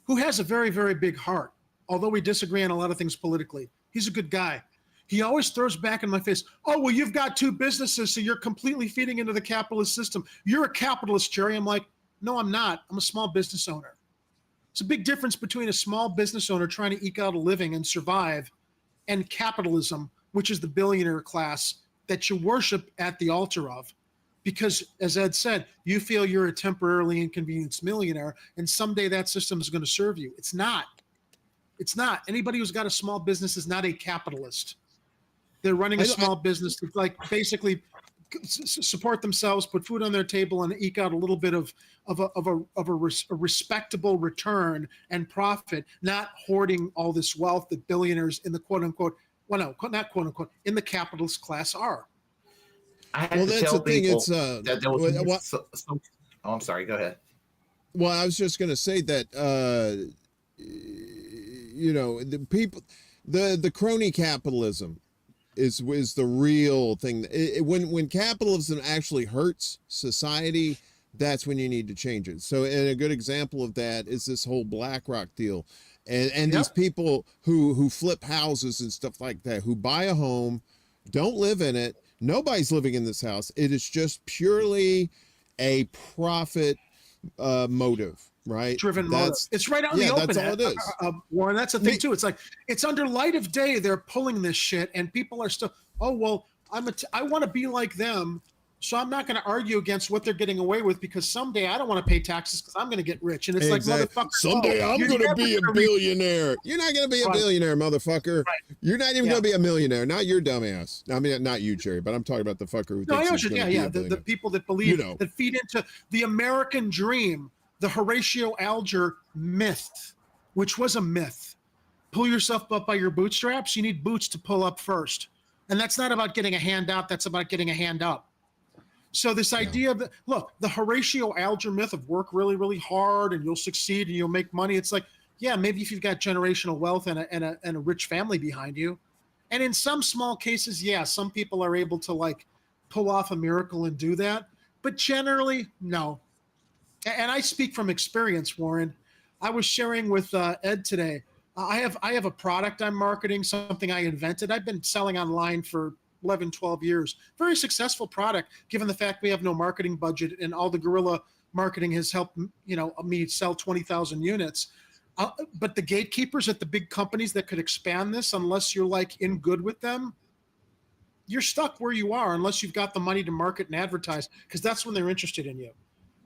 who has a very, very big heart, although we disagree on a lot of things politically, he's a good guy. He always throws back in my face, oh, well, you've got two businesses, so you're completely feeding into the capitalist system. You're a capitalist, Jerry. I'm like, no, I'm not. I'm a small business owner. It's a big difference between a small business owner trying to eke out a living and survive and capitalism, which is the billionaire class that you worship at the altar of. Because, as Ed said, you feel you're a temporarily inconvenienced millionaire, and someday that system is going to serve you. It's not. It's not. Anybody who's got a small business is not a capitalist. They're running a small business to, like, basically support themselves, put food on their table, and eke out a little bit of a respectable return and profit, not hoarding all this wealth that billionaires in the quote unquote, well, no, not quote unquote, in the capitalist class are. I had to tell people that there was oh, I'm sorry. Go ahead. Well, I was just going to say that, you know, the people, the crony capitalism is the real thing. When capitalism actually hurts society, that's when you need to change it. So, and a good example of that is this whole BlackRock deal, and these people who flip houses and stuff like that, who buy a home, don't live in it. Nobody's living in this house. It is just purely a profit motive, right? Driven motive. It's right out in the open. That's all it is. Warren, that's the thing too. It's like, it's under light of day. They're pulling this shit, and people are still, oh, well, I want to be like them, so I'm not going to argue against what they're getting away with, because someday I don't want to pay taxes because I'm going to get rich. And it's like, motherfucker, someday I'm going to be a billionaire. You're not going to be a billionaire, motherfucker. Right. You're not even going to be a millionaire. Not your dumbass. I mean, not you, Jerry, but I'm talking about the fucker who thinks he's going to be a billionaire. The people that believe, that feed into the American dream, the Horatio Alger myth, which was a myth. Pull yourself up by your bootstraps. You need boots to pull up first. And that's not about getting a hand out. That's about getting a hand up. So this idea of, look, the Horatio Alger myth of work really, really hard and you'll succeed and you'll make money. It's like, yeah, maybe if you've got generational wealth and a rich family behind you. And in some small cases, yeah, some people are able to, like, pull off a miracle and do that. But generally, no. And I speak from experience, Warren. I was sharing with Ed today. I have a product I'm marketing, something I invented. I've been selling online for 11, 12 years. Very successful product, given the fact we have no marketing budget, and all the guerrilla marketing has helped, you know, me sell 20,000 units. But the gatekeepers at the big companies that could expand this, unless you're like in good with them, you're stuck where you are unless you've got the money to market and advertise, because that's when they're interested in you.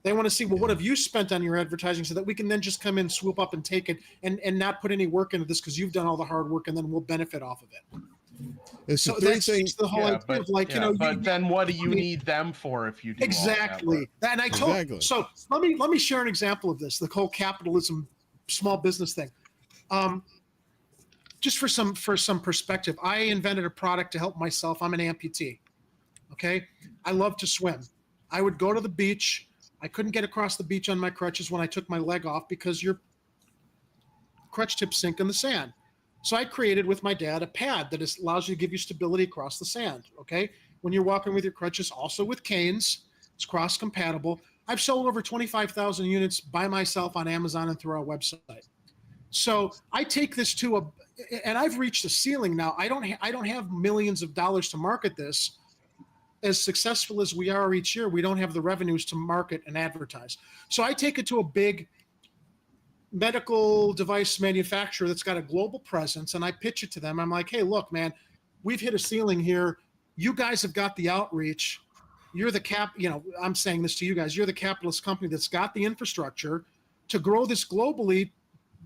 They want to see, well, what have you spent on your advertising, so that we can then just come in, swoop up and take it, and not put any work into this because you've done all the hard work, and then we'll benefit off of it. It's so that's the whole idea of, like, you know. But then what do you need them for if you do exactly? All that and I told so let me share an example of this, the whole capitalism small business thing. Just for some perspective, I invented a product to help myself. I'm an amputee. Okay, I love to swim. I would go to the beach. I couldn't get across the beach on my crutches when I took my leg off because your crutch tips sink in the sand. So I created with my dad a pad that allows you to give you stability across the sand, okay? When you're walking with your crutches, also with canes, it's cross-compatible. I've sold over 25,000 units by myself on Amazon and through our website. So I take this to and I've reached a ceiling now. I don't have millions of dollars to market this. As successful as we are each year, we don't have the revenues to market and advertise. So I take it to a big medical device manufacturer that's got a global presence, and I pitch it to them. I'm like, hey, look, man, we've hit a ceiling here. You guys have got the outreach. You're the I'm saying this to you guys. You're the capitalist company that's got the infrastructure to grow this globally,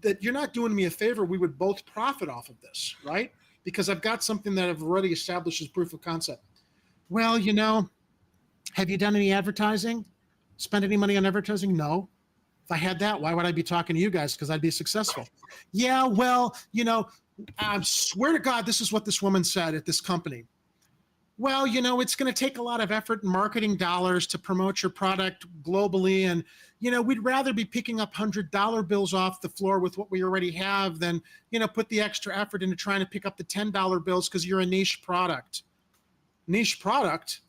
that you're not doing me a favor. We would both profit off of this, right? Because I've got something that I've already established as proof of concept. Well, you know, have you done any advertising? Spent any money on advertising? No. If I had that, why would I be talking to you guys? Because I'd be successful. Yeah, well, you know, I swear to God, this is what this woman said at this company. well, it's going to take a lot of effort and marketing dollars to promote your product globally. And, we'd rather be picking up $100 bills off the floor with what we already have than, put the extra effort into trying to pick up the $10 bills because you're a niche product. Niche product?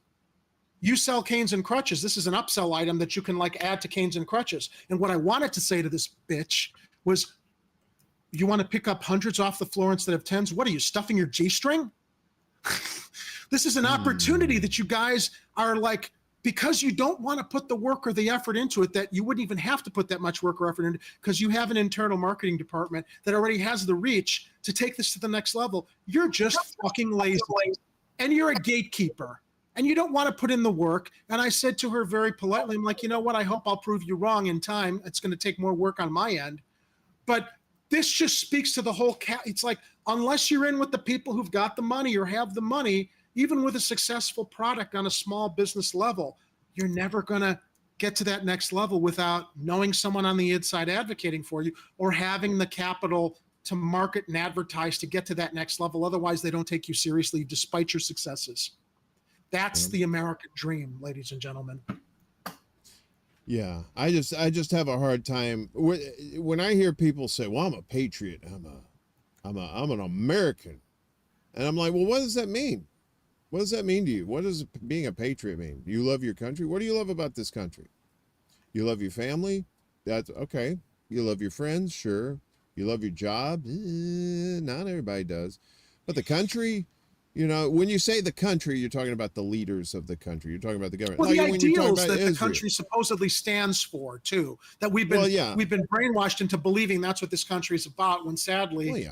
You sell canes and crutches. This is an upsell item that you can add to canes and crutches. And what I wanted to say to this bitch was, you want to pick up hundreds off the floor instead of tens? What are you, stuffing your G-string? This is an opportunity that you guys are because you don't want to put the work or the effort into it, that you wouldn't even have to put that much work or effort into, because you have an internal marketing department that already has the reach to take this to the next level. You're just fucking lazy. And you're a gatekeeper. And you don't want to put in the work. And I said to her very politely, I'm like, you know what? I hope I'll prove you wrong in time. It's going to take more work on my end. But this just speaks to the whole it's like, unless you're in with the people who've got the money or have the money, even with a successful product on a small business level, you're never going to get to that next level without knowing someone on the inside advocating for you or having the capital to market and advertise to get to that next level. Otherwise, they don't take you seriously despite your successes. That's the American dream, ladies and gentlemen. Yeah, I just have a hard time when I hear people say, "Well, I'm a patriot. I'm an American," and I'm like, "Well, what does that mean? What does that mean to you? What does being a patriot mean? You love your country? What do you love about this country? You love your family? That's okay. You love your friends? Sure. You love your job? Not everybody does. But the country, when you say the country, you're talking about the leaders of the country. You're talking about the government. Well, the ideals that Israel, the country supposedly stands for, too. That we've been brainwashed into believing that's what this country is about, when sadly,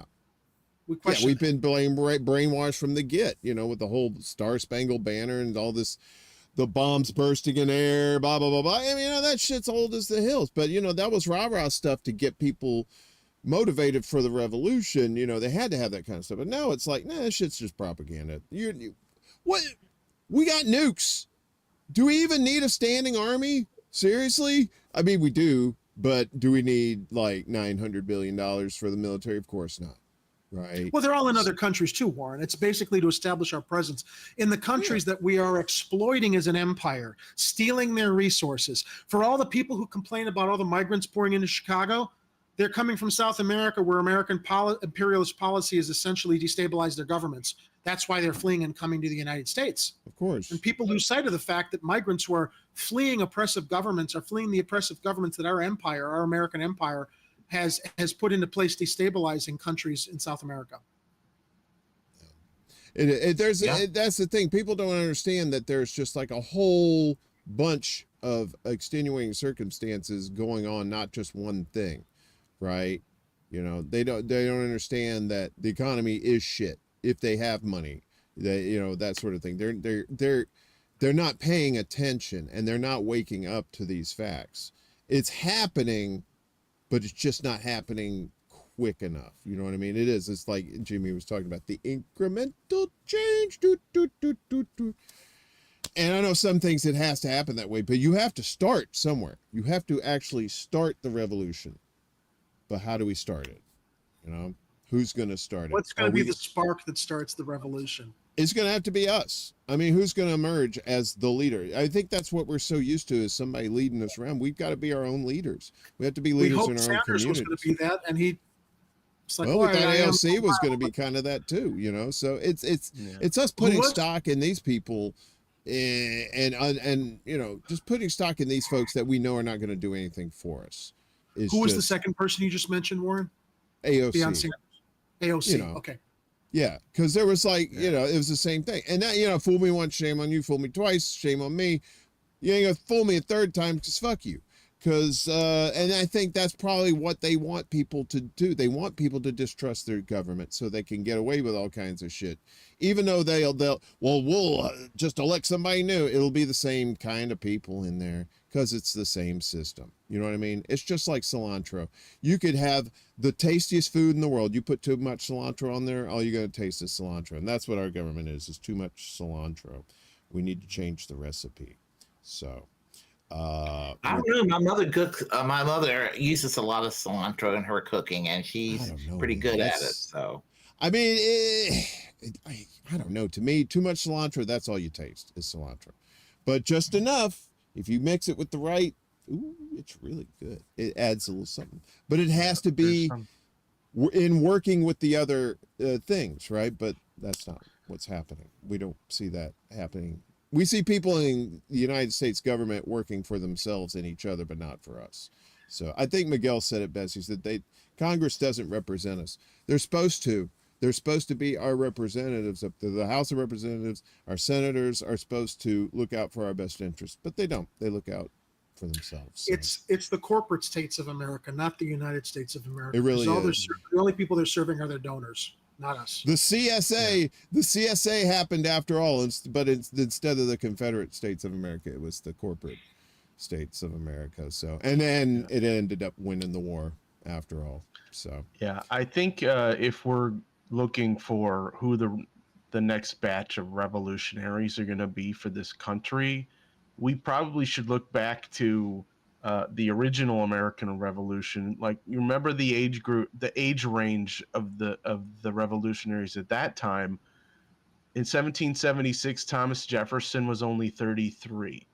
we question. We've been brainwashed from the get, with the whole Star Spangled Banner and all this, the bombs bursting in air, blah, blah, blah, blah. I mean, that shit's old as the hills. But, that was rah-rah stuff to get people motivated for the revolution. They had to have that kind of stuff. But now it's like, nah, that shit's just propaganda. What? We got nukes. Do we even need a standing army? Seriously? I mean, we do, but do we need $900 billion for the military? Of course not. Right. Well, they're all in other countries too, Warren. It's basically to establish our presence in the countries that we are exploiting as an empire, stealing their resources. For all the people who complain about all the migrants pouring into Chicago, they're coming from South America, where American imperialist policy has essentially destabilized their governments. That's why they're fleeing and coming to the United States. Of course. And people lose sight of the fact that migrants who are fleeing oppressive governments are fleeing the oppressive governments that our empire, our American empire, has put into place, destabilizing countries in South America. That's the thing. People don't understand that there's just a whole bunch of extenuating circumstances going on, not just one thing, right? They don't understand that the economy is shit if they have money, that sort of thing. They're not paying attention, and they're not waking up to these facts. It's happening, but it's just not happening quick enough. You know what I mean? It is. It's like Jimmy was talking about, the incremental change. And I know some things it has to happen that way, but you have to start somewhere. You have to actually start the revolution. But how do we start it? Who's going to start it? What's going to be the spark that starts the revolution? It's going to have to be us. I mean, who's going to emerge as the leader? I think that's what we're so used to, is somebody leading us around. We've got to be our own leaders. We have to be leaders in our own communities. Was going to be that, and he. We thought AOC was going to be kind of that too, So it's us putting stock in these people, and just putting stock in these folks that we know are not going to do anything for us. Who was the second person you just mentioned, Warren? AOC. AOC. Okay. Yeah, because there was it was the same thing. And that, fool me once, shame on you. Fool me twice, shame on me. You ain't gonna fool me a third time, because fuck you. Because, and I think that's probably what they want people to do. They want people to distrust their government so they can get away with all kinds of shit. Even though we'll just elect somebody new. It'll be the same kind of people in there, because it's the same system. You know what I mean? It's just like cilantro. You could have the tastiest food in the world. You put too much cilantro on there, all you're going to taste is cilantro. And that's what our government is too much cilantro. We need to change the recipe. So, I don't know. My mother cooks. My mother uses a lot of cilantro in her cooking, and she's pretty good at it. So, I mean, I don't know. To me, too much cilantro, that's all you taste is cilantro. But just enough, if you mix it with the right, ooh, it's really good. It adds a little something. But it has to be in working with the other things, right? But that's not what's happening. We don't see that happening. We see people in the United States government working for themselves and each other, but not for us. So I think Miguel said it best. He said Congress doesn't represent us. They're supposed to. They're supposed to be our representatives up to the House of Representatives. Our senators are supposed to look out for our best interests, but they don't. They look out for themselves. So. It's the corporate states of America, not the United States of America. It really is. The only people they're serving are their donors, not us. The CSA happened after all, but instead of the Confederate States of America, it was the corporate states of America. So, and then it ended up winning the war after all. So yeah, I think if we're looking for who the next batch of revolutionaries are going to be for this country, we probably should look back to the original American Revolution. Like, you remember the age range of the revolutionaries at that time. In 1776, Thomas Jefferson was only 33.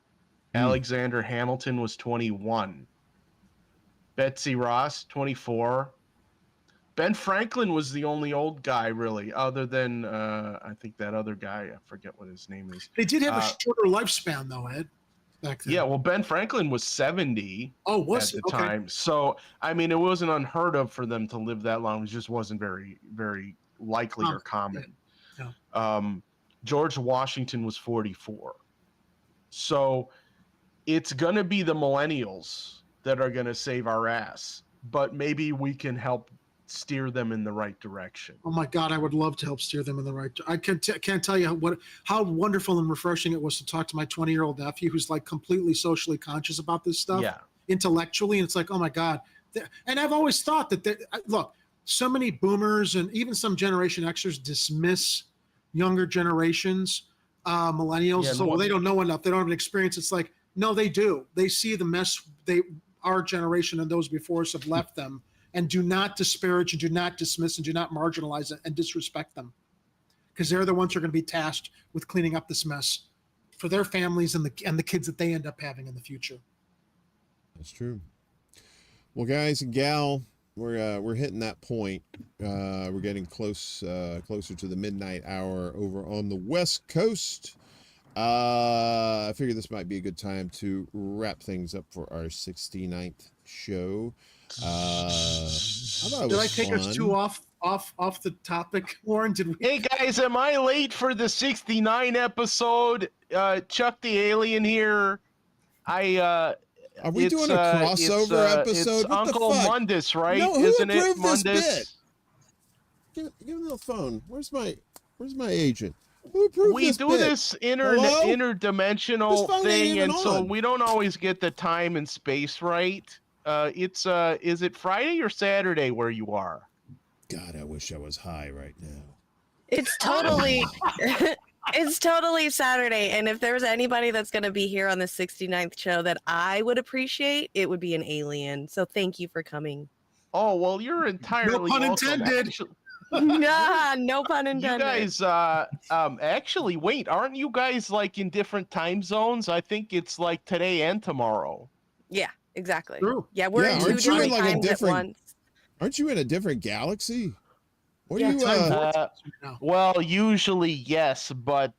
Alexander Hamilton was 21. Betsy Ross, 24. Ben Franklin was the only old guy, really, other than I think that other guy. I forget what his name is. They did have a shorter lifespan, though, Ed. Back then. Yeah, well, Ben Franklin was 70 at the time. So, I mean, it wasn't unheard of for them to live that long. It just wasn't very, very likely or common. Yeah. George Washington was 44. So it's going to be the millennials that are going to save our ass. But maybe we can help steer them in the right direction. Oh my God, I would love to help steer them in the right. I can't tell you how wonderful and refreshing it was to talk to my 20-year-old nephew, who's like completely socially conscious about this stuff, intellectually, and it's like, oh my God. And I've always thought that look, so many boomers and even some Generation Xers dismiss younger generations, millennials. So they don't know enough. They don't have an experience. It's like, no, they do. They see the mess our generation and those before us have left them. And do not disparage and do not dismiss and do not marginalize it and disrespect them, because they're the ones who are going to be tasked with cleaning up this mess for their families and the kids that they end up having in the future. That's true. Well, guys and gal, we're hitting that point. We're getting closer to the midnight hour over on the West Coast. I figure this might be a good time to wrap things up for our 69th show. Did I take us too off the topic, Warren? Hey guys, am I late for the 69 episode? Chuck the Alien here. Are we doing a crossover episode? It's what Uncle the fuck? Mundus, right? No, who Isn't it approved Mundus? this bit? Give me the phone. Where's my agent? Who approved we this do bit? this Hello? interdimensional This phone ain't thing, even and so on. we don't always get the time and space right. Is it Friday or Saturday where you are? God, I wish I was high right now. It's totally it's totally Saturday, and if there's anybody that's going to be here on the 69th show that I would appreciate, it would be an alien. So thank you for coming. Oh, well, you're entirely No pun welcome. intended. Nah, no pun intended. You guys, actually, wait, aren't you guys like in different time zones? I think it's like today and tomorrow. Yeah, exactly. True. Yeah, we're in two different times at once. Aren't you in a different galaxy? What Yeah, are you? Well, usually yes, but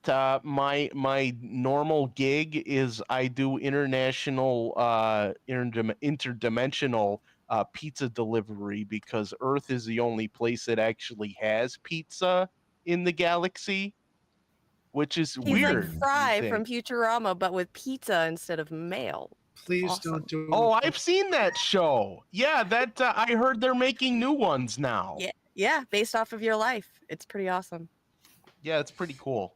my normal gig is I do international interdimensional pizza delivery, because Earth is the only place that actually has pizza in the galaxy, which is He's weird. like Fry from Futurama, but with pizza instead of mail. Please Awesome. don't do it. Oh, I've seen that show. Yeah, that I heard they're making new ones now. Yeah, based off of your life. It's pretty awesome. Yeah, it's pretty cool.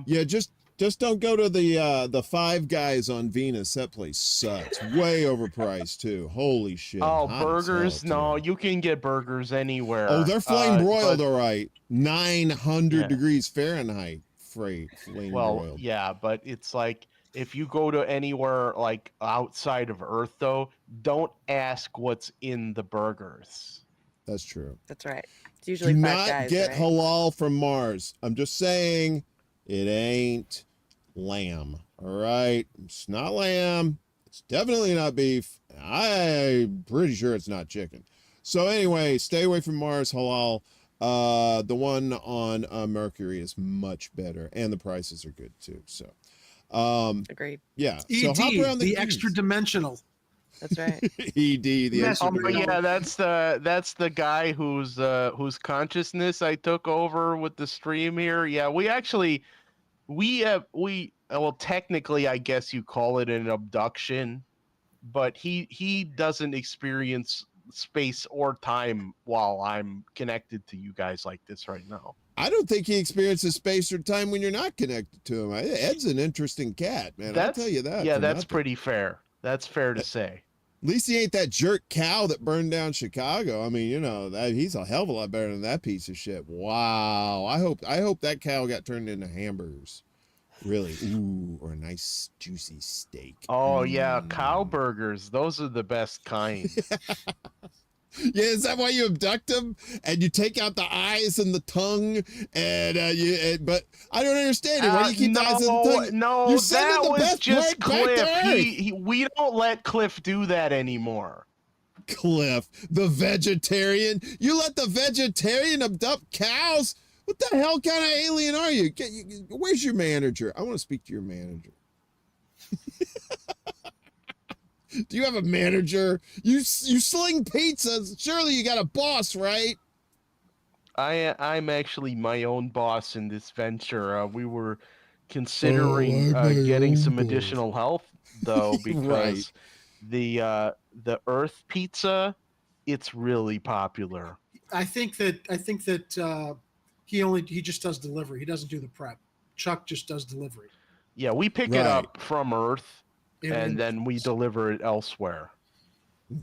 Yeah, just don't go to the Five Guys on Venus. That place sucks. Way overpriced too. Holy shit. Oh, Hot as burgers? hell, No, too. you can get burgers anywhere. Oh, they're flame broiled, but- all right. 900 degrees Fahrenheit. Flame broiled. Yeah, but it's like if you go to anywhere like outside of Earth, though, don't ask what's in the burgers. That's true. That's right. It's usually Do five not guys, get right? halal from Mars. I'm just saying it ain't lamb. All right. It's not lamb. It's definitely not beef. I'm pretty sure it's not chicken. So anyway, stay away from Mars halal. The one on Mercury is much better, and the prices are good too. So, agreed. Yeah. ED, So hop around the keys. extra dimensional. That's right. ED, the extra dimensional. Yeah, that's the guy whose consciousness I took over with the stream here. Yeah, well, technically, I guess you call it an abduction, but he doesn't experience space or time while I'm connected to you guys like this right now. I don't think he experiences space or time when you're not connected to him. Ed's an interesting cat, man. I'll tell you that. Yeah, for that's nothing. pretty fair. That's fair to say. At least he ain't that jerk cow that burned down Chicago. I mean, he's a hell of a lot better than that piece of shit. Wow. I hope that cow got turned into hamburgers. Really. Ooh, or a nice juicy steak. Oh yeah, cow burgers. Those are the best kind. Yeah, is that why you abduct him and you take out the eyes and the tongue but I don't understand it. Why do you keep the eyes and the tongue? No, You're sending that the was best just part back to Cliff. Earth. We don't let Cliff do that anymore. Cliff, the vegetarian. You let the vegetarian abduct cows? What the hell kind of alien are you? Where's your manager? I want to speak to your manager. Do you have a manager? You sling pizzas. Surely you got a boss, right? I'm actually my own boss in this venture. We were considering getting some additional help, though, because the Earth pizza, it's really popular. I think that he just does delivery. He doesn't do the prep. Chuck just does delivery. Yeah, we pick it up from Earth, and then we deliver it elsewhere.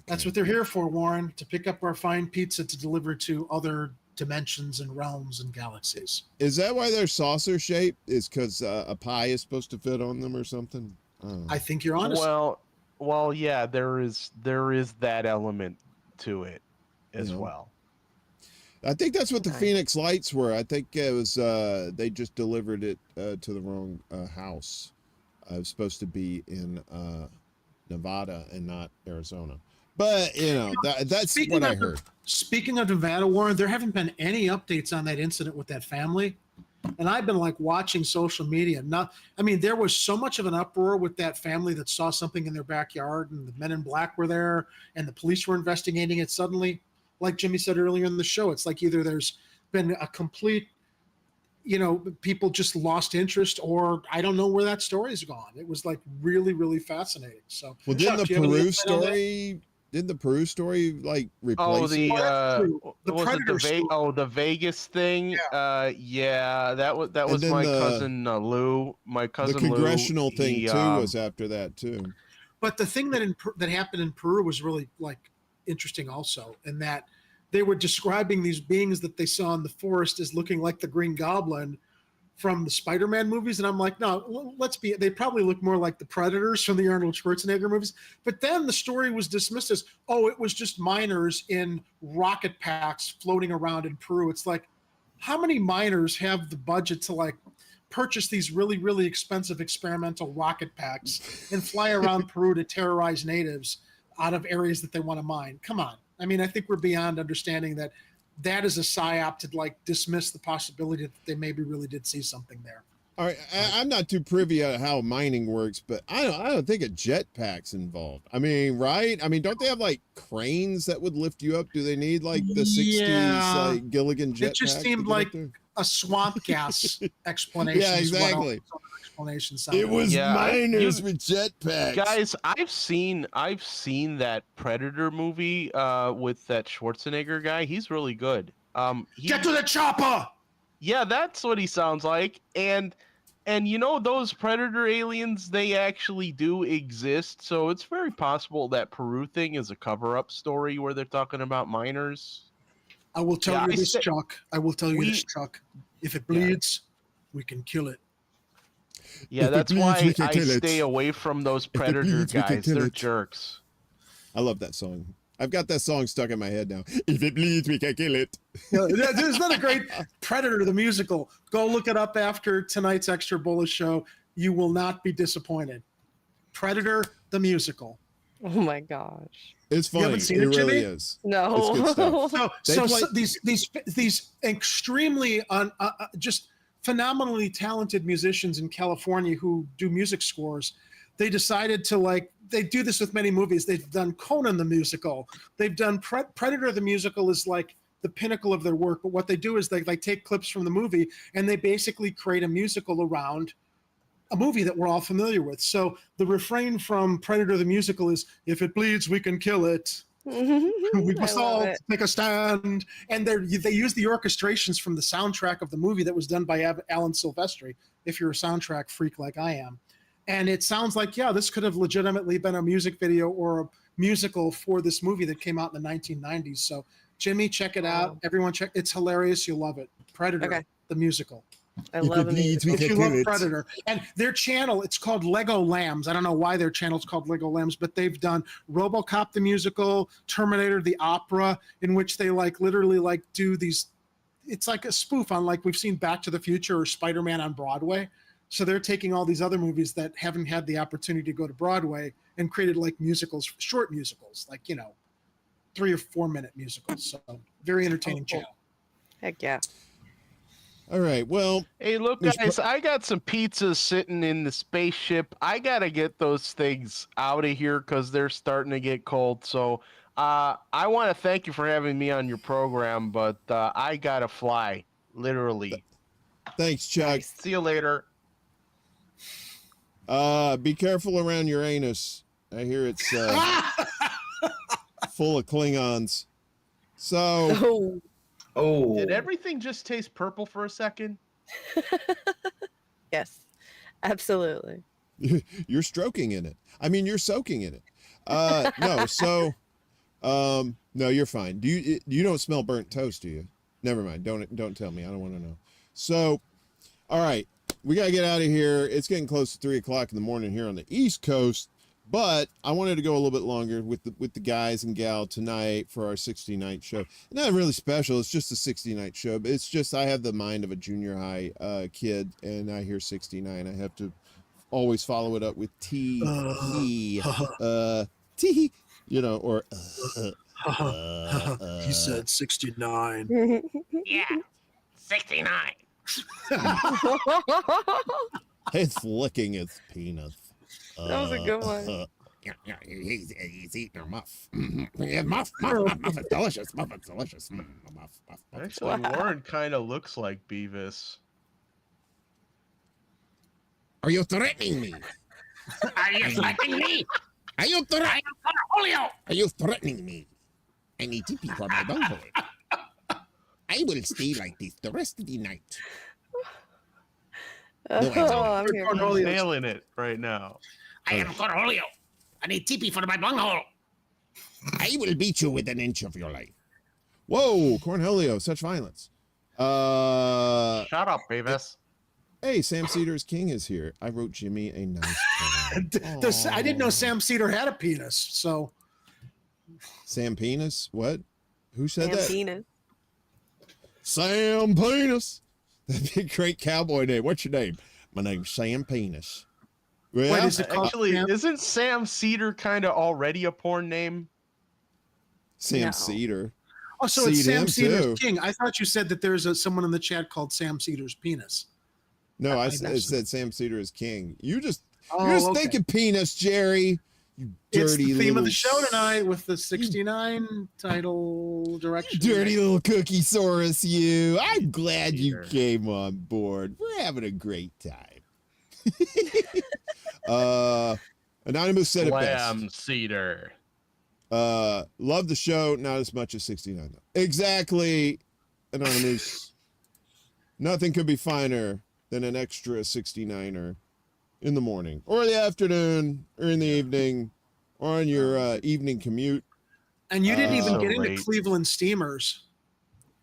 That's what they're here for, Warren, to pick up our fine pizza to deliver to other dimensions and realms and galaxies. Is that why they're saucer shaped? Is because a pie is supposed to fit on them or something? I think you're honest. Well, yeah, there is that element to it as well. I think that's what the Phoenix Lights were. I think it was they just delivered it to the wrong house. It was supposed to be in Nevada and not Arizona. But that's what I heard. Speaking of Nevada, Warren, there haven't been any updates on that incident with that family. And I've been watching social media. There was so much of an uproar with that family that saw something in their backyard, and the men in black were there, and the police were investigating it. Suddenly, like Jimmy said earlier in the show, it's like either there's been a complete, people just lost interest, or I don't know where that story's gone. It was really, really fascinating. So, well, didn't the Peru story? Did the Peru story replace the Vegas thing? Yeah, that was my cousin Lou. My cousin the congressional Lou, thing too was after that too. But the thing that happened in Peru was really interesting also, in that they were describing these beings that they saw in the forest as looking like the Green Goblin from the Spider-Man movies. And I'm like, no, they probably look more like the Predators from the Arnold Schwarzenegger movies. But then the story was dismissed as, it was just miners in rocket packs floating around in Peru. It's like, how many miners have the budget to purchase these really, really expensive experimental rocket packs and fly around Peru to terrorize natives out of areas that they want to mine? Come on. I think we're beyond understanding that is a psyop to dismiss the possibility that they maybe really did see something there. All right, I'm not too privy to how mining works, but I don't think a jetpack's involved. Right? Don't they have cranes that would lift you up? Do they need the 60s Gilligan jetpack? It just seemed like a swamp gas explanation. Yeah, exactly. It was miners with jetpacks. Guys, I've seen that Predator movie with that Schwarzenegger guy. He's really good. Get to the chopper. Yeah, that's what he sounds like. And those Predator aliens, they actually do exist. So it's very possible that Peru thing is a cover-up story where they're talking about miners. I will tell you this, Chuck. Chuck. If it bleeds, we can kill it. Yeah, that's why I stay away from those Predator guys. They're jerks. I love that song. I've got that song stuck in my head now. If it bleeds, we can kill it. There's not a great Predator the musical. Go look it up after tonight's extra Bulla show. You will not be disappointed. Predator the musical. Oh my gosh. It's funny. You haven't seen it, really Jimmy? is. No. It's good stuff. So these extremely just phenomenally talented musicians in California who do music scores, they decided to they do this with many movies. They've done Conan the musical. They've done Predator the musical is like the pinnacle of their work. But what they do is they take clips from the movie and they basically create a musical around a movie that we're all familiar with. So the refrain from Predator the musical is, if it bleeds, we can kill it. We must all make a stand. And they use the orchestrations from the soundtrack of the movie that was done by Alan Silvestri, if you're a soundtrack freak like I am. And it sounds like, yeah, this could have legitimately been a music video or a musical for this movie that came out in the 1990s. So Jimmy, check it out. Everyone check. It's hilarious. You'll love it. Predator, the musical. I love it. If you love Predator. And their channel, it's called Lego Lambs. I don't know why their channel's called Lego Lambs, but they've done RoboCop the musical, Terminator the opera, in which they literally do these. It's like a spoof on we've seen Back to the Future or Spider-Man on Broadway. So they're taking all these other movies that haven't had the opportunity to go to Broadway and created musicals, short musicals, 3 or 4 minute musicals. So very entertaining channel. Heck yeah. All right. Well, hey, look, guys, I got some pizzas sitting in the spaceship. I got to get those things out of here because they're starting to get cold. So I want to thank you for having me on your program, but I got to fly, literally. Thanks, Chuck. See you later. Be careful around your anus. I hear it's full of Klingons. So... Oh. Did everything just taste purple for a second? Yes, absolutely. You're stroking in it. I mean, you're soaking in it. No, so, no, you're fine. You don't smell burnt toast, do you? Never mind. Don't tell me. I don't want to know. So, all right, we got to get out of here. It's getting close to 3 o'clock in the morning here on the East Coast. But I wanted to go a little bit longer with the guys and gal tonight for our 60-night show. Not really special. It's just a 60-night show. But it's just I have the mind of a junior high kid, and I hear 69. I have to always follow it up with T, or he said 69. Yeah, 69. It's licking his penis. That was a good one. He's eating her muff. Muff is delicious. Muff is delicious. Muff. Actually, Warren kind of looks like Beavis. Are you threatening me? Are you threatening me? Are you threatening? Julio. Are you threatening me? I need to pee for my bunghole. I will stay like this the rest of the night. I'm here. I'm nailing it right now. I am Cornholio. I need TP for my bunghole. I will beat you with an inch of your life. Whoa, Cornholio, such violence. Shut up, Beavis. Hey, Sam Cedar's King is here. I wrote Jimmy a nice poem. I didn't know Sam Cedar had a penis, so. Sam Penis? What? Who said Sam that? Penis. Sam Penis. That'd be a great cowboy name. What's your name? My name's Sam Penis. Well, Wait, is it called actually, Sam? isn't Sam Cedar kind of already a porn name? Sam No. Cedar. Oh, so it's Seed Sam him, Cedar's too. King. I thought you said that there's someone in the chat called Sam Cedar's Penis. No, I I said, messed Sam Cedar is king. You're just Okay. thinking penis, Jerry. You It's dirty the theme little of the show tonight with the 69 title direction. dirty little cookie saurus, you. I'm glad you came on board. We're having a great time. Anonymous said it Slam best. Cedar. Love the show, not as much as 69 though. Exactly, Anonymous. Nothing could be finer than an extra 69er in the morning or the afternoon or in the evening or on your evening commute. And you didn't even So get into late. Cleveland Steamers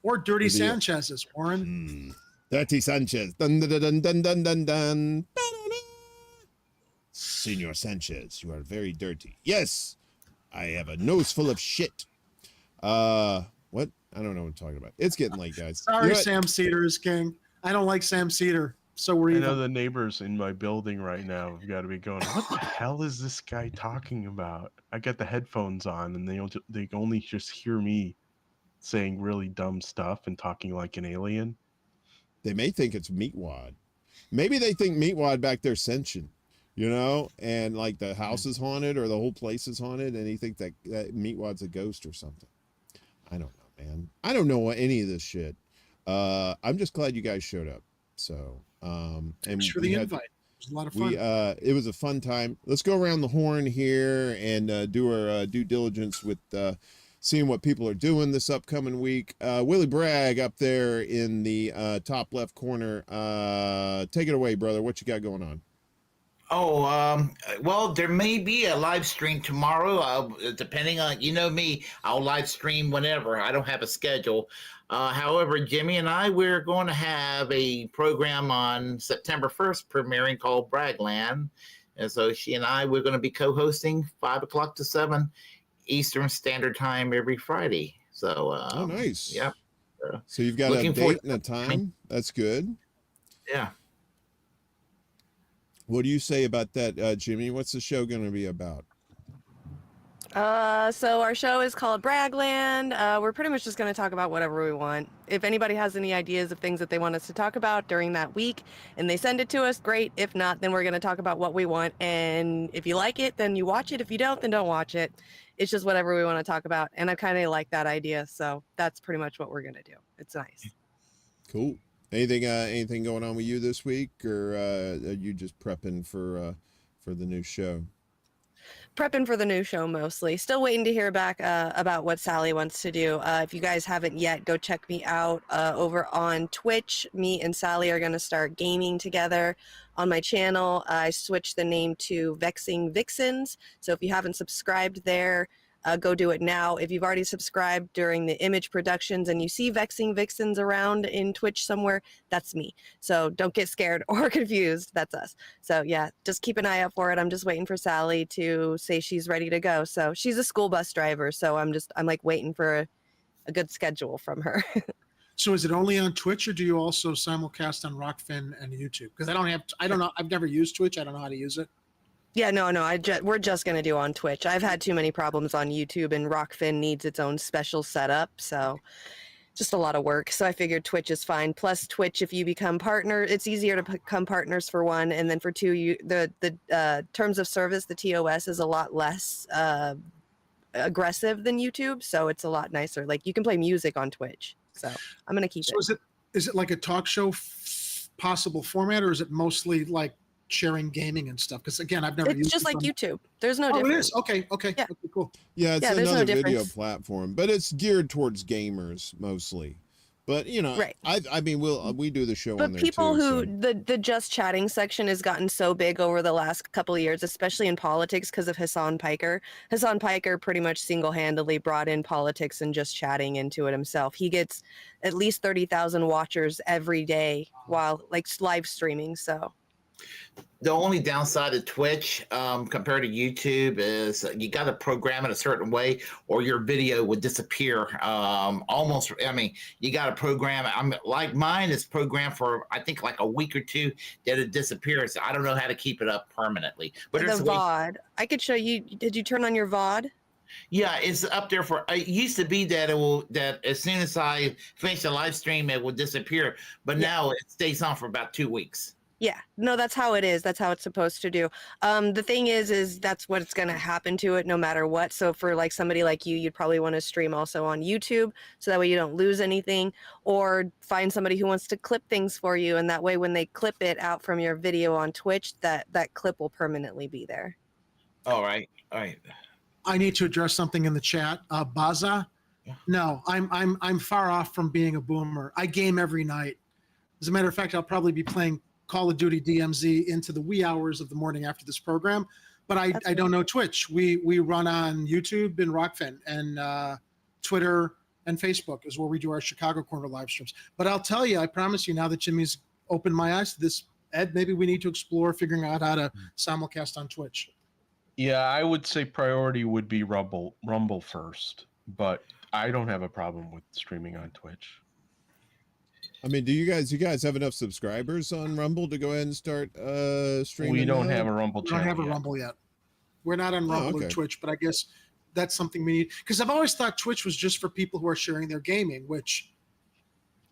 or Dirty Or the- Sanchez's, Warren. Dirty Sanchez. Dun, dun, dun, dun, dun, dun, dun. Senor Sanchez, you are very dirty. Yes, I have a nose full of shit. What? I don't know what I'm talking about. It's getting late, guys. Sorry, You know Sam Cedar is king. I don't like Sam Cedar. So we're I even. know the neighbors in my building right now have got to be going, what the hell is this guy talking about? I got the headphones on and they only just hear me saying really dumb stuff and talking like an alien. They may think it's Meatwad. Maybe they think Meatwad back there sentient, you know, and like the house is haunted or the whole place is haunted, and he think that Meatwad's a ghost or something. I don't know, man. I don't know any of this shit. I'm just glad you guys showed up. So, and Thanks for the invite. It was a lot of fun. It was a fun time. Let's go around the horn here and do our due diligence with seeing what people are doing this upcoming week. Willie Bragg up there in the top left corner. Take it away, brother. What you got going on? Oh, well, there may be a live stream tomorrow. Depending on, you know me, I'll live stream whenever. I don't have a schedule. However, Jimmy and I, we're going to have a program on September 1st premiering called Bragland. And so she and I, we're going to be co-hosting 5 o'clock to 7 Eastern Standard Time every Friday. So, oh, nice. Yep. So you've got a date and a time. That's good. Yeah. What do you say about that, Jimmy? What's the show going to be about? So our show is called Bragland. We're pretty much just going to talk about whatever we want. If anybody has any ideas of things that they want us to talk about during that week and they send it to us, great. If not, then we're going to talk about what we want. And if you like it, then you watch it. If you don't, then don't watch it. It's just whatever we want to talk about. And I kind of like that idea. So that's pretty much what we're going to do. It's nice. Cool. Anything going on with you this week, or are you just prepping for the new show? Prepping for the new show mostly. Still waiting to hear back about what Sally wants to do. If you guys haven't yet, go check me out over on Twitch. Me and Sally are going to start gaming together on my channel. I switched the name to Vexing Vixens. So if you haven't subscribed there, go do it now. If you've already subscribed during the image productions and you see Vexing Vixens around in Twitch somewhere, that's me. So don't get scared or confused. That's us. So yeah, just keep an eye out for it. I'm just waiting for Sally to say she's ready to go. So she's a school bus driver. So I'm like waiting for a good schedule from her. So is it only on Twitch, or do you also simulcast on Rockfin and YouTube? Because I don't know. I've never used Twitch. I don't know how to use it. Yeah, no, we're just going to do on Twitch. I've had too many problems on YouTube, and Rockfin needs its own special setup, so just a lot of work. So I figured Twitch is fine. Plus Twitch, if you become partner, it's easier to become partners for one, and then for two, the terms of service, the TOS is a lot less aggressive than YouTube, so it's a lot nicer. Like you can play music on Twitch, so I'm going to keep it. So is it like a talk show possible format, or is it mostly like sharing gaming and stuff? Because again, I've never used it's just like YouTube. There's no difference. It is? Okay. Yeah. Okay, cool. Yeah, it's there's no another video difference. platform, but it's geared towards gamers mostly. But you know, Right. I mean, we do the show But on there people too, who so. the just chatting section has gotten so big over the last couple of years, especially in politics because of Hassan Piker. Hassan Piker pretty much single-handedly brought in politics and just chatting into it himself. He gets at least 30,000 watchers every day while like live streaming. So The only downside of Twitch compared to YouTube is you got to program it a certain way or your video would disappear almost. I mean, you got to program it. Like mine is programmed for, I think, like a week or two that it disappears. I don't know how to keep it up permanently. But the there's a way- VOD, I could show you. Did you turn on your VOD? Yeah, it's up there for. It used to be that that as soon as I finish the live stream, it would disappear. But now it stays on for about 2 weeks. Yeah, no, that's how it is. That's how it's supposed to do. The thing is that's what's going to happen to it no matter what. So for like somebody like you, you'd probably want to stream also on YouTube so that way you don't lose anything, or find somebody who wants to clip things for you. And that way, when they clip it out from your video on Twitch, that clip will permanently be there. All right. I need to address something in the chat. Baza, no, I'm far off from being a boomer. I game every night. As a matter of fact, I'll probably be playing Call of Duty DMZ into the wee hours of the morning after this program, but I don't know Twitch. We run on YouTube and Rockfin, and Twitter and Facebook is where we do our Chicago Corner live streams. But I'll tell you, I promise you, now that Jimmy's opened my eyes to this, Ed, maybe we need to explore figuring out how to simulcast on Twitch. Yeah, I would say priority would be Rumble first, but I don't have a problem with streaming on Twitch. I mean, do you guys have enough subscribers on Rumble to go ahead and start streaming? We don't now? have a Rumble We channel. don't have a yet. Rumble yet. We're not on Rumble or okay. Twitch, but I guess that's something we need. Because I've always thought Twitch was just for people who are sharing their gaming, which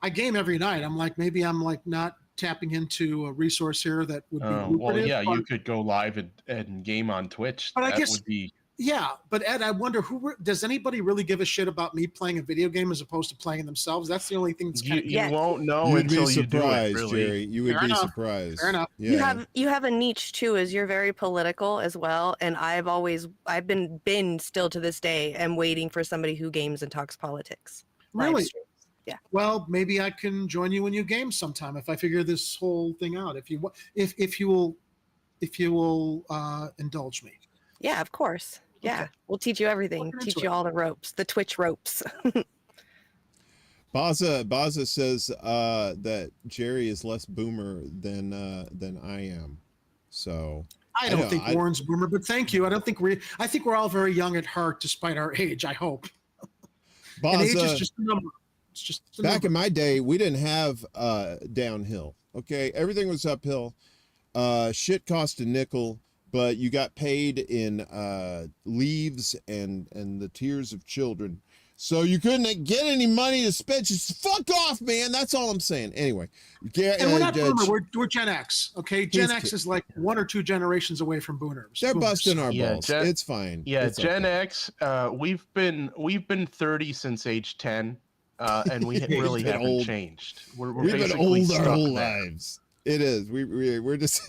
I game every night. I'm like, maybe I'm like not tapping into a resource here that would be lucrative. Well, yeah, but- you could go live and game on Twitch. But I That guess- would be. Yeah, but Ed, I wonder does anybody really give a shit about me playing a video game as opposed to playing themselves? That's the only thing that's kind You of won't know You'd until be you do it. surprised, Really. Jerry. You would Fair be enough. surprised. Fair enough. Yeah. You have a niche too, as you're very political as well, and I've been still to this day am waiting for somebody who games and talks politics. Live Really? streams. Yeah. Well, maybe I can join you when you game sometime if I figure this whole thing out. If you will indulge me. Yeah, of course. Yeah, Okay. we'll teach you everything. Looking Teach into you it. all the ropes, the Twitch ropes. Baza says that Jerry is less boomer than I am. So I don't think Warren's a boomer, but thank you. I think we're all very young at heart, despite our age. I hope. And age is Baza, just a number. It's just a back number. in my day, we didn't have downhill. Okay, everything was uphill. Shit cost a nickel, but you got paid in leaves and the tears of children. So you couldn't get any money to spend. Just fuck off, man. That's all I'm saying. Anyway, And we're not boomer. We're Gen X. Okay, Gen He's X kid- is like one or two generations away from boomers. they're Boomers. busting our Yeah, balls. Gen- It's fine. Yeah, It's Gen okay. X. We've been 30 since age 10, and we really been haven't old. changed. We're We've been basically old our stuck whole there. lives. It is. We're just.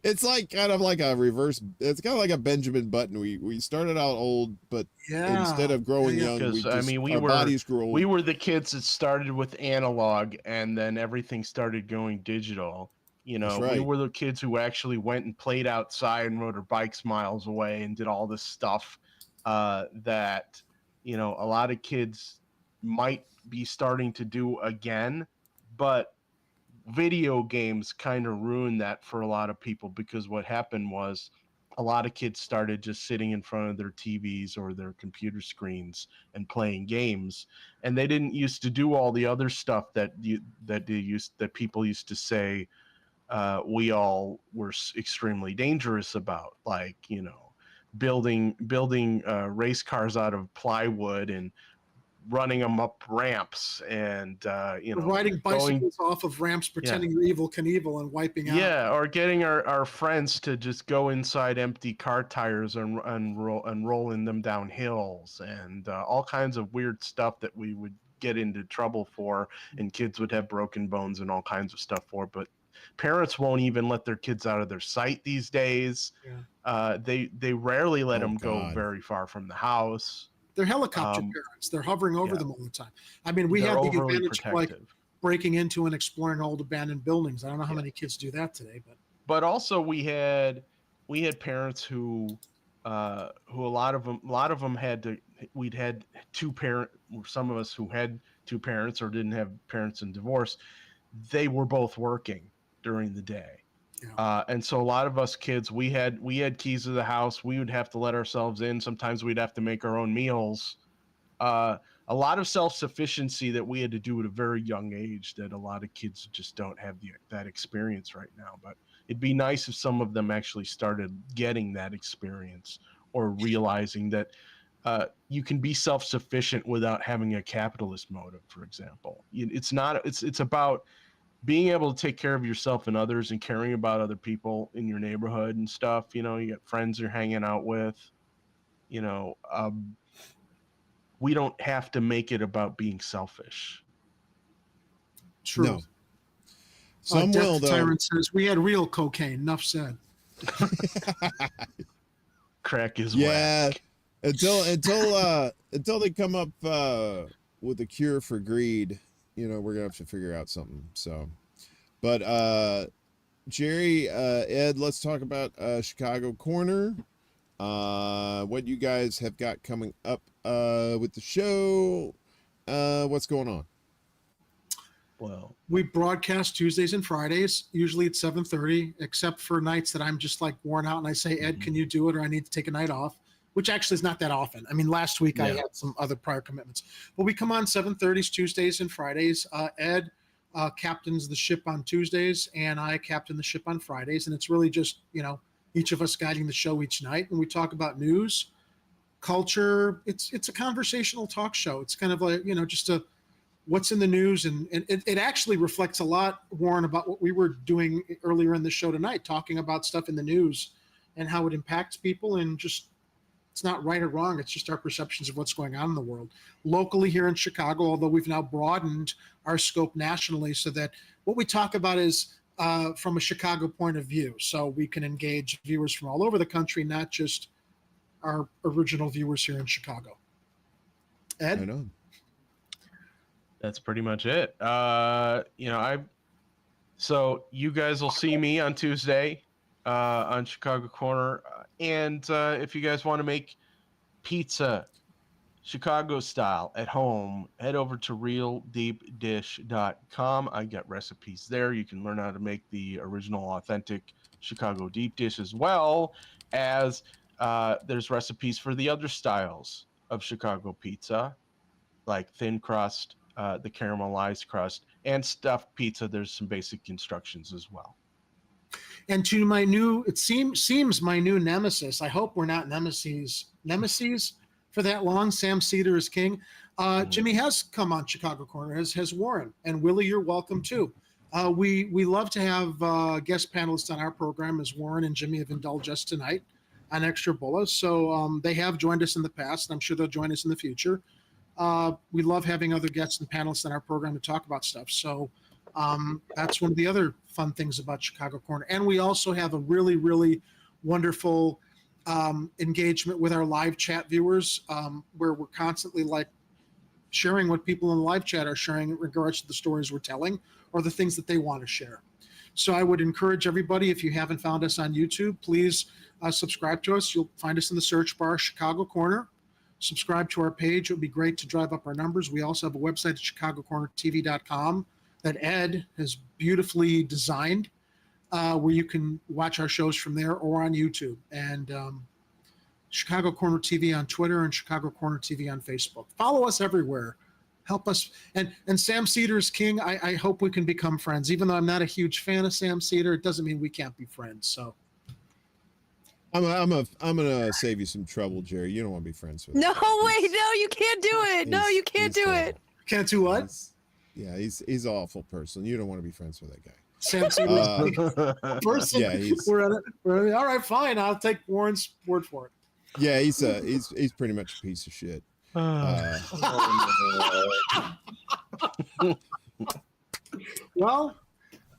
It's like kind of like a reverse. It's kind of like a Benjamin Button. We started out old, but Yeah. instead of growing young, we Because I just, mean, our bodies grew old. we were the kids that started with analog, and then everything started going digital. You know, That's we right. were the kids who actually went and played outside and rode our bikes miles away and did all this stuff that a lot of kids might be starting to do again, but video games kind of ruined that for a lot of people, because what happened was a lot of kids started just sitting in front of their TVs or their computer screens and playing games, and they didn't used to do all the other stuff that people used to say we all were extremely dangerous about, like building race cars out of plywood and running them up ramps and riding bicycles off of ramps, pretending you're Evil Knievel and wiping out. Yeah, or getting our friends to just go inside empty car tires and rolling them down hills and all kinds of weird stuff that we would get into trouble for, and kids would have broken bones and all kinds of stuff for. But parents won't even let their kids out of their sight these days. Yeah. They rarely let them go God. very far from the house. They're helicopter parents. They're hovering over yeah. them all the time. I mean, we They're have the overly advantage of like protective. breaking into and exploring old abandoned buildings. I don't know how many kids do that today, But also we had parents who a lot of them we'd had two parent, some of us who had two parents or didn't have parents in divorce, they were both working during the day. Yeah. And so a lot of us kids, we had keys to the house. We would have to let ourselves in. Sometimes we'd have to make our own meals. A lot of self-sufficiency that we had to do at a very young age that a lot of kids just don't have that experience right now. But it'd be nice if some of them actually started getting that experience, or realizing that you can be self-sufficient without having a capitalist motive, for example. It's about being able to take care of yourself and others and caring about other people in your neighborhood and stuff. You got friends you're hanging out with, we don't have to make it about being selfish. True. No. Some Death will, though. Tyrant says we had real cocaine. Enough said. Crack is Yeah. whack. Until they come up with a cure for greed, we're gonna have to figure out something. So, but Jerry, Ed, let's talk about Chicago Corner. What you guys have got coming up with the show. What's going on? Well, we broadcast Tuesdays and Fridays. Usually it's 7:30, except for nights that I'm just like worn out and I say, Ed, can you do it? Or I need to take a night off, which actually is not that often. I mean, last week I had some other prior commitments, but we come on 7:30s, Tuesdays and Fridays. Ed captains the ship on Tuesdays and I captain the ship on Fridays. And it's really just, each of us guiding the show each night. And we talk about news, culture. It's a conversational talk show. It's kind of like, just what's in the news. And it actually reflects a lot, Warren, about what we were doing earlier in the show tonight, talking about stuff in the news and how it impacts people, and just, it's not right or wrong. It's just our perceptions of what's going on in the world. Locally here in Chicago, although we've now broadened our scope nationally so that what we talk about is from a Chicago point of view. So we can engage viewers from all over the country, not just our original viewers here in Chicago. Ed? I know. That's pretty much it. So you guys will see me on Tuesday on Chicago Corner. And if you guys want to make pizza Chicago style at home, head over to realdeepdish.com. I got recipes there. You can learn how to make the original authentic Chicago deep dish, as well as there's recipes for the other styles of Chicago pizza, like thin crust, the caramelized crust, and stuffed pizza. There's some basic instructions as well. And to my new, it seems my new nemesis. I hope we're not nemesis for that long. Sam Cedar is king. Jimmy has come on Chicago Corner, as has Warren, and Willie. You're welcome too. We love to have guest panelists on our program, as Warren and Jimmy have indulged us tonight on Extra Bulla. So they have joined us in the past, and I'm sure they'll join us in the future. We love having other guests and panelists on our program to talk about stuff. So that's one of the other fun things about Chicago Corner. And we also have a really, really wonderful engagement with our live chat viewers, where we're constantly like sharing what people in the live chat are sharing in regards to the stories we're telling or the things that they want to share. So I would encourage everybody, if you haven't found us on YouTube, please subscribe to us. You'll find us in the search bar, Chicago Corner. Subscribe to our page. It would be great to drive up our numbers. We also have a website at chicagocornertv.com that Ed has beautifully designed, where you can watch our shows from there or on YouTube. And Chicago Corner TV on Twitter and Chicago Corner TV on Facebook. Follow us everywhere. Help us. And Sam Cedar's king. I hope we can become friends. Even though I'm not a huge fan of Sam Cedar, it doesn't mean we can't be friends. So I'm gonna save you some trouble, Jerry. You don't want to be friends with him. No, wait, no, you can't do it. No, you can't do it. Can't do what? He's an awful person. You don't want to be friends with that guy. Sam Cedar's person. Yeah, we're all right. Fine, I'll take Warren's word for it. Yeah, he's pretty much a piece of shit. Well,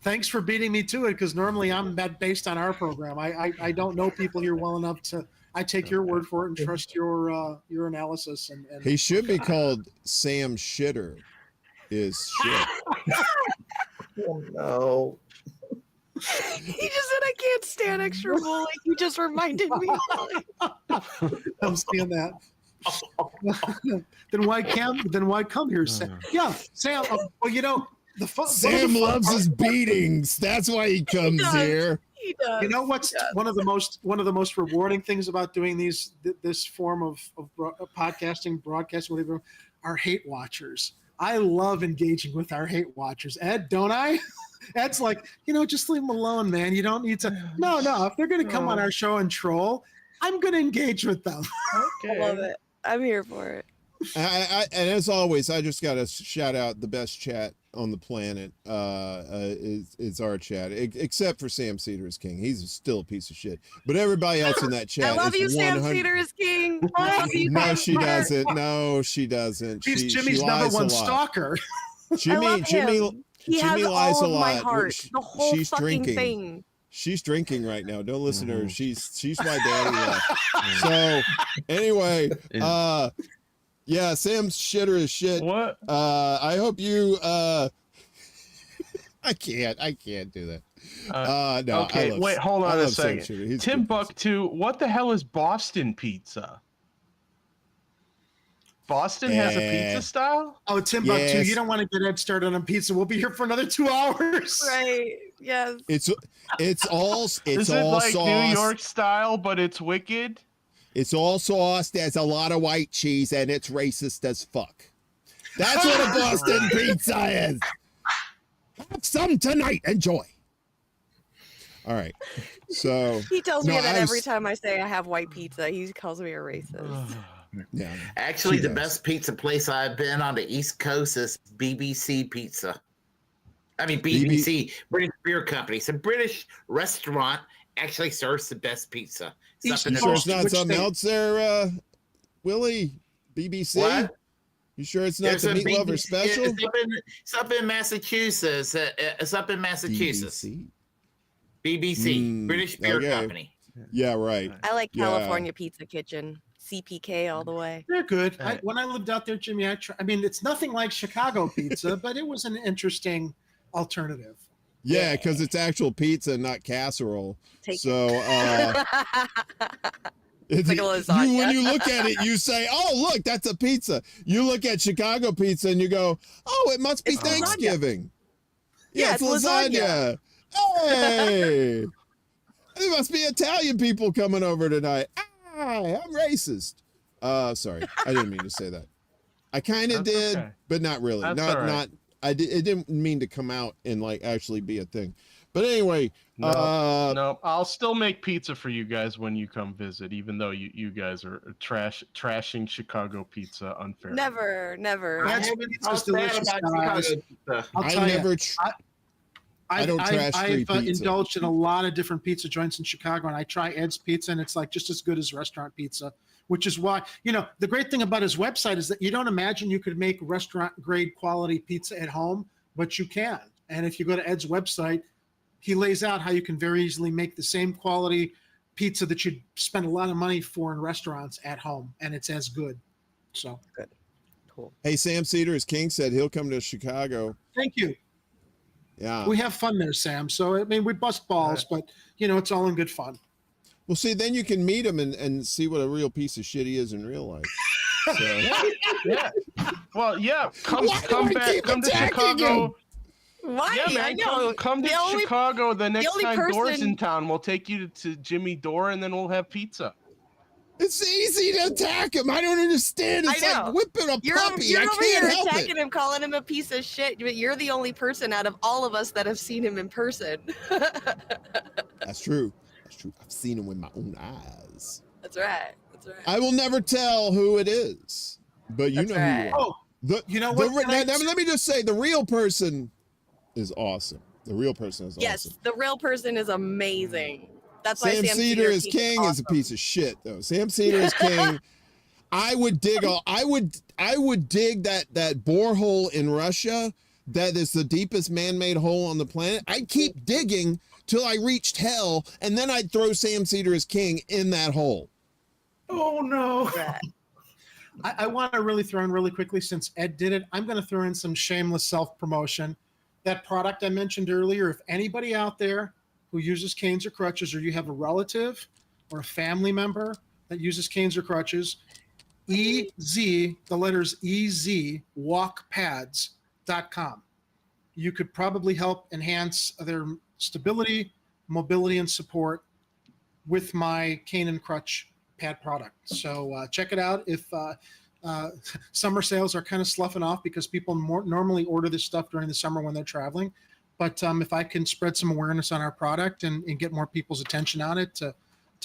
thanks for beating me to it, because normally I'm based on our program. I don't know people here well enough to. I take your word for it and trust your analysis. And he should be called Sam Shitter. Is shit. Oh, no. He just said, I can't stand extra bully. He just reminded me. I'm seeing that. Then why come here, Sam? Yeah, Sam. Well, Sam loves his beatings. That's why he comes here. He does. You know what's one of the most rewarding things about doing this form of podcasting, broadcasting, whatever, are hate watchers. I love engaging with our hate watchers. Ed, don't I? Ed's like, just leave them alone, man. You don't need to. No. If they're going to come on our show and troll, I'm going to engage with them. Okay. I love it. I'm here for it. And as always, I just got to shout out the best chat on the planet. Is our chat, except for Sam Cedar is king. He's still a piece of shit. But everybody else in that chat. I love you, Sam Cedar is king. No, she doesn't. No, she doesn't. He's Jimmy's number one stalker. Jimmy He has lies all a of lot. my heart. The whole she's fucking drinking. thing. She's drinking right now. Don't listen to her. She's my daddy left. So anyway, yeah, Sam's shitter is shit. What? I hope you I can't do that. No. Okay, wait, hold on a second. Timbuktu, what the hell is Boston pizza? Boston has a pizza style? Oh, Timbuktu, Yes. you don't want to get Ed started on pizza. We'll be here for another 2 hours. Right. Yes. It's all Is it's it all like sauce. New York style, but it's wicked? It's all sauce. There's a lot of white cheese, and it's racist as fuck. That's what a Boston pizza is. Have some tonight. Enjoy. All right. So He tells no, me that I every was- time I say I have white pizza. He calls me a racist. Yeah. Actually, She the does. best pizza place I've been on the East Coast is BBC Pizza. I mean, BBC, British Beer Company. It's a British restaurant, actually serves the best pizza. It's East up in You the sure Coast, it's not which something state? else there, Willie? BBC? What? You sure it's not There's the a meat lover BBC special? It's up in Massachusetts. It's up in Massachusetts. BBC? BBC, British Beer okay. Company. Yeah, right. I like Yeah. California Pizza Kitchen. CPK all the way. They're good. Right. When I lived out there, Jimmy, I mean, it's nothing like Chicago pizza, but it was an interesting alternative. Yeah, because it's actual pizza, not casserole. Take so It's like a lasagna. when you look at it, you say, "Oh, look, that's a pizza." You look at Chicago pizza and you go, "Oh, it must be It's lasagna. Thanksgiving." Yeah, it's it's lasagna. Hey, there must be Italian people coming over tonight. I'm racist. Sorry, I didn't mean to say that. I kind of That's did, okay. but not really. That's not all right. not. It didn't mean to come out and like actually be a thing. But anyway, No, I'll still make pizza for you guys when you come visit, even though you guys are trashing Chicago pizza unfairly. Never. That's pizza's delicious, guys. I'll I tell never. you. I don't trash free I've pizza. indulged in a lot of different pizza joints in Chicago, and I try Ed's Pizza, and it's like just as good as restaurant pizza, which is why, the great thing about his website is that you don't imagine you could make restaurant grade quality pizza at home, but you can. And if you go to Ed's website, he lays out how you can very easily make the same quality pizza that you'd spend a lot of money for in restaurants at home, and it's as good. So Good. Cool. Hey, Sam Cedar, as King said, he'll come to Chicago. thank you. Yeah. We have fun there, Sam. So, I mean, we bust balls, but, it's all in good fun. Well, see, then you can meet him and see what a real piece of shit he is in real life. So. Yeah. Well, yeah. Come Why do I back. keep Come to attacking Chicago. him? Why? Yeah, man. I know. Come to The only- Chicago the next only time Door's person- in town. We'll take you to Jimmy Dore, and then we'll have pizza. It's easy to attack him. I don't understand. It's I know. like whipping a You're puppy. I over can't here help attacking it. him, calling him a piece of shit, but you're the only person out of all of us that have seen him in person. That's true. That's true. I've seen him with my own eyes. That's right. That's right. I will never tell who it is, but you That's know who right. you are. Oh, The, you know the what? re- now, let me just say, the real person is awesome. The real person is Yes, awesome. the real person is amazing. That's why Sam Cedar is King king is a piece of shit, though. Sam Cedar is king. I would dig that borehole in Russia that is the deepest man-made hole on the planet. I'd keep digging till I reached hell, and then I'd throw Sam Cedar as king in that hole. Oh, no. Yeah. I want to really throw in really quickly, since Ed did it, I'm going to throw in some shameless self-promotion. That product I mentioned earlier, if anybody out there who uses canes or crutches, or you have a relative or a family member that uses canes or crutches, the letters EZ, walkpads.com. You could probably help enhance their stability, mobility, and support with my cane and crutch pad product. So check it out. If summer sales are kind of sloughing off because people normally order this stuff during the summer when they're traveling. But if I can spread some awareness on our product and get more people's attention on it to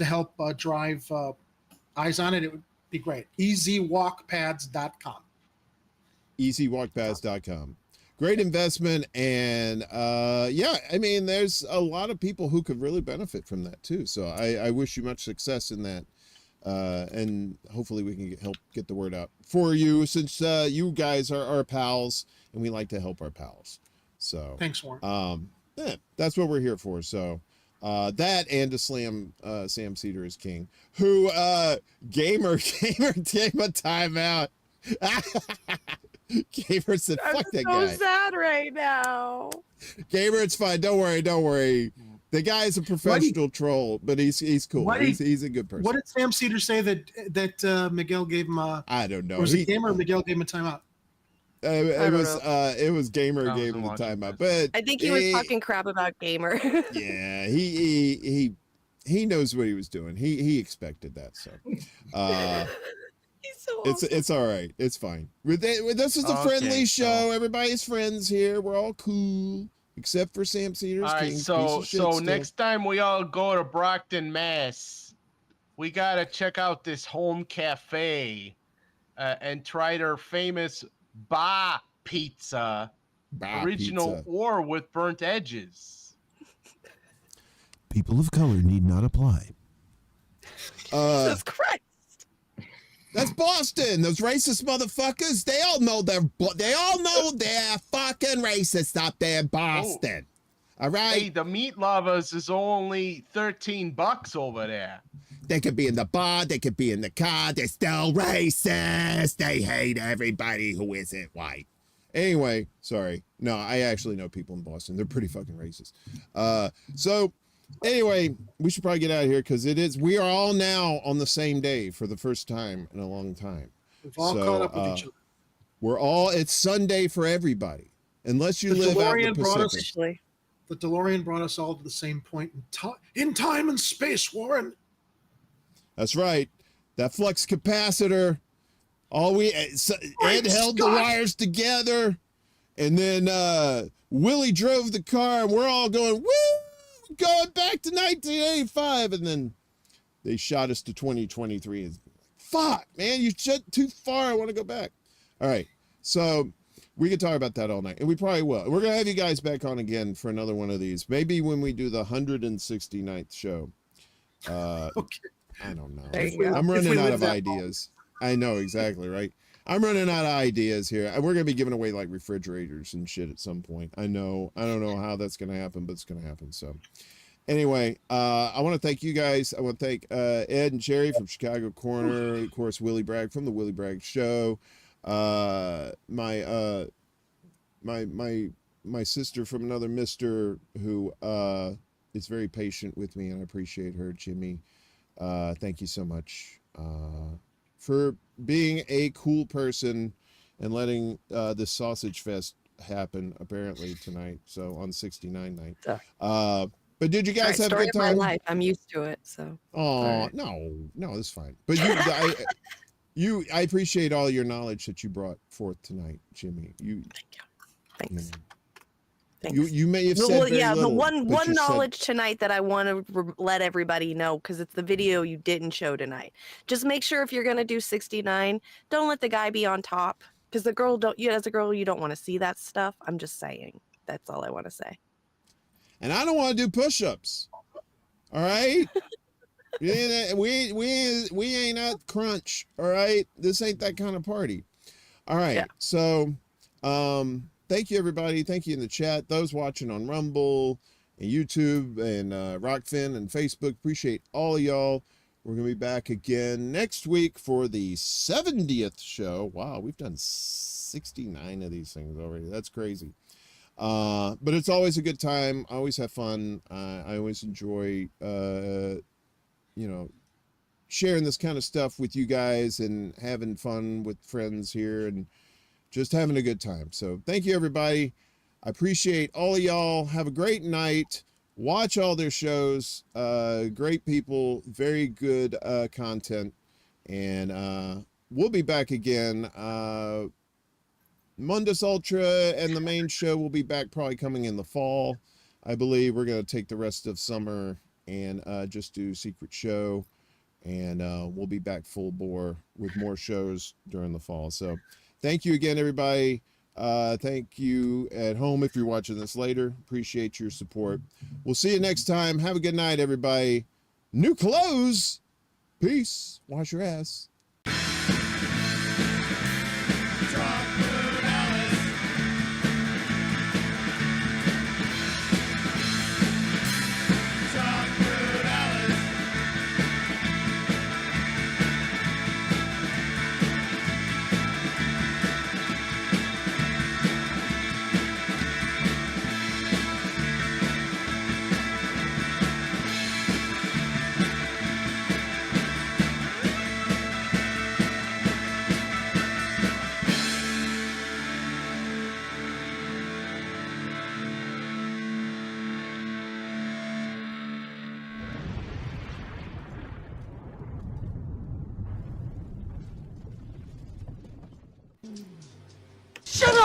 help drive eyes on it, it would be great. EasyWalkPads.com. EasyWalkpads.com. Great investment. And yeah, I mean, there's a lot of people who could really benefit from that too. So I wish you much success in that. And hopefully we can help get the word out for you, since you guys are our pals and we like to help our pals. So thanks, Warren. Yeah, that's what we're here for. So that and to slam Sam Cedar is king, who Gamer gave a timeout. Gamer said, fuck that guy. I'm so sad right now. Gamer, it's fine. Don't worry. The guy's a professional troll, but he's cool. He's a good person. What did Sam Cedar say that Miguel gave him? I don't know. Was it Gamer or Miguel gave him a timeout? It was Gamer gave him the timeout, but I think he was talking crap about Gamer. Yeah, he knows what he was doing. He expected that, so He's so awesome. it's all right. It's fine. This is a friendly show. Everybody's friends here. We're all cool. Except for Sam Cedars. All right, so next time we all go to Brockton, Mass, we gotta check out this home cafe and try their famous Phat pizza, original or with burnt edges. People of color need not apply. Jesus Christ. That's Boston. Those racist motherfuckers. They all know they're fucking racist up there in Boston. All right. Hey, the meat lovers is only $13 over there. They could be in the bar. They could be in the car. They're still racist. They hate everybody who isn't white. Anyway, sorry. No, I actually know people in Boston. They're pretty fucking racist. So anyway, we should probably get out of here because we are all now on the same day for the first time in a long time. We've all caught up with each other. It's Sunday for everybody. Unless you live out in the Pacific. The DeLorean brought us all to the same point in time and space, Warren. That's right. That flux capacitor. Ed held the wires together, and then Willie drove the car, and we're all going, woo, going back to 1985, and then they shot us to 2023. And fuck, man, you shot too far. I want to go back. All right, so we could talk about that all night, and we probably will. We're gonna have you guys back on again for another one of these, maybe when we do the 169th show. Okay. I don't know. I'm running out of ideas. I know, exactly, right? I'm running out of ideas here. We're going to be giving away like refrigerators and shit at some point. I know. I don't know how that's going to happen, but it's going to happen. So anyway, I want to thank you guys. I want to thank Ed and Jerry from Chicago Corner. Of course, Willie Bragg from the Willie Bragg Show. My sister from another mister who is very patient with me, and I appreciate her, Jimmy. Thank you so much for being a cool person and letting this sausage fest happen apparently tonight. So on 69 night. But did you guys have a good time? My life. I'm used to it. So. Oh no, that's fine. But I appreciate all your knowledge that you brought forth tonight, Jimmy. Thank you. Thanks. Thanks. You may have said very little, the one but knowledge tonight that I want to let everybody know, because it's the video you didn't show tonight. Just make sure if you're gonna do 69, don't let the guy be on top, because the girl as a girl you don't want to see that stuff. I'm just saying. That's all I want to say. And I don't want to do push-ups. All right. we ain't at crunch. All right. This ain't that kind of party. All right. Yeah. So, thank you, everybody. Thank you in the chat. Those watching on Rumble and YouTube and Rockfin and Facebook. Appreciate all of y'all. We're going to be back again next week for the 70th show. Wow, we've done 69 of these things already. That's crazy. But it's always a good time. I always have fun. I always enjoy, sharing this kind of stuff with you guys and having fun with friends here and just having a good time. So thank you, everybody. I appreciate all of y'all. Have a great night. Watch all their shows. Great people, very good content. And we'll be back again. Mundus Ultra and the main show will be back probably coming in the fall. I believe we're going to take the rest of summer and just do Secret Show. And we'll be back full bore with more shows during the fall. So thank you again, everybody. Thank you at home if you're watching this later. Appreciate your support. We'll see you next time. Have a good night, everybody. New clothes. Peace. Wash your ass.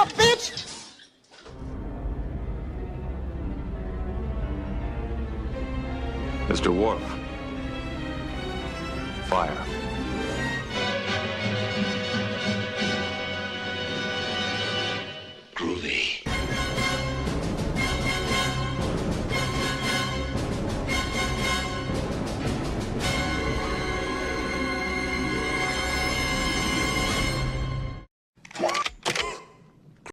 up, bitch! Mr. Worf. Fire. Groovy.